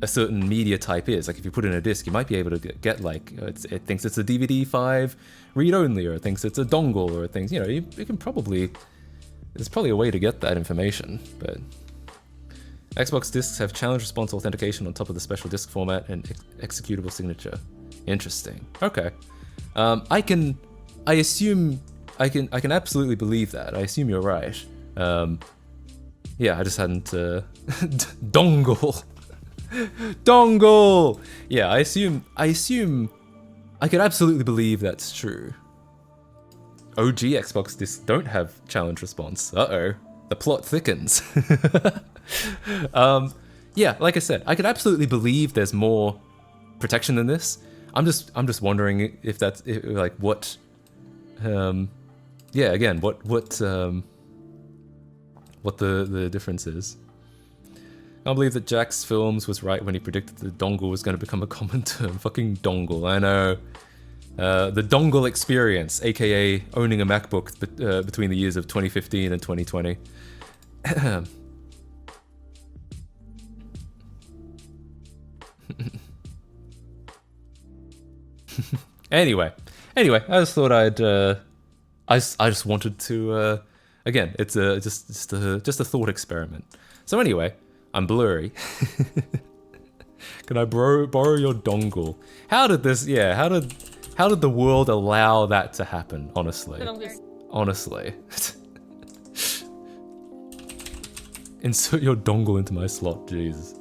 a certain media type is. Like, if you put in a disc, you might be able to get like, it thinks it's a DVD 5 read only, or it thinks it's a dongle, or it thinks, you can probably, there's probably a way to get that information. But Xbox discs have challenge response authentication on top of the special disc format and executable signature. Interesting. Okay. I can absolutely believe that. I assume you're right. Yeah, I just hadn't dongle. Dongle. Yeah, I assume I could absolutely believe that's true. OG Xbox discs don't have challenge response. Uh-oh. The plot thickens. Yeah, like I said, I could absolutely believe there's more protection than this. I'm just wondering if that's like what. Yeah, again, what the difference is. I can't believe that Jax Films was right when he predicted the dongle was going to become a common term. Fucking dongle, I know. The dongle experience, aka owning a MacBook between the years of 2015 and 2020. Anyway, I just thought I just wanted to, again, it's just a thought experiment. So anyway, I'm blurry. Can I borrow your dongle? How did this? Yeah, how did the world allow that to happen? Honestly, insert your dongle into my slot, Jesus.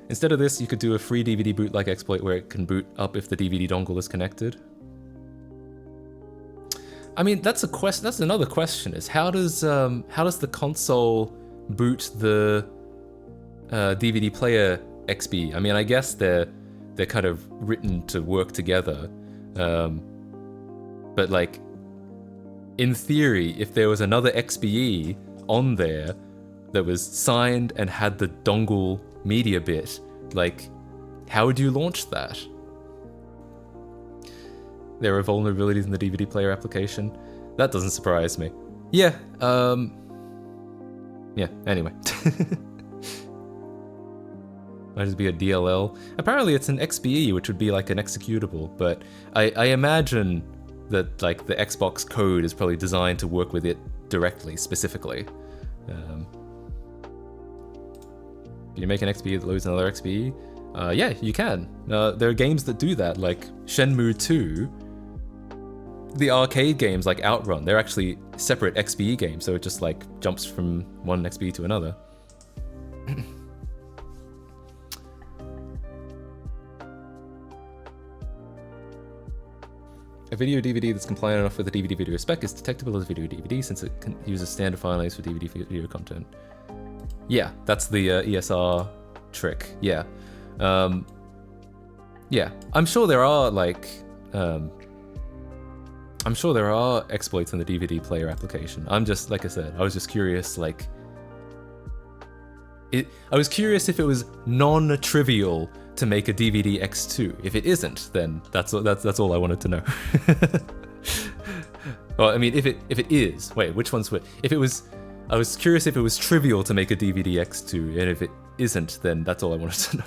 Instead of this, you could do a free DVD boot-like exploit where it can boot up if the DVD dongle is connected. I mean, that's another question: is how does the console boot the DVD player XB? I mean, I guess they're kind of written to work together, but like in theory, if there was another XBE on there that was signed and had the dongle media bit, like, how would you launch that? There are vulnerabilities in the DVD player application. That doesn't surprise me. Yeah, anyway. Might just be a DLL. Apparently it's an XBE, which would be like an executable, but I imagine that like the Xbox code is probably designed to work with it directly, specifically. Can you make an XBE that loads another XBE? Yeah, you can. There are games that do that, like Shenmue 2. The arcade games like Outrun, they're actually separate XBE games, so it just like jumps from one XBE to another. A video DVD that's compliant enough with the DVD video spec is detectable as a video DVD since it uses standard file names for DVD video content. Yeah, that's the ESR trick. Yeah. Yeah, I'm sure there are like I'm sure there are exploits in the DVD player application. I'm just, like I said, I was just curious, like I was curious if it was non-trivial to make a DVD X2. If it isn't, then that's all I wanted to know. Well, I mean, if it is, wait, which one's which? If it was, I was curious if it was trivial to make a DVD X2, and if it isn't, then that's all I wanted to know.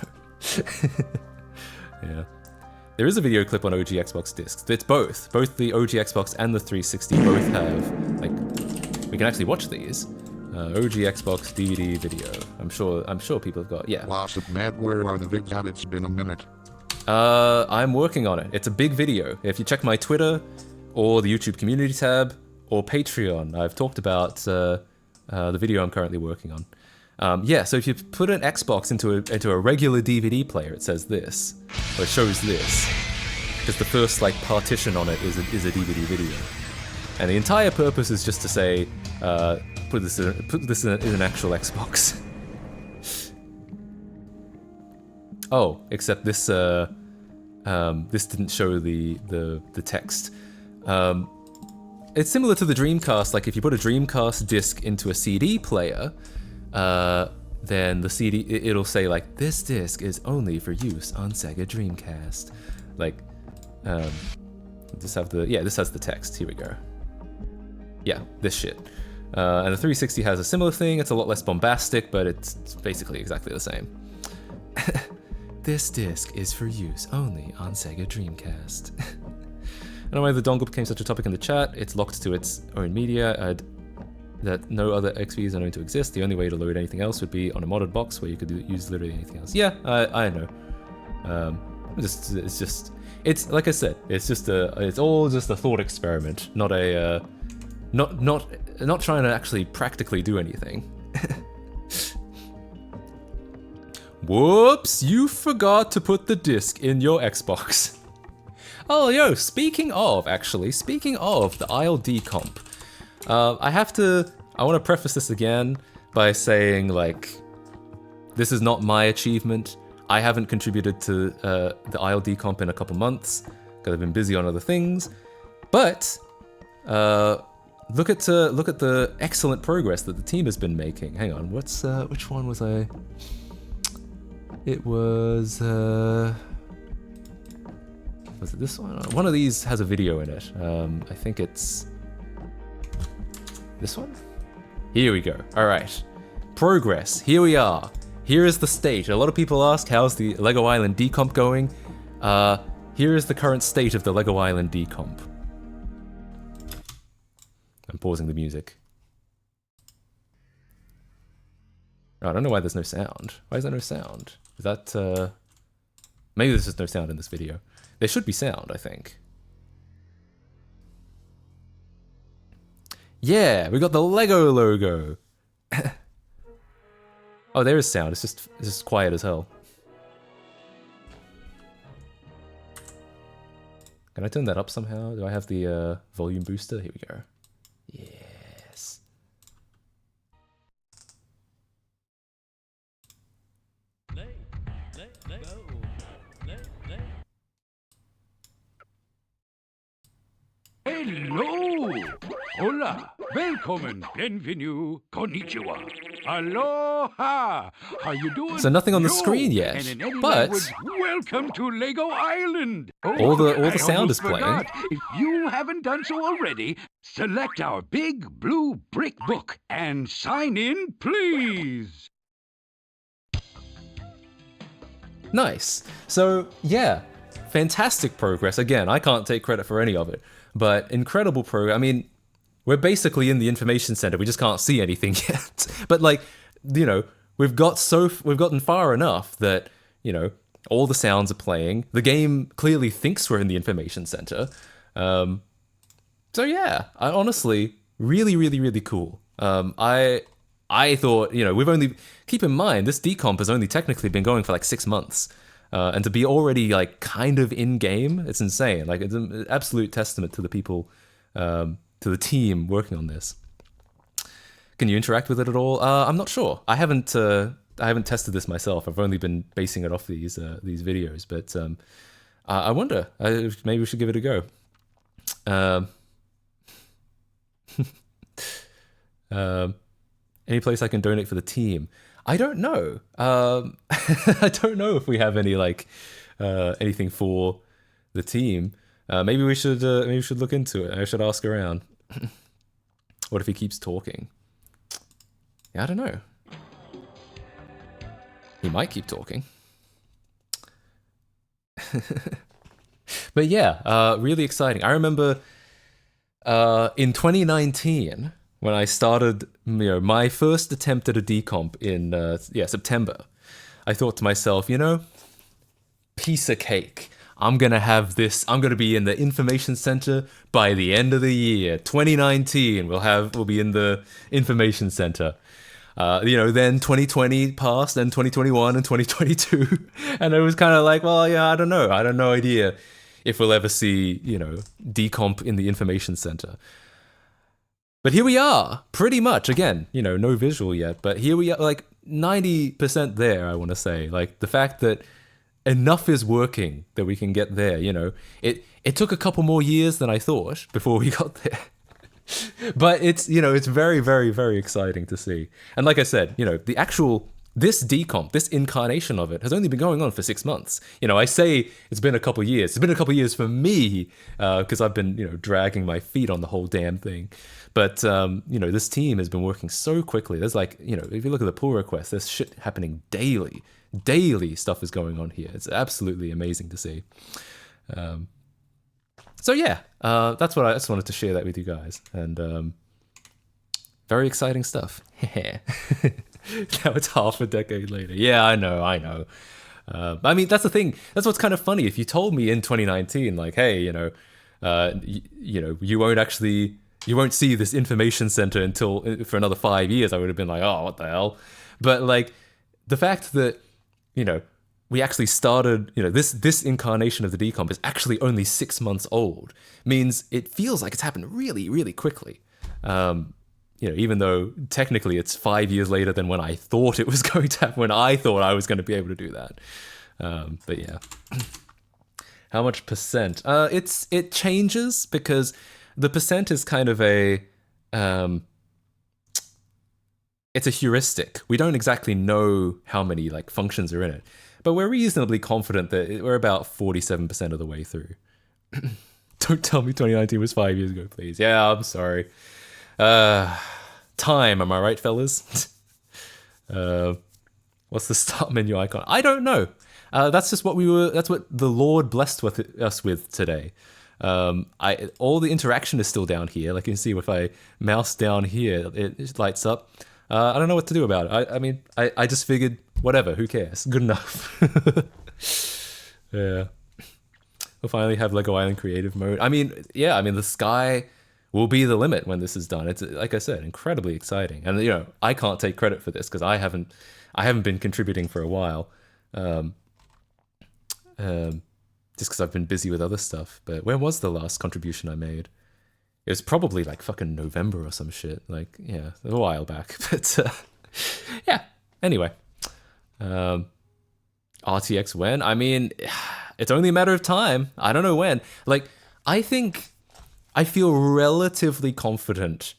Yeah. There is a video clip on OG Xbox discs. It's both. Both the OG Xbox and the 360 both have, like, we can actually watch these. OG Xbox DVD video. I'm sure people have got, yeah. Lots of Matt, where are the vids at? It's been a minute. I'm working on it. It's a big video. If you check my Twitter, or the YouTube community tab, or Patreon, I've talked about the video I'm currently working on. Yeah, so if you put an Xbox into a regular DVD player, it says this, or it shows this, because the first like partition on it is a DVD video, and the entire purpose is just to say, put this in an actual Xbox. Oh, except this this didn't show the text. It's similar to the Dreamcast. Like if you put a Dreamcast disc into a CD player. Then the CD, it'll say like, this disc is only for use on Sega Dreamcast. Like, this has the text, here we go. Yeah, this shit. And the 360 has a similar thing, it's a lot less bombastic, but it's basically exactly the same. This disc is for use only on Sega Dreamcast. I don't know why the dongle became such a topic in the chat, it's locked to its own media, that no other XVs are known to exist. The only way to load anything else would be on a modded box where you could use literally anything else. Yeah, I know. It's like I said, it's all just a thought experiment, not a, not trying to actually practically do anything. Whoops, you forgot to put the disc in your Xbox. Oh, yo, speaking of the ILD comp, I want to preface this again by saying, like, this is not my achievement. I haven't contributed to the ILD comp in a couple months because I've been busy on other things. But look at the excellent progress that the team has been making. Hang on, which one was I? It was Was it this one? One of these has a video in it. I think it's this one? Here we go. All right. Progress. Here we are. Here is the state. A lot of people ask, how's the Lego Island decomp going? Here is the current state of the Lego Island decomp. I'm pausing the music. Oh, I don't know why there's no sound. Why is there no sound? Is that, maybe there's just no sound in this video. There should be sound, I think. Yeah, we got the Lego logo. Oh, there is sound. It's just quiet as hell. Can I turn that up somehow? Do I have the volume booster? Here we go. Yes. Hello! Hola! Welcome! Bienvenue! Konnichiwa! Aloha! How you doing? So nothing on the Yo, screen yet, and in any but language, welcome to Lego Island! all the I sound is almost playing. forgot. If you haven't done so already, select our big blue brick book and sign in, please! Nice. So, yeah, fantastic progress. Again, I can't take credit for any of it, but incredible progress. I mean, we're basically in the information center. We just can't see anything yet. But like, you know, we've gotten far enough that, you know, all the sounds are playing. The game clearly thinks we're in the information center. So yeah, I honestly really, really, really cool. I thought, you know, we've only, keep in mind, this decomp has only technically been going for like 6 months. And to be already like kind of in game, it's insane. Like it's an absolute testament to the people, to the team working on this. Can you interact with it at all? I'm not sure. I haven't tested this myself. I've only been basing it off these videos, but I wonder. Maybe we should give it a go. Any place I can donate for the team? I don't know. I don't know if we have any like anything for the team. Maybe we should look into it. I should ask around. What if he keeps talking? Yeah, I don't know. He might keep talking. But yeah, really exciting. I remember in 2019 when I started, you know, my first attempt at a decomp in September. I thought to myself, you know, piece of cake. I'm gonna have this. I'm gonna be in the information center by the end of the year, 2019. We'll be in the information center. You know, then 2020 passed, then 2021 and 2022, and it was kind of like, well, yeah, I don't know. I have no idea if we'll ever see, you know, decomp in the information center. But here we are, pretty much. Again, you know, no visual yet, but here we are, like 90% there. I want to say, like the fact that enough is working that we can get there. You know, it took a couple more years than I thought before we got there. But it's, you know, it's very, very, very exciting to see. And like I said, you know, this decomp, this incarnation of it has only been going on for 6 months. You know, I say it's been a couple years. It's been a couple years for me because I've been, you know, dragging my feet on the whole damn thing. But, you know, this team has been working so quickly. There's like, you know, if you look at the pull requests, there's shit happening daily. Daily stuff is going on here. It's absolutely amazing to see. So yeah, that's what I just wanted to share that with you guys. And very exciting stuff. Now it's half a decade later. Yeah, I know. I mean, that's the thing. That's what's kind of funny. If you told me in 2019, like, hey, you know, you won't see this information center until for another 5 years, I would have been like, oh, what the hell? But like the fact that, you know, we actually started, you know, this incarnation of the decomp is actually only 6 months old, means it feels like it's happened really, really quickly. You know, even though technically it's 5 years later than when I thought it was going to happen, when I thought I was going to be able to do that. But yeah. How much percent? It changes because the percent is kind of a, it's a heuristic. We don't exactly know how many like functions are in it. but we're reasonably confident that we're about 47% of the way through. Don't tell me 2019 was 5 years ago, please. Yeah, I'm sorry. Time, am I right, fellas? What's the start menu icon? I don't know. That's just what that's what the Lord blessed us with today. All the interaction is still down here. Like you can see, if I mouse down here, it lights up. I don't know what to do about it. I mean, I just figured, whatever, who cares? Good enough. Yeah. We'll finally have Lego Island creative mode. I mean, yeah, the sky will be the limit when this is done. It's, like I said, incredibly exciting. And, you know, I can't take credit for this because I haven't been contributing for a while. Just because I've been busy with other stuff. But when was the last contribution I made? It was probably like fucking November or some shit. Like, yeah, a while back. But yeah, anyway. RTX when? I mean, it's only a matter of time. I don't know when. Like, I feel relatively confident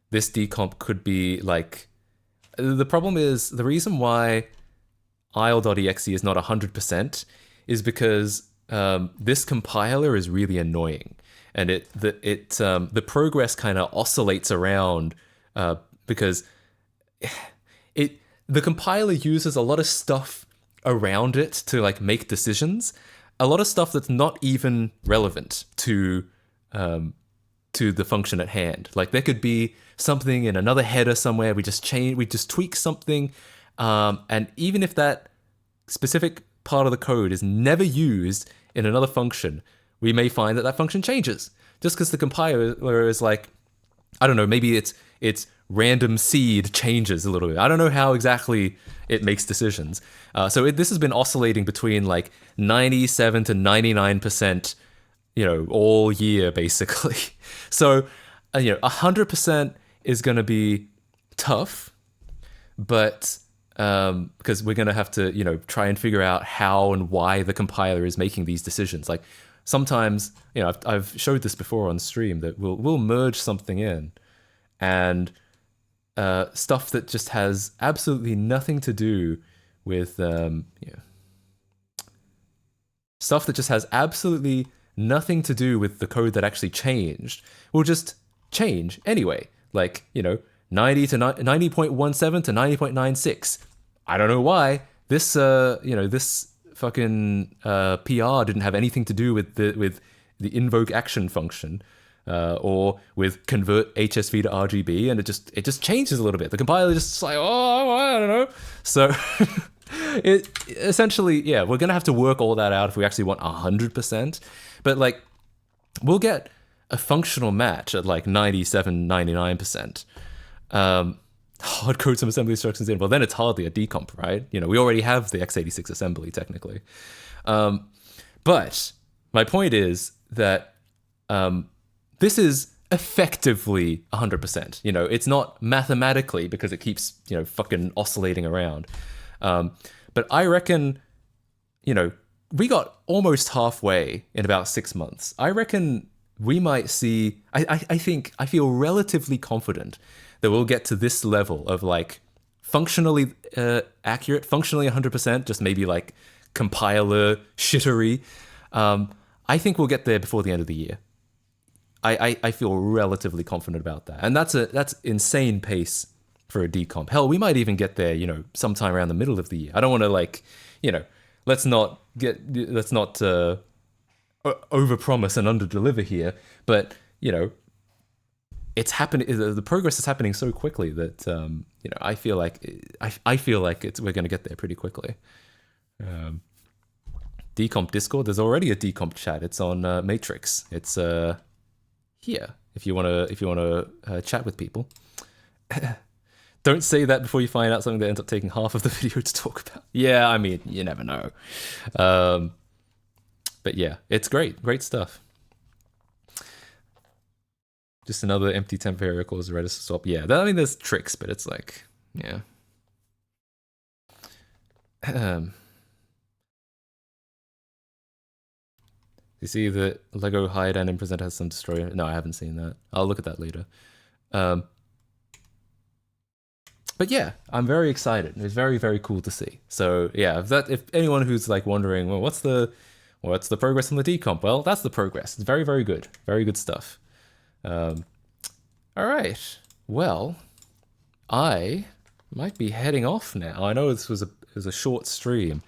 this decomp could be like... The problem is, the reason why isle.exe is not 100% is because this compiler is really annoying, and the progress kind of oscillates around because the compiler uses a lot of stuff around it to like make decisions, a lot of stuff that's not even relevant to the function at hand. Like there could be something in another header somewhere, we just tweak something, and even if that specific part of the code is never used in another function, we may find that function changes just because the compiler is like, I don't know, maybe it's random seed changes a little bit. I don't know how exactly it makes decisions. So this has been oscillating between like 97 to 99%, you know, all year basically. So, 100% is going to be tough, but because we're going to have to, try and figure out how and why the compiler is making these decisions. Like sometimes, I've showed this before on stream that we'll merge something in, and stuff that just has absolutely nothing to do with, stuff that just has absolutely nothing to do with the code that actually changed will just change anyway. Like, 90 to 90.17 to 90.96. I don't know why. This this fucking PR didn't have anything to do with the invoke action function or with convert HSV to RGB, and it just changes a little bit. The compiler just like, oh, I don't know. So it essentially, yeah, we're gonna have to work all that out if we actually want 100%. But like, we'll get a functional match at like 97, 99%. Hard code some assembly instructions in. Well, then it's hardly a decomp, right? We already have the x86 assembly technically. But my point is that this is effectively 100%. It's not mathematically because it keeps, fucking oscillating around. But I reckon, we got almost halfway in about 6 months. I reckon we might see, I feel relatively confident that we'll get to this level of like functionally accurate, functionally 100%, just maybe like compiler shittery. I think we'll get there before the end of the year. I feel relatively confident about that. And that's insane pace for a decomp. Hell, we might even get there, sometime around the middle of the year. I don't want to like, let's not overpromise and underdeliver here, but it's happening. The progress is happening so quickly that I feel like we're going to get there pretty quickly. Decomp Discord. There's already a decomp chat. It's on Matrix. It's here if you want to chat with people. Don't say that before you find out something that ends up taking half of the video to talk about. Yeah, I mean, you never know. But yeah, it's great stuff. Just another empty temp variable as Redis swap. Yeah, there's tricks, but it's like, yeah. You see that Lego hide and in present has some destroyer? No, I haven't seen that. I'll look at that later. But yeah, I'm very excited. It's very, very cool to see. So yeah, if anyone who's like wondering, well, what's the progress on the decomp? Well, that's the progress. It's very, very good. Very good stuff. All right. Well, I might be heading off now. I know this was a short stream,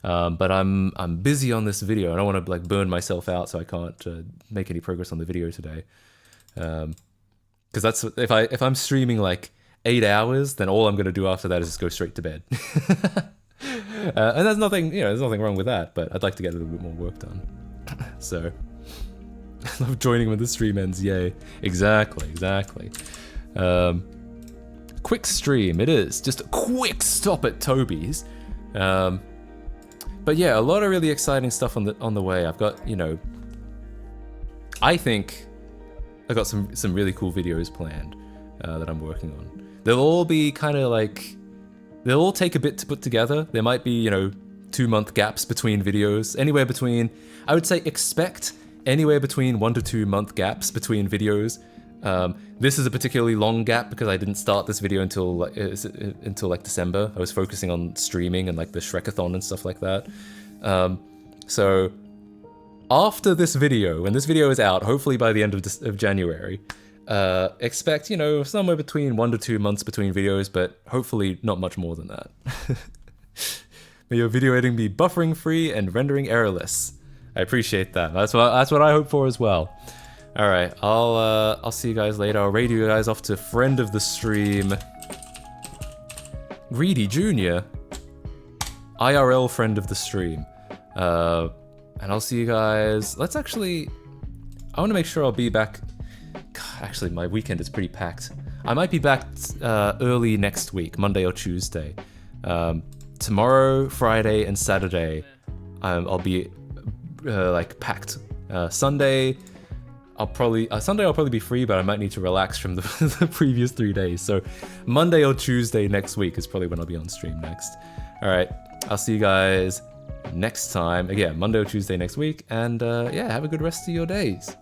but I'm busy on this video. I don't want to like burn myself out, so I can't make any progress on the video today. Because that's if I'm streaming like 8 hours, then all I'm going to do after that is just go straight to bed. And there's nothing wrong with that, but I'd like to get a little bit more work done. So, I love joining when the stream ends, yay. Exactly. Quick stream, it is. Just a quick stop at Toby's. But yeah, a lot of really exciting stuff on the way. I've got, I think I've got some really cool videos planned that I'm working on. They'll all be kind of like, they'll all take a bit to put together. There might be, 2-month gaps between videos. Anywhere between, I would say expect anywhere between 1 to 2 month gaps between videos. This is a particularly long gap because I didn't start this video until like December. I was focusing on streaming and like the Shrekathon and stuff like that. So after this video, when this video is out, hopefully by the end of January, expect, somewhere between 1 to 2 months between videos, but hopefully not much more than that. May your video editing be buffering free and rendering errorless. I appreciate that. That's what I hope for as well. All right, I'll see you guys later. I'll raid you guys off to friend of the stream, Greedy Jr., IRL friend of the stream, and I'll see you guys. I want to make sure I'll be back. God, actually, my weekend is pretty packed. I might be back early next week, Monday or Tuesday. Tomorrow, Friday, and Saturday, I'll be like packed. Sunday, I'll probably be free, but I might need to relax from the previous 3 days. So Monday or Tuesday next week is probably when I'll be on stream next. All right, I'll see you guys next time. Again, Monday or Tuesday next week, and yeah, have a good rest of your days.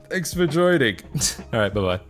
Thanks for joining. All right, bye-bye.